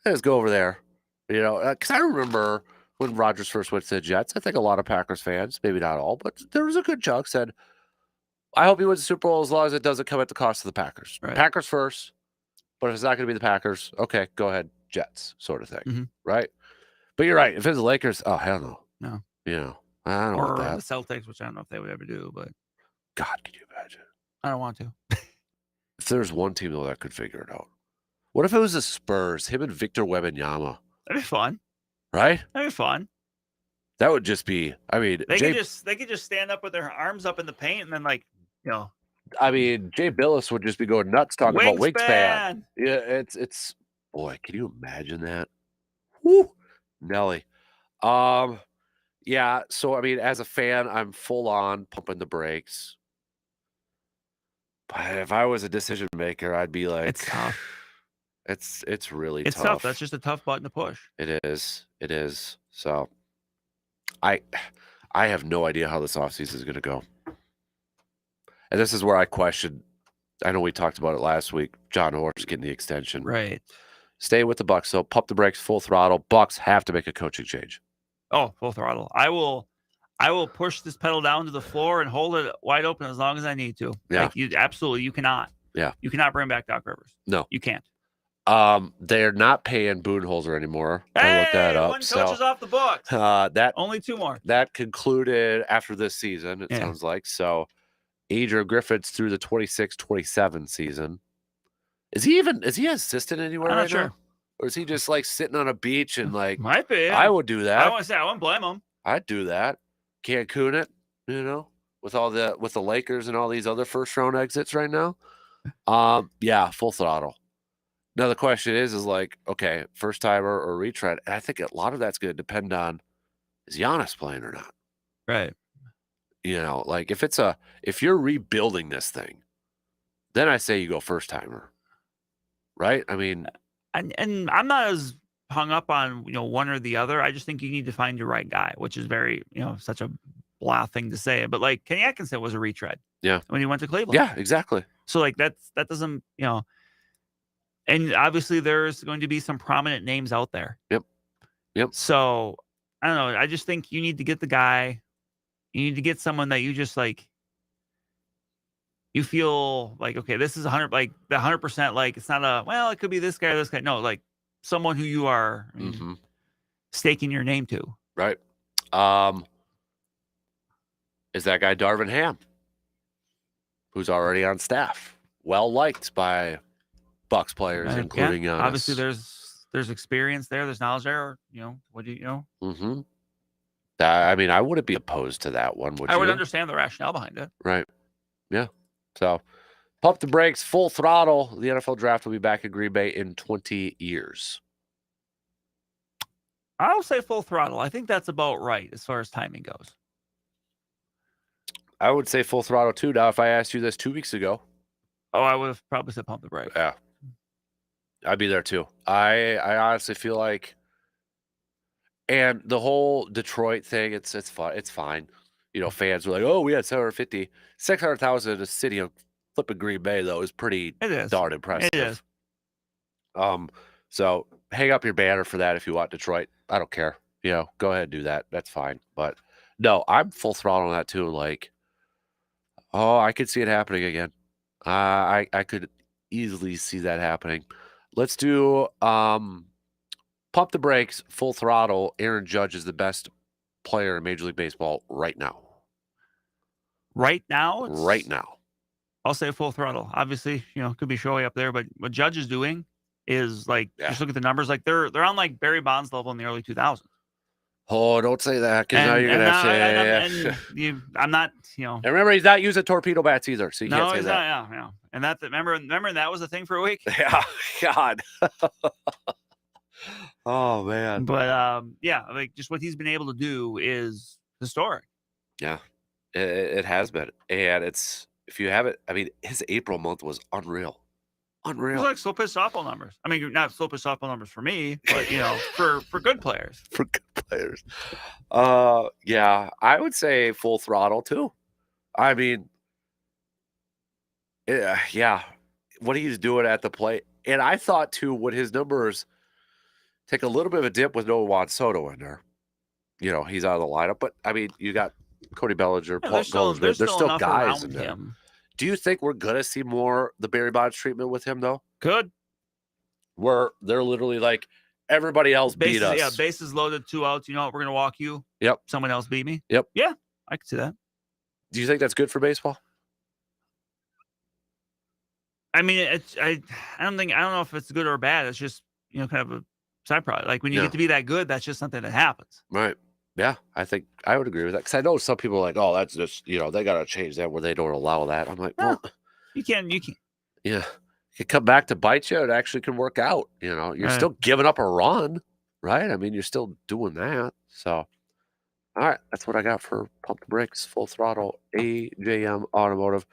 Let's go over there, because I remember when Rodgers first went to the Jets. I think a lot of Packers fans, maybe not all, but there was a good chunk said, "I hope he wins the Super Bowl as long as it doesn't come at the cost of the Packers. Right. Packers first, but if it's not going to be the Packers, okay, go ahead, Jets, sort of thing, right?" But you're right. If it's the Lakers, oh hell no, no, I don't want that. The Celtics, which I don't know if they would ever do, but God, can you imagine? I don't want to. If there's one team though that could figure it out, what if it was the Spurs? Him and Victor Wembanyama. That'd be fun, right? That'd be fun. That would just be. I mean, they could just stand up with their arms up in the paint and then I mean, Jay Billis would just be going nuts talking about wingspan. Yeah, it's. Boy, can you imagine that? Woo, Nelly. Yeah. So I mean, as a fan, I'm full on pumping the brakes. But if I was a decision maker, I'd be like, it's tough. It's really tough. It's tough. That's just a tough button to push. It is. It is. So, I have no idea how this offseason is going to go. And this is where I question. I know we talked about it last week. John Horst getting the extension. Right. Stay with the Bucks. So pump the brakes, full throttle. Bucks have to make a coaching change. Oh, full throttle. I will push this pedal down to the floor and hold it wide open as long as I need to. Yeah. Like you cannot. Yeah. You cannot bring back Doc Rivers. No. You can't. They're not paying Budenholzer anymore. I looked that up. One coach is off the books. Only 2 more. That concluded after this season, it sounds like. So Adrian Griffith's through the 26-27 season. Is he an assistant anywhere I'm right not sure. now? Or is he just like sitting on a beach and like might be? I would do that. I wouldn't blame him. I'd do that. Cancun it, with the Lakers and all these other first round exits right now. Yeah, full throttle. Now the question is like, okay, first timer or retread. And I think a lot of that's going to depend on is Giannis playing or not. Right. Like if you're rebuilding this thing, then I say you go first timer. Right? I mean, and I'm not as hung up on one or the other. I just think you need to find your right guy, which is very such a blah thing to say. But like Kenny Atkinson was a retread. Yeah. When he went to Cleveland. Yeah, exactly. So like that doesn't and obviously there's going to be some prominent names out there. Yep. So I don't know. I just think you need to get the guy. You need to get someone that you just like. You feel like, okay, this is 100, like the 100%. Like it's not it could be this guy or this guy. No, like someone who you are staking your name to. Right. Is that guy Darvin Ham, who's already on staff, well liked by Bucks players, including Giannis. Obviously, there's experience there, there's knowledge there. What do you know? Mm-hmm. I mean, I wouldn't be opposed to that one. I would understand the rationale behind it. Right. Yeah. So, pump the brakes, full throttle. The NFL draft will be back in Green Bay in 20 years. I'll say full throttle. I think that's about right as far as timing goes. I would say full throttle too. Now, if I asked you this 2 weeks ago, I would have probably said pump the brakes. Yeah, I'd be there too. I honestly feel like, and the whole Detroit thing, it's fun. It's fine. Fans were like, "Oh, we had 600,000 in a city of flipping Green Bay, though, is pretty darn impressive." It is. So hang up your banner for that if you want Detroit. I don't care. Go ahead and do that. That's fine. But no, I'm full throttle on that too. Like, I could see it happening again. I could easily see that happening. Let's do pump the brakes, full throttle. Aaron Judge is the best player in Major League Baseball right now. Right now? Right now. I'll say full throttle. Obviously, could be Shohei up there, but what Judge is doing, is like just look at the numbers. Like they're on like Barry Bonds level in the early 2000s. Oh, don't say that because now you're gonna have to. I'm not, And remember, he's not using torpedo bats either, so you can't say he's that. not. Yeah. And that remember that was a thing for a week. Yeah, God. Oh man. But like just what he's been able to do is historic. Yeah, it has been, and it's if you have it. I mean, his April month was unreal. It was like slow pitch softball numbers. I mean, not slow pitch softball numbers for me, but for good players. For good players. Yeah, I would say full throttle too. I mean, yeah, what he's doing at the plate, and I thought too, would his numbers take a little bit of a dip with no Juan Soto in there? He's out of the lineup, but I mean, you got Cody Bellinger, Paul Goldschmidt. There's still guys in there. Do you think we're gonna see more the Barry Bonds treatment with him though? Could. Where they're literally like everybody else beat us. Yeah, bases loaded, 2 outs. You know what? We're gonna walk you. Yep. Someone else beat me. Yep. Yeah, I can see that. Do you think that's good for baseball? I mean, I don't know if it's good or bad. It's just kind of a side product. Like when you get to be that good, that's just something that happens. Right. Yeah, I think I would agree with that because I know some people are like, oh, that's just they got to change that where they don't allow that. I'm like, well, you can. Yeah, it come back to bite you. It actually can work out. You're still giving up a run, right? I mean, you're still doing that. So, all right, that's what I got for Pump the Brakes, Full Throttle, AJM Automotive.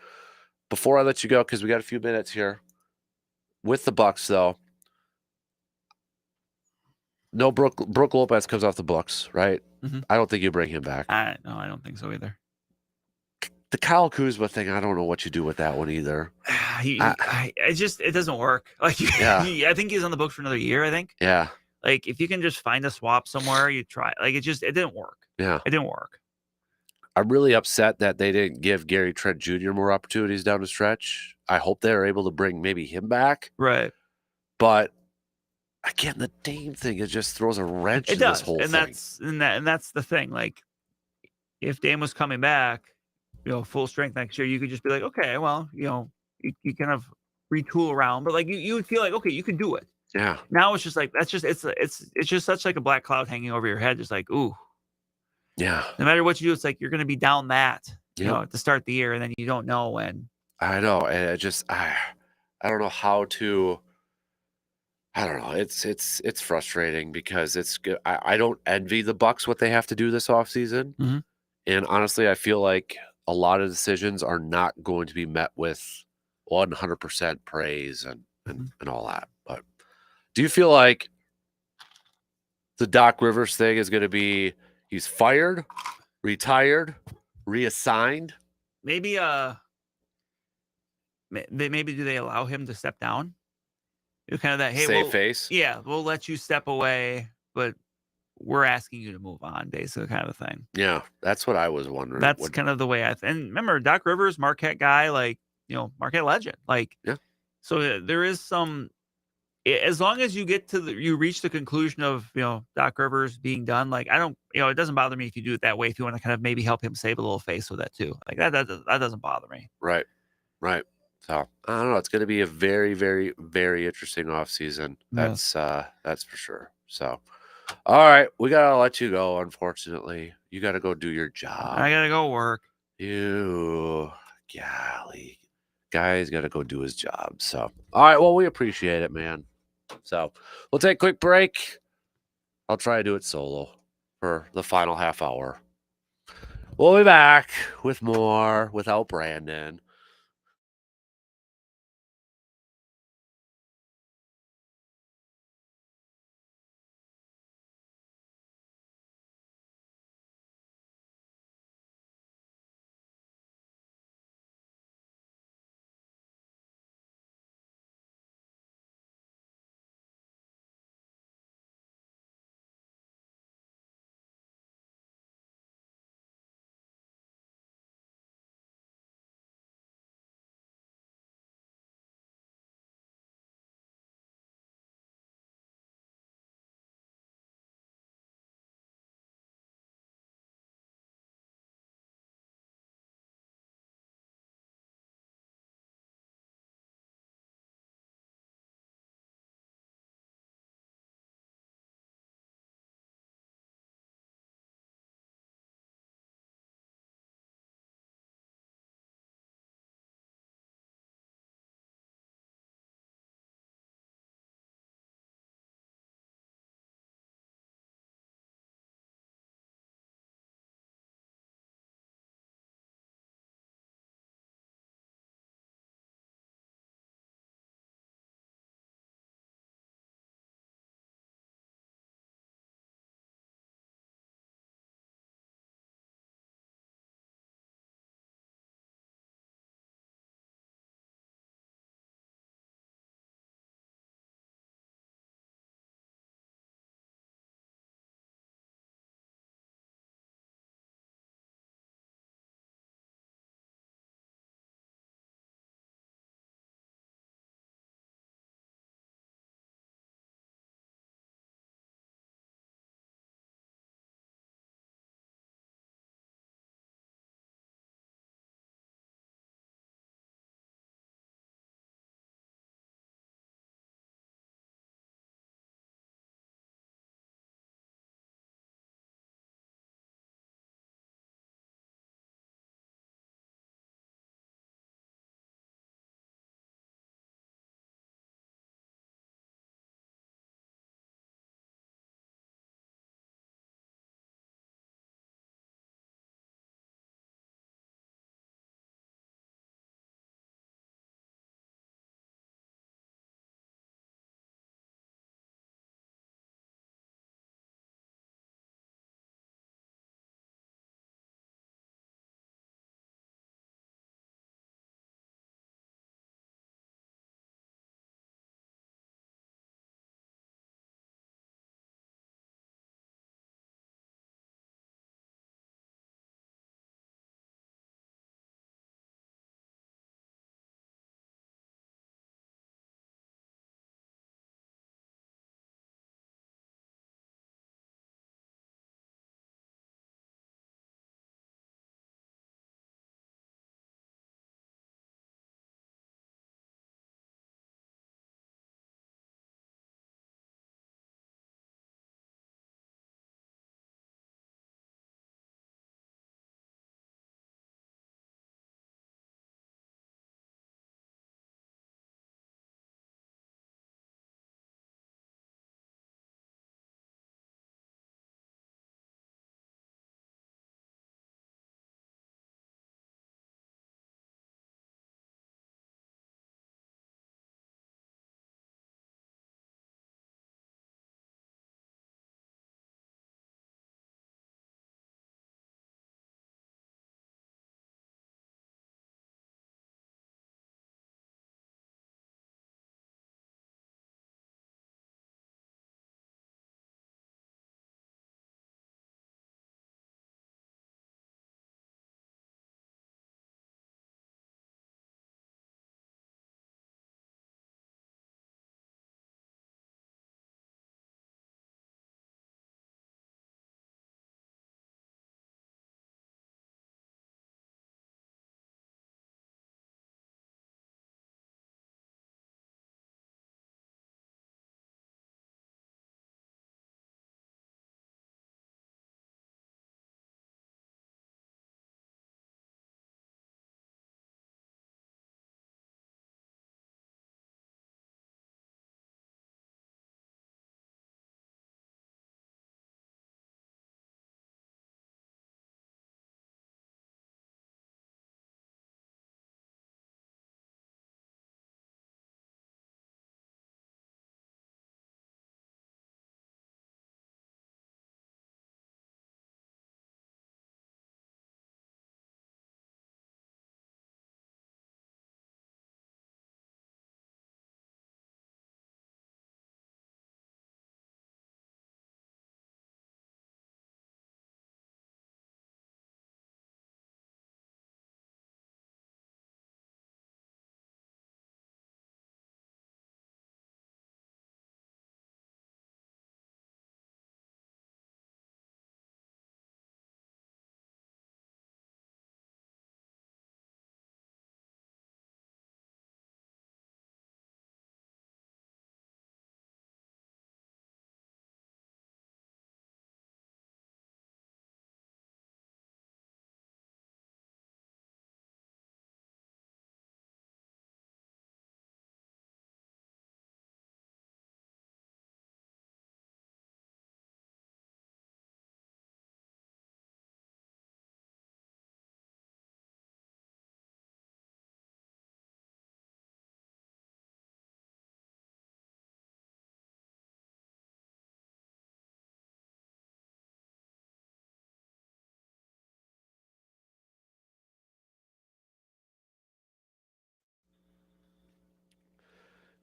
Before I let you go, because we got a few minutes here with the Bucks, though. No, Brooke Lopez comes off the books, right? Mm-hmm. I don't think you bring him back. No, I don't think so either. The Kyle Kuzma thing, I don't know what you do with that one either. It doesn't work. Like, I think he's on the books for another year. I think. Yeah. Like, if you can just find a swap somewhere, you try. Like, it didn't work. Yeah, it didn't work. I'm really upset that they didn't give Gary Trent Jr. more opportunities down the stretch. I hope they're able to bring maybe him back. Right. But again, the Dame thing, it just throws a wrench in this whole thing. And that's the thing. Like, if Dame was coming back, full strength next year, you could just be like, okay, well, you kind of retool around, but like you would feel like, okay, you can do it. Yeah. Now it's just like it's just such like a black cloud hanging over your head, just like, ooh. Yeah. No matter what you do, it's like you're going to be down that, to start the year, and then you don't know when. I know, and it just I don't know how to. I don't know. It's frustrating because it's good. I don't envy the Bucks what they have to do this offseason. Mm-hmm. And honestly, I feel like a lot of decisions are not going to be met with 100% praise and all that. But do you feel like the Doc Rivers thing is going to be he's fired, retired, reassigned? Maybe maybe do they allow him to step down? Kind of that, hey, save face. Yeah, we'll let you step away, but we're asking you to move on, basically, kind of a thing. Yeah, that's what I was wondering. That's kind of the way and remember, Doc Rivers, Marquette guy, like Marquette legend, like So there is some. As long as you get to you reach the conclusion of Doc Rivers being done, like I don't, it doesn't bother me if you do it that way. If you want to kind of maybe help him save a little face with that too, like that doesn't bother me. Right. So I don't know. It's going to be a very, very, very interesting offseason. That's for sure. So, all right, we gotta let you go. Unfortunately, you got to go do your job. I gotta go work. Golly, guy's got to go do his job. So, all right. Well, we appreciate it, man. So we'll take a quick break. I'll try to do it solo for the final half hour. We'll be back with more without Brandon.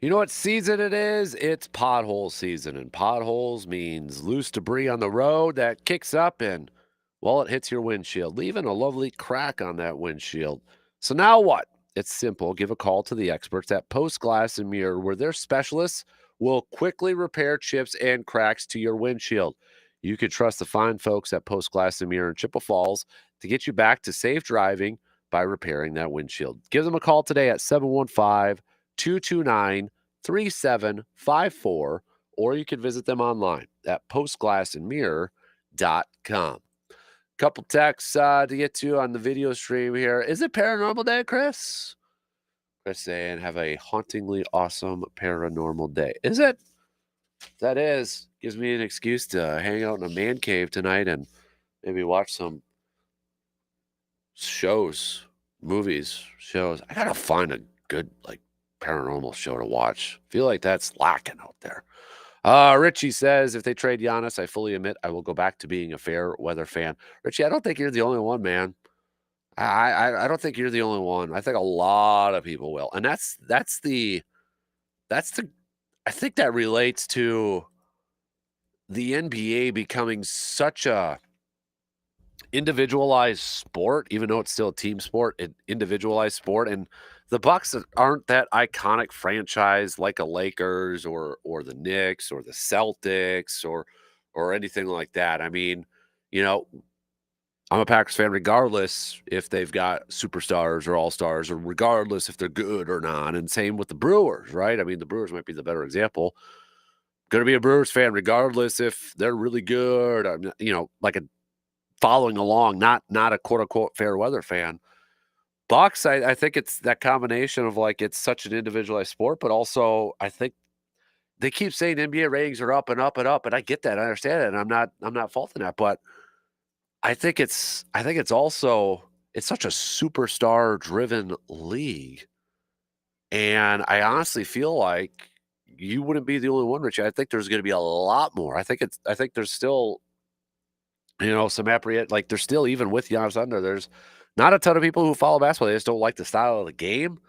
You know what season it is? It's pothole season, and potholes means loose debris on the road that kicks up and, well, it hits your windshield, leaving a lovely crack on that windshield. So now what? It's simple. Give a call to the experts at Post Glass and Mirror, where their specialists will quickly repair chips and cracks to your windshield. You can trust the fine folks at Post Glass and Mirror in Chippewa Falls to get you back to safe driving by repairing that windshield. Give them a call today at 715 229 3754, or you can visit them online at postglassandmirror.com. Couple texts to get to on the video stream here. Is it Paranormal Day, Chris? Chris saying, have a hauntingly awesome paranormal day. Is it? That is. Gives me an excuse to hang out in a man cave tonight and maybe watch some shows, movies, shows. I gotta find a good, paranormal show to watch. Feel like that's lacking out there. Richie says, if they trade Giannis, I fully admit I will go back to being a fair weather fan. Richie, I don't think you're the only one, man. I don't think you're the only one. I think a lot of people will. And that's the I think that relates to the NBA becoming such a individualized sport, even though it's still a team sport, an individualized sport. And the Bucks aren't that iconic franchise like a Lakers or the Knicks or the Celtics or anything like that. I mean, you know, I'm a Packers fan regardless if they've got superstars or all-stars, or regardless if they're good or not. And same with the Brewers, right? I mean, the Brewers might be the better example. Going to be a Brewers fan regardless if they're really good. Like a following along, not a quote unquote fair weather fan. Bucks, I think it's that combination of it's such an individualized sport, but also I think they keep saying NBA ratings are up and up and up, and I get that, I understand it, and I'm not faulting that, but I think it's also it's such a superstar driven league, and I honestly feel like you wouldn't be the only one, Richie. I think there's going to be a lot more. I think there's still some apprehend there's still, even with Giannis under, there's not a ton of people who follow basketball. They just don't like the style of the game,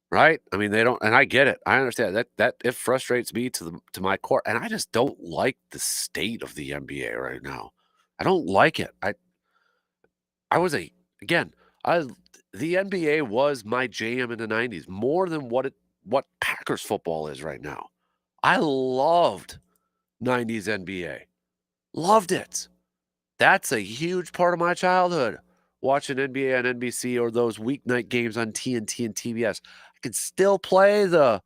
right? I mean, they don't, and I get it. I understand that it frustrates me to my core, and I just don't like the state of the NBA right now. I don't like it. I was again, I the NBA was my jam in the 90s more than what Packers football is right now. I loved 90s NBA. Loved it. That's a huge part of my childhood, watching NBA on NBC or those weeknight games on TNT and TBS. I could still play the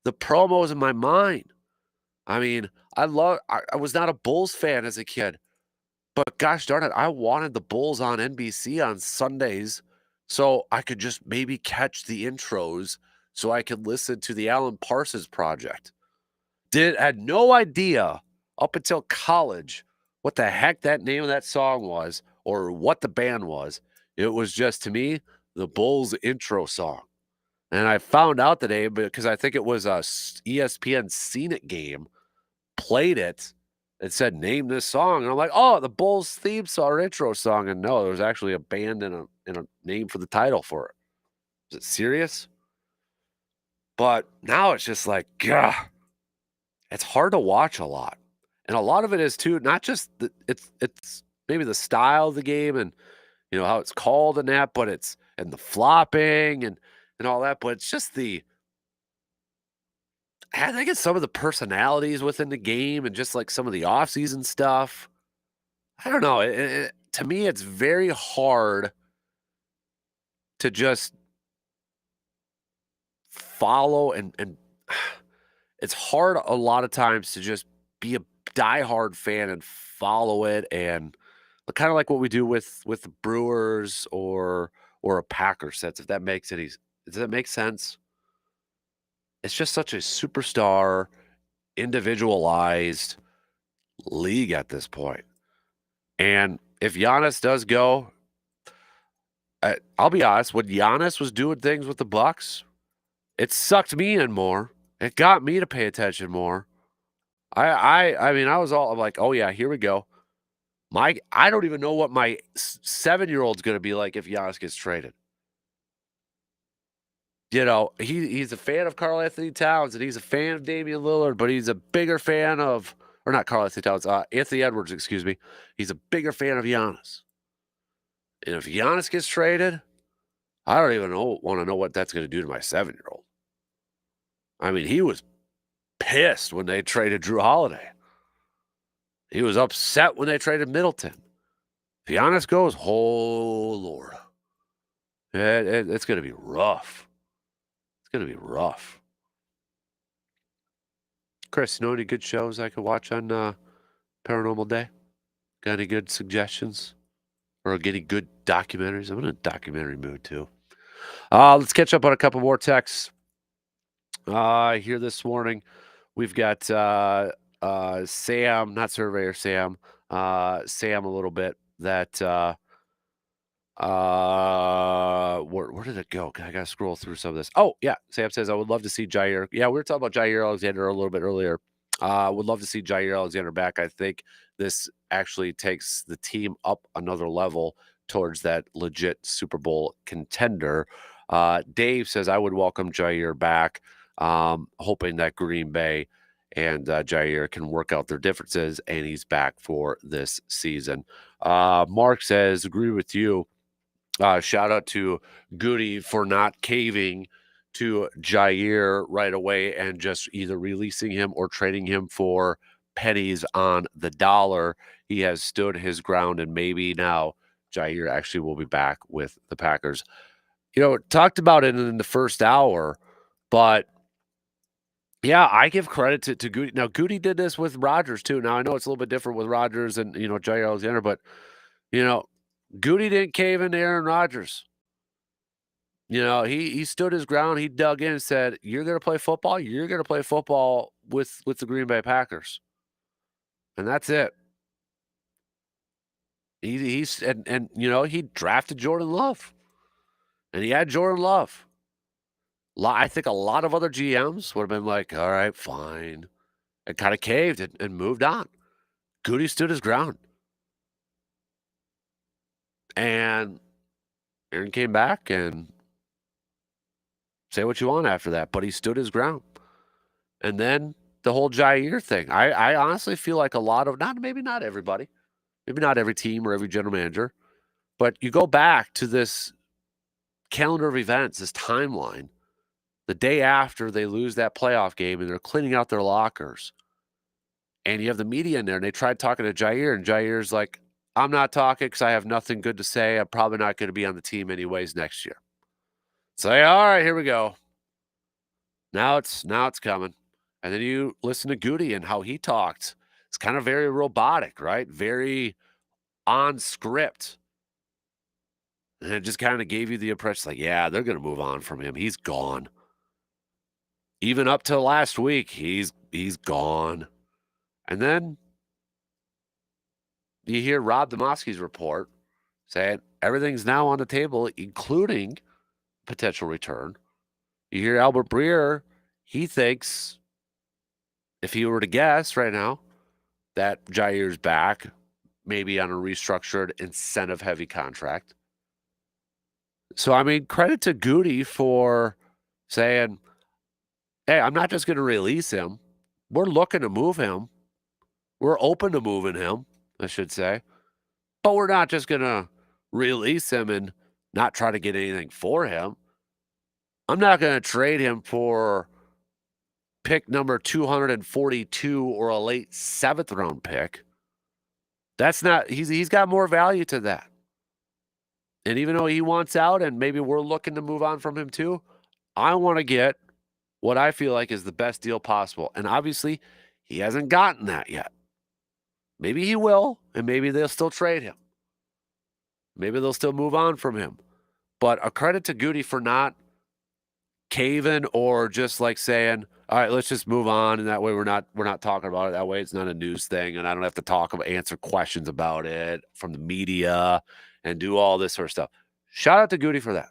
promos in my mind. I mean, I was not a Bulls fan as a kid, but gosh darn it, I wanted the Bulls on NBC on Sundays so I could just maybe catch the intros so I could listen to the Alan Parsons Project. Had no idea up until college what the heck that name of that song was or what the band was. It was just, to me, the Bulls intro song. And I found out today because I think it was a ESPN Seen It game, played it, and said, name this song. And I'm like, oh, the Bulls theme song or intro song. And no, there was actually a band and a name for the title for it. Is it serious? But now it's just like, gah. It's hard to watch a lot. And a lot of it is too, not just it's maybe the style of the game and how it's called and that, but it's and the flopping and all that, but it's just I think it's some of the personalities within the game and just some of the off-season stuff. I don't know. To me, it's very hard to just follow and it's hard a lot of times to just be a diehard fan and follow it, and kind of like what we do with the Brewers or a Packers sense, if that makes does that make sense? It's just such a superstar, individualized league at this point. And if Giannis does go, I'll be honest, when Giannis was doing things with the Bucks, it sucked me in more. It got me to pay attention more. I mean, I'm like, oh yeah, here we go. I don't even know what my 7-year-old's going to be like if Giannis gets traded. he's a fan of Karl Anthony Towns and he's a fan of Damian Lillard, but he's a bigger fan of, or not Karl Anthony Towns, Anthony Edwards, excuse me. He's a bigger fan of Giannis. And if Giannis gets traded, I don't even want to know what that's going to do to my 7-year-old. I mean, he was pissed when they traded Drew Holiday. He was upset when they traded Middleton. If Giannis goes, oh, Lord. It's going to be rough. It's going to be rough. Chris, you know any good shows I could watch on Paranormal Day? Got any good suggestions? Or any good documentaries? I'm in a documentary mood, too. Let's catch up on a couple more texts. Here this morning, we've got Sam, not Surveyor Sam, Sam a little bit, that where did it go? I gotta scroll through some of this. Oh yeah, Sam says I would love to see Jair. Yeah, we were talking about Jair Alexander a little bit earlier. Would love to see Jair Alexander back. I think this actually takes the team up another level towards that legit Super Bowl contender. Dave says I would welcome Jair back, hoping that Green Bay and Jair can work out their differences, and he's back for this season. Mark says, agree with you. Shout out to Goody for not caving to Jair right away and just either releasing him or trading him for pennies on the dollar. He has stood his ground, and maybe now Jair actually will be back with the Packers. Talked about it in the first hour, but yeah, I give credit to Goody. Now, Goody did this with Rodgers, too. Now, I know it's a little bit different with Rodgers and, Jair Alexander, but, Goody didn't cave into Aaron Rodgers. He stood his ground. He dug in and said, you're going to play football? You're going to play football with the Green Bay Packers. And that's it. He drafted Jordan Love. And he had Jordan Love. I think a lot of other GMs would have been like, all right, fine. And kind of caved and moved on. Goody stood his ground. And Aaron came back and say what you want after that, but he stood his ground. And then the whole Jair thing. I honestly feel like a lot of, maybe not everybody, maybe not every team or every general manager, but you go back to this calendar of events, this timeline, the day after they lose that playoff game and they're cleaning out their lockers. And you have the media in there and they tried talking to Jair, and Jair's like, I'm not talking because I have nothing good to say. I'm probably not going to be on the team anyways next year. Say, all right, here we go. Now it's coming. And then you listen to Goody and how he talked. It's kind of very robotic, right? Very on script. And it just kind of gave you the impression like, yeah, they're going to move on from him. He's gone. Even up to last week, he's gone. And then you hear Rob Demoski's report saying everything's now on the table, including potential return. You hear Albert Breer, he thinks, if he were to guess right now, that Jair's back, maybe on a restructured incentive-heavy contract. So, I mean, credit to Goody for saying, hey, I'm not just going to release him. We're looking to move him. We're open to moving him, I should say. But we're not just going to release him and not try to get anything for him. I'm not going to trade him for pick number 242 or a late 7th round pick. That's not, he's got more value to that. And even though he wants out and maybe we're looking to move on from him too, I want to get what I feel like is the best deal possible. And obviously, he hasn't gotten that yet. Maybe he will, and maybe they'll still trade him. Maybe they'll still move on from him. But a credit to Goody for not caving or just like saying, all right, let's just move on, and that way we're not talking about it. That way it's not a news thing, and I don't have to answer questions about it from the media and do all this sort of stuff. Shout out to Goody for that.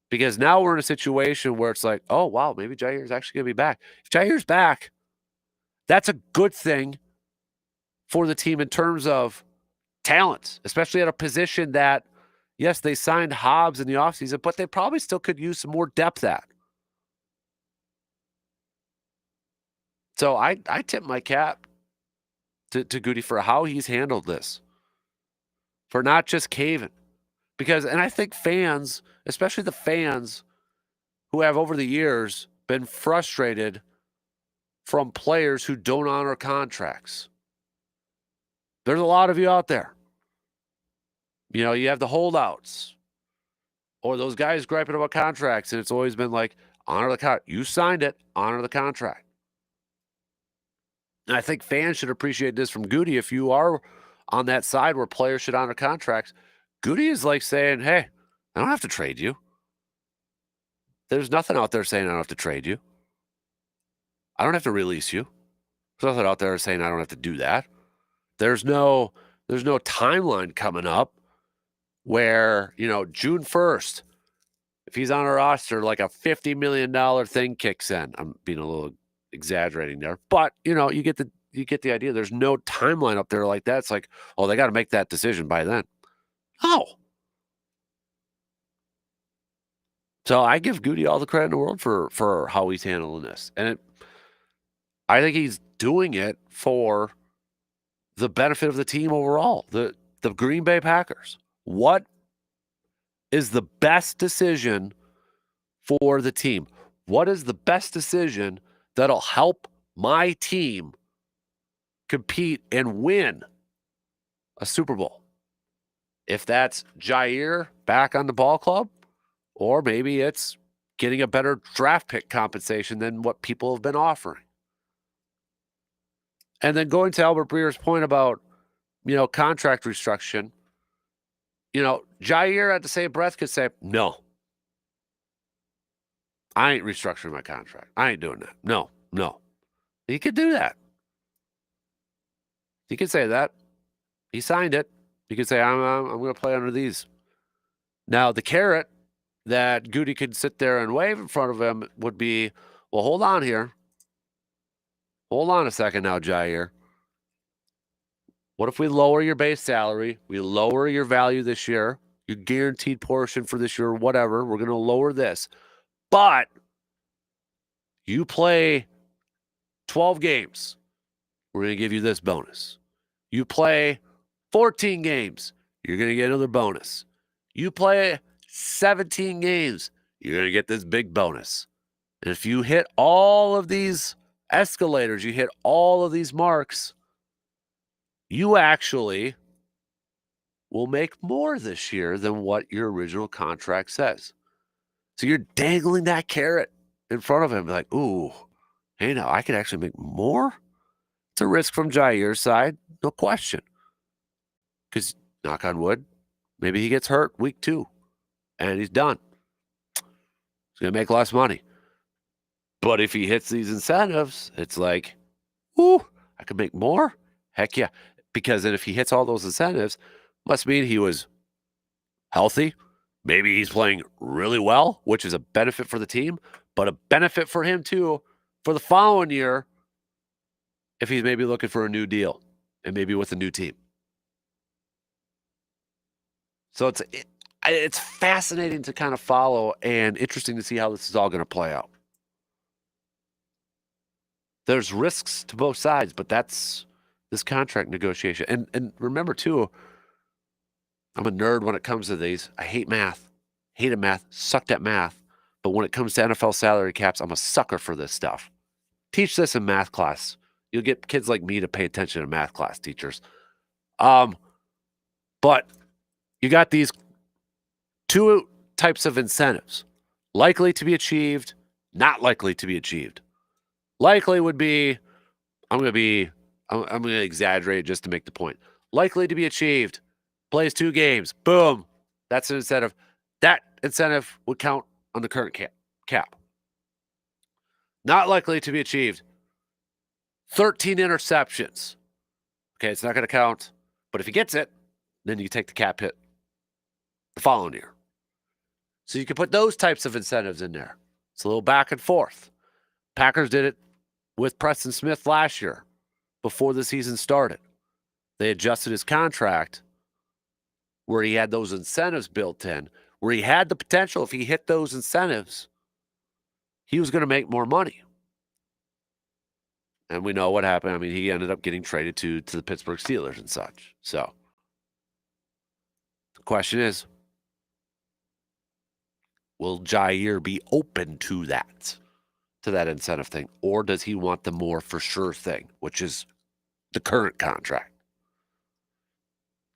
Because now we're in a situation where it's like, oh, wow, maybe Jair's actually going to be back. If Jair's back, that's a good thing for the team in terms of talent, especially at a position that, yes, they signed Hobbs in the offseason, but they probably still could use some more depth at. So I tip my cap to Goody for how he's handled this, for not just caving. Because, and I think fans, especially the fans who have over the years been frustrated from players who don't honor contracts. There's a lot of you out there. You know, you have the holdouts or those guys griping about contracts, and it's always been like, honor the contract. You signed it, honor the contract. And I think fans should appreciate this from Goody. If you are on that side where players should honor contracts, Goody is like saying, hey, I don't have to trade you. There's nothing out there saying I don't have to trade you. I don't have to release you. There's nothing out there saying I don't have to do that. There's no timeline coming up where, you know, June 1st, if he's on a roster, like a $50 million thing kicks in. I'm being a little exaggerating there, but you know, you get the idea. There's no timeline up there like that. It's like, oh, they got to make that decision by then. Oh. So I give Goody all the credit in the world for how he's handling this. And I think he's doing it for the benefit of the team overall, the Green Bay Packers. What is the best decision for the team? What is the best decision that'll help my team compete and win a Super Bowl? If that's Jair back on the ball club, or maybe it's getting a better draft pick compensation than what people have been offering. And then going to Albert Breer's point about, you know, contract restructuring, you know, Jair at the same breath could say, no, I ain't restructuring my contract. I ain't doing that. No. He could do that. He could say that. He signed it. He could say, I'm going to play under these. Now, the carrot that Goody could sit there and wave in front of him would be, well, hold on here. Hold on a second now, Jair. What if we lower your base salary? We lower your value this year, your guaranteed portion for this year, whatever. We're going to lower this. But you play 12 games, we're going to give you this bonus. You play 14 games, you're going to get another bonus. You play 17 games, you're going to get this big bonus. And if you hit all of these escalators, you hit all of these marks, you actually will make more this year than what your original contract says. So you're dangling that carrot in front of him, like, ooh, hey, now I could actually make more? It's a risk from Jair's side, no question. Because, knock on wood, maybe he gets hurt week 2, and he's done. He's going to make less money. But if he hits these incentives, it's like, ooh, I could make more? Heck yeah. Because then if he hits all those incentives, must mean he was healthy. Maybe he's playing really well, which is a benefit for the team, but a benefit for him too for the following year if he's maybe looking for a new deal and maybe with a new team. So it's fascinating to kind of follow and interesting to see how this is all going to play out. There's risks to both sides, but that's this contract negotiation. And remember too, I'm a nerd when it comes to these. I hate math. Hated math. Sucked at math. But when it comes to NFL salary caps, I'm a sucker for this stuff. Teach this in math class. You'll get kids like me to pay attention to math class, teachers. But you got these 2 types of incentives. Likely to be achieved, not likely to be achieved. Likely would be, I'm going to exaggerate just to make the point. Likely to be achieved. Plays 2 games. Boom. That's an incentive. That incentive would count on the current cap. Not likely to be achieved. 13 interceptions. Okay, it's not going to count. But if he gets it, then you take the cap hit the following year. So you can put those types of incentives in there. It's a little back and forth. Packers did it with Preston Smith last year before the season started. They adjusted his contract where he had those incentives built in, where he had the potential, if he hit those incentives, he was going to make more money. And we know what happened. I mean, he ended up getting traded to the Pittsburgh Steelers and such. So the question is, will Jair be open to that incentive thing? Or does he want the more for sure thing, which is the current contract?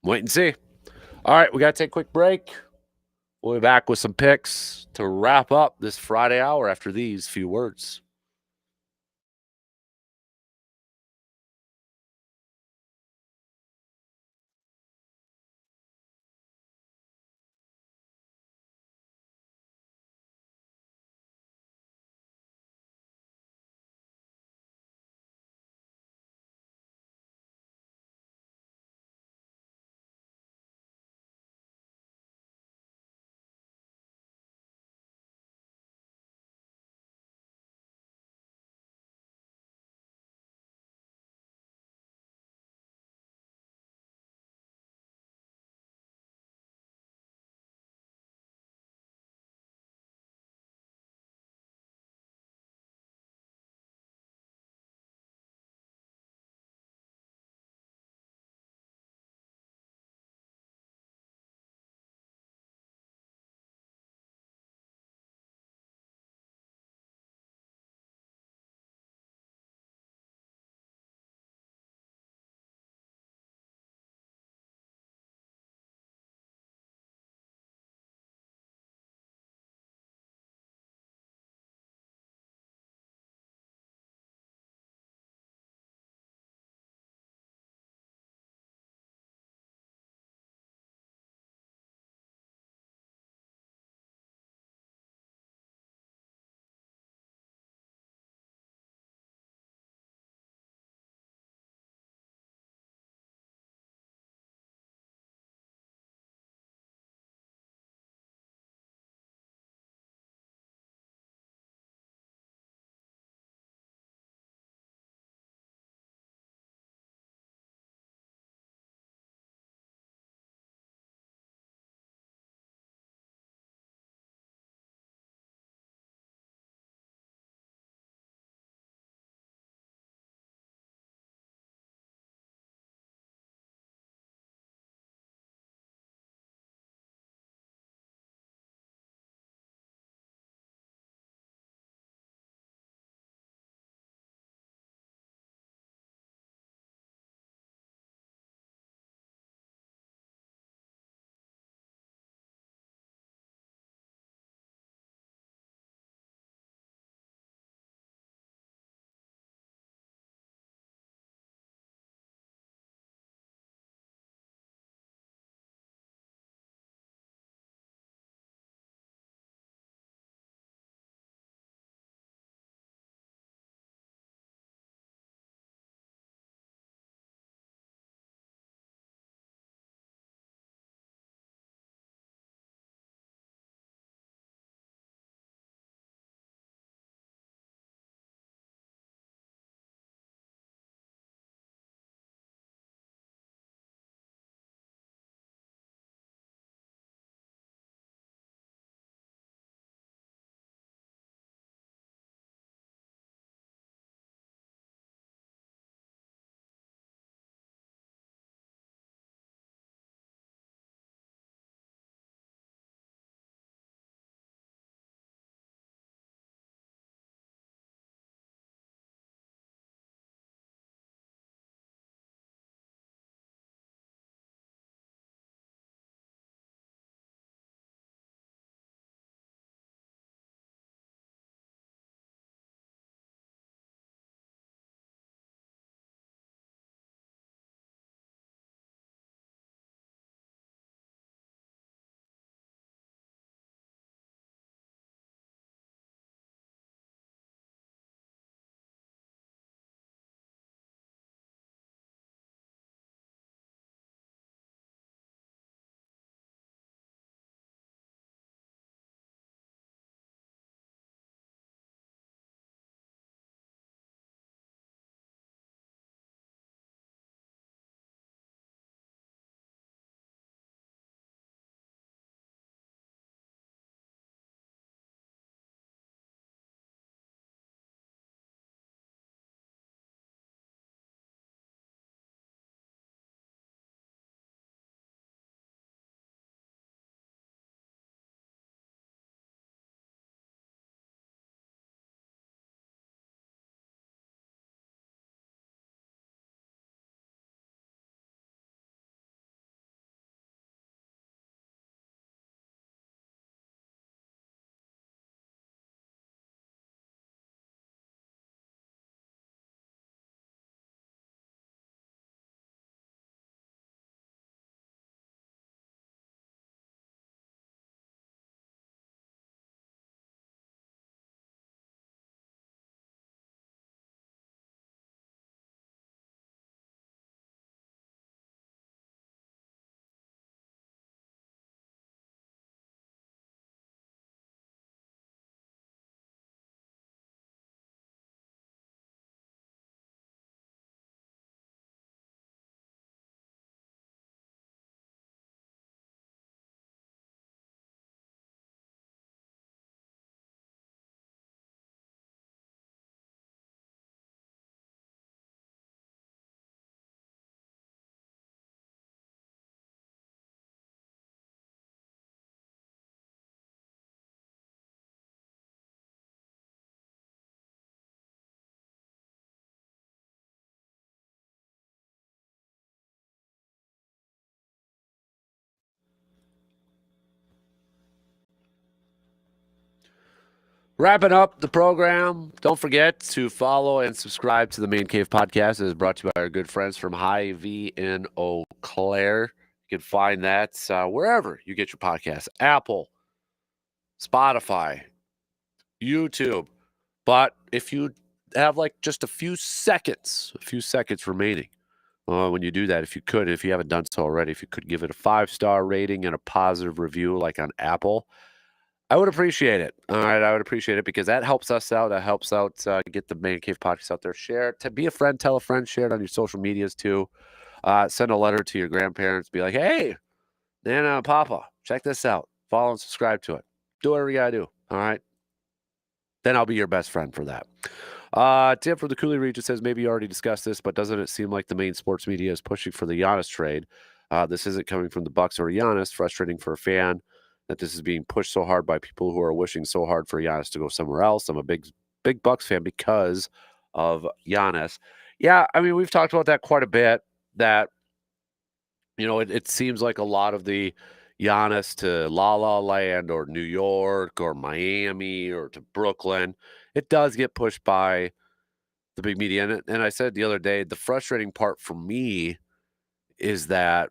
Wait and see. All right, we got to take a quick break. We'll be back with some picks to wrap up this Friday hour after these few words. Wrapping up the program, don't forget to follow and subscribe to the Man Cave Podcast. It is brought to you by our good friends from Hy-Vee in Eau Claire. You can find that wherever you get your podcasts, Apple, Spotify, YouTube. But if you have like just a few seconds remaining when you do that, if you haven't done so already, if you could give it a 5-star rating and a positive review like on Apple, I would appreciate it. All right, I would appreciate it because that helps us out. That helps out get the Man Cave Podcast out there. Share it. To be a friend, tell a friend, share it on your social medias too. Send a letter to your grandparents. Be like, hey, Nana and Papa, check this out. Follow and subscribe to it. Do whatever you got to do. All right. Then I'll be your best friend for that. Tim from the Cooley region says, maybe you already discussed this, but doesn't it seem like the main sports media is pushing for the Giannis trade? This isn't coming from the Bucks or Giannis. Frustrating for a fan that this is being pushed so hard by people who are wishing so hard for Giannis to go somewhere else. I'm a big Bucks fan because of Giannis. Yeah, I mean, we've talked about that quite a bit, that, it seems like a lot of the Giannis to La La Land or New York or Miami or to Brooklyn, it does get pushed by the big media. And I said the other day, the frustrating part for me is that,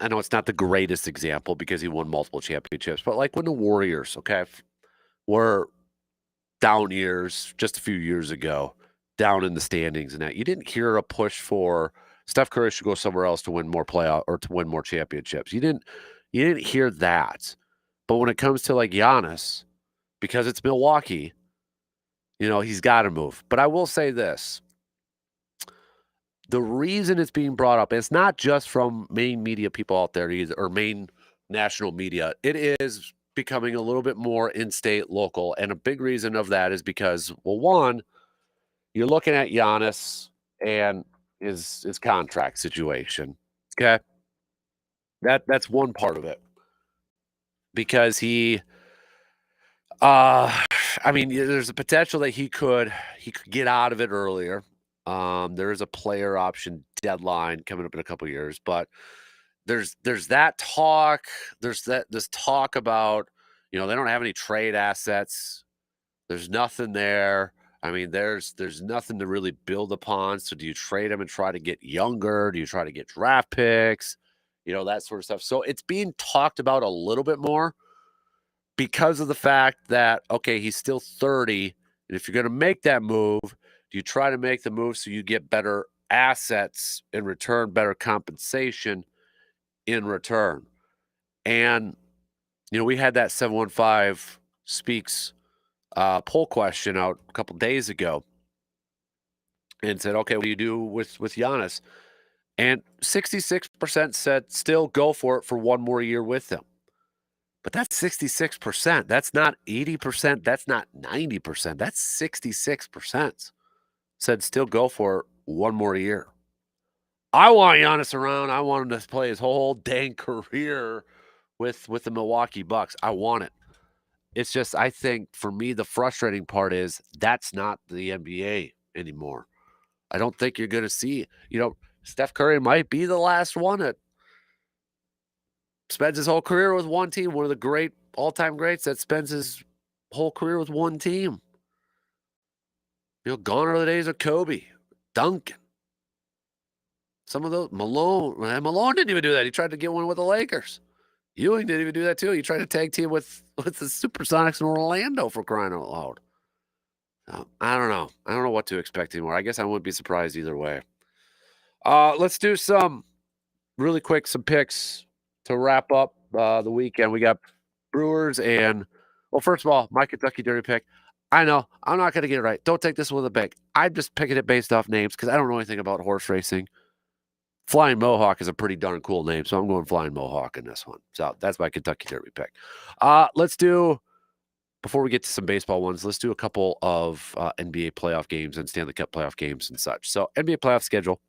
I know it's not the greatest example because he won multiple championships, but like when the Warriors, were down years just a few years ago, down in the standings and that, you didn't hear a push for Steph Curry should go somewhere else to win more playoff or to win more championships. You didn't hear that. But when it comes to like Giannis, because it's Milwaukee, he's got to move. But I will say this. The reason it's being brought up, it's not just from main media people out there either, or main national media. It is becoming a little bit more in-state, local. And a big reason of that is because, well, one, you're looking at Giannis and his contract situation. Okay. That's one part of it. Because he there's a potential that he could get out of it earlier. There is a player option deadline coming up in a couple of years, but there's that talk. There's this talk about, they don't have any trade assets. There's nothing there. I mean, there's nothing to really build upon. So do you trade him and try to get younger? Do you try to get draft picks? That sort of stuff. So it's being talked about a little bit more because of the fact that, okay, he's still 30. And if you're going to make that move, do you try to make the move so you get better assets in return, better compensation in return? And, we had that 715 Speaks poll question out a couple days ago and said, okay, what do you do with Giannis? And 66% said still go for it for one more year with him. But that's 66%. That's not 80%. That's not 90%. That's 66%. Said still go for it one more year. I want Giannis around. I want him to play his whole dang career with the Milwaukee Bucks. I want it. It's just, I think for me, the frustrating part is that's not the NBA anymore. I don't think you're going to see, Steph Curry might be the last one that spends his whole career with one team, one of the great all-time greats that spends his whole career with one team. Gone are the days of Kobe, Duncan. Some of those, Malone didn't even do that. He tried to get one with the Lakers. Ewing didn't even do that too. He tried to tag team with the Supersonics in Orlando, for crying out loud. I don't know. I don't know what to expect anymore. I guess I wouldn't be surprised either way. Let's do some really quick, some picks to wrap up the weekend. We got Brewers and, well, first of all, my Kentucky Derby pick. I know I'm not going to get it right. Don't take this with a bank. I'm just picking it based off names because I don't know anything about horse racing. Flying Mohawk is a pretty darn cool name, so I'm going Flying Mohawk in this one. So that's my Kentucky Derby pick. Let's do, before we get to some baseball ones, let's do a couple of NBA playoff games and Stanley Cup playoff games and such. So NBA playoff schedule.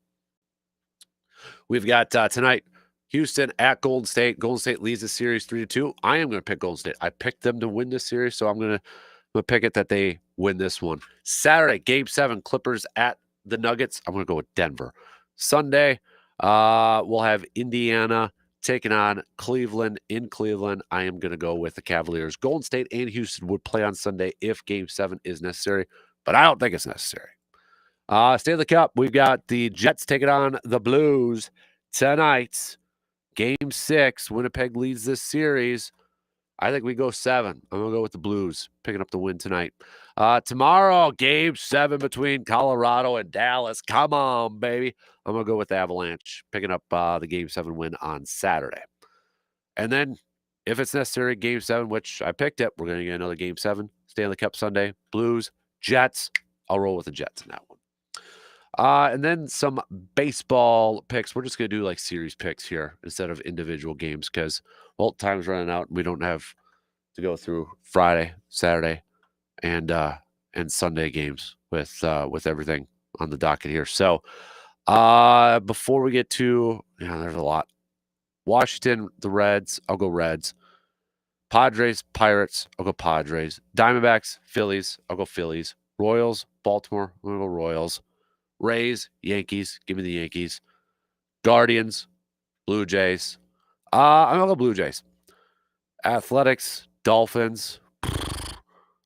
We've got tonight, Houston at Golden State. Golden State leads the series 3-2. I am going to pick Golden State. I picked them to win this series, so I'm going to pick it that they win this one. Saturday, Game 7, Clippers at the Nuggets. I'm going to go with Denver. Sunday, we'll have Indiana taking on Cleveland in Cleveland. I am going to go with the Cavaliers. Golden State and Houston would play on Sunday if Game 7 is necessary, but I don't think it's necessary. Stanley Cup, we've got the Jets taking on the Blues tonight. Game 6, Winnipeg leads this series. I think we go 7. I'm going to go with the Blues, picking up the win tonight. Tomorrow, Game 7 between Colorado and Dallas. Come on, baby. I'm going to go with the Avalanche, picking up the Game 7 win on Saturday. And then, if it's necessary, Game 7, which I picked it, we're going to get another Game 7. Stanley Cup Sunday, Blues, Jets. I'll roll with the Jets in that one. And then some baseball picks. We're just going to do like series picks here instead of individual games because, well, time's running out and we don't have to go through Friday, Saturday, and Sunday games with everything on the docket here. So before we get to, there's a lot. Washington, the Reds, I'll go Reds. Padres, Pirates, I'll go Padres. Diamondbacks, Phillies, I'll go Phillies. Royals, Baltimore, I'm going to go Royals. Rays, Yankees, give me the Yankees. Guardians, Blue Jays. I'm going to go Blue Jays. Athletics, Dolphins.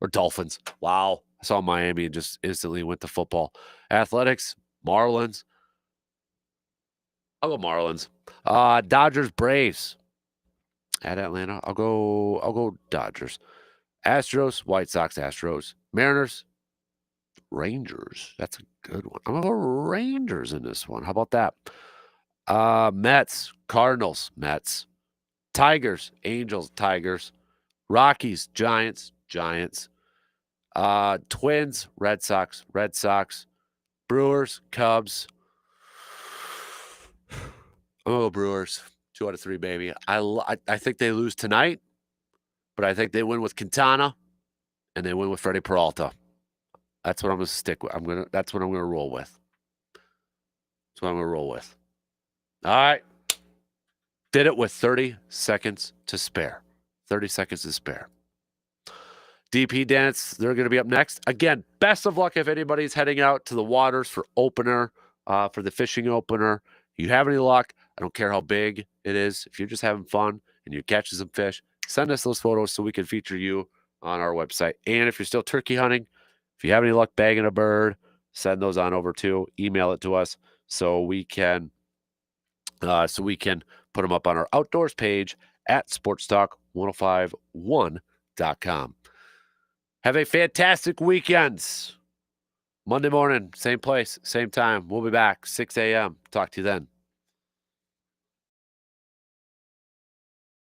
Or Dolphins. Wow. I saw Miami and just instantly went to football. Athletics, Marlins. I'll go Marlins. Dodgers, Braves. At Atlanta, I'll go Dodgers. Astros, White Sox, Astros. Mariners, Rangers. That's a good one. I'm going to go Rangers in this one. How about that? Mets, Cardinals, Mets. Tigers, Angels, Tigers. Rockies, Giants, Giants. Twins, Red Sox, Red Sox. Brewers, Cubs. I'm going to go Brewers. 2 out of 3, baby. I think they lose tonight, but I think they win with Quintana, and they win with Freddie Peralta. That's what I'm going to stick with. That's what I'm going to roll with. That's what I'm going to roll with. All right. Did it with 30 seconds to spare. 30 seconds to spare. DP Dance, they're going to be up next. Again, best of luck if anybody's heading out to the waters for opener, for the fishing opener. If you have any luck, I don't care how big it is. If you're just having fun and you're catching some fish, send us those photos so we can feature you on our website. And if you're still turkey hunting, if you have any luck bagging a bird, send those on over too. Email it to us so we can put them up on our outdoors page at sportstalk1051.com. Have a fantastic weekend. Monday morning, same place, same time. We'll be back 6 a.m. Talk to you then.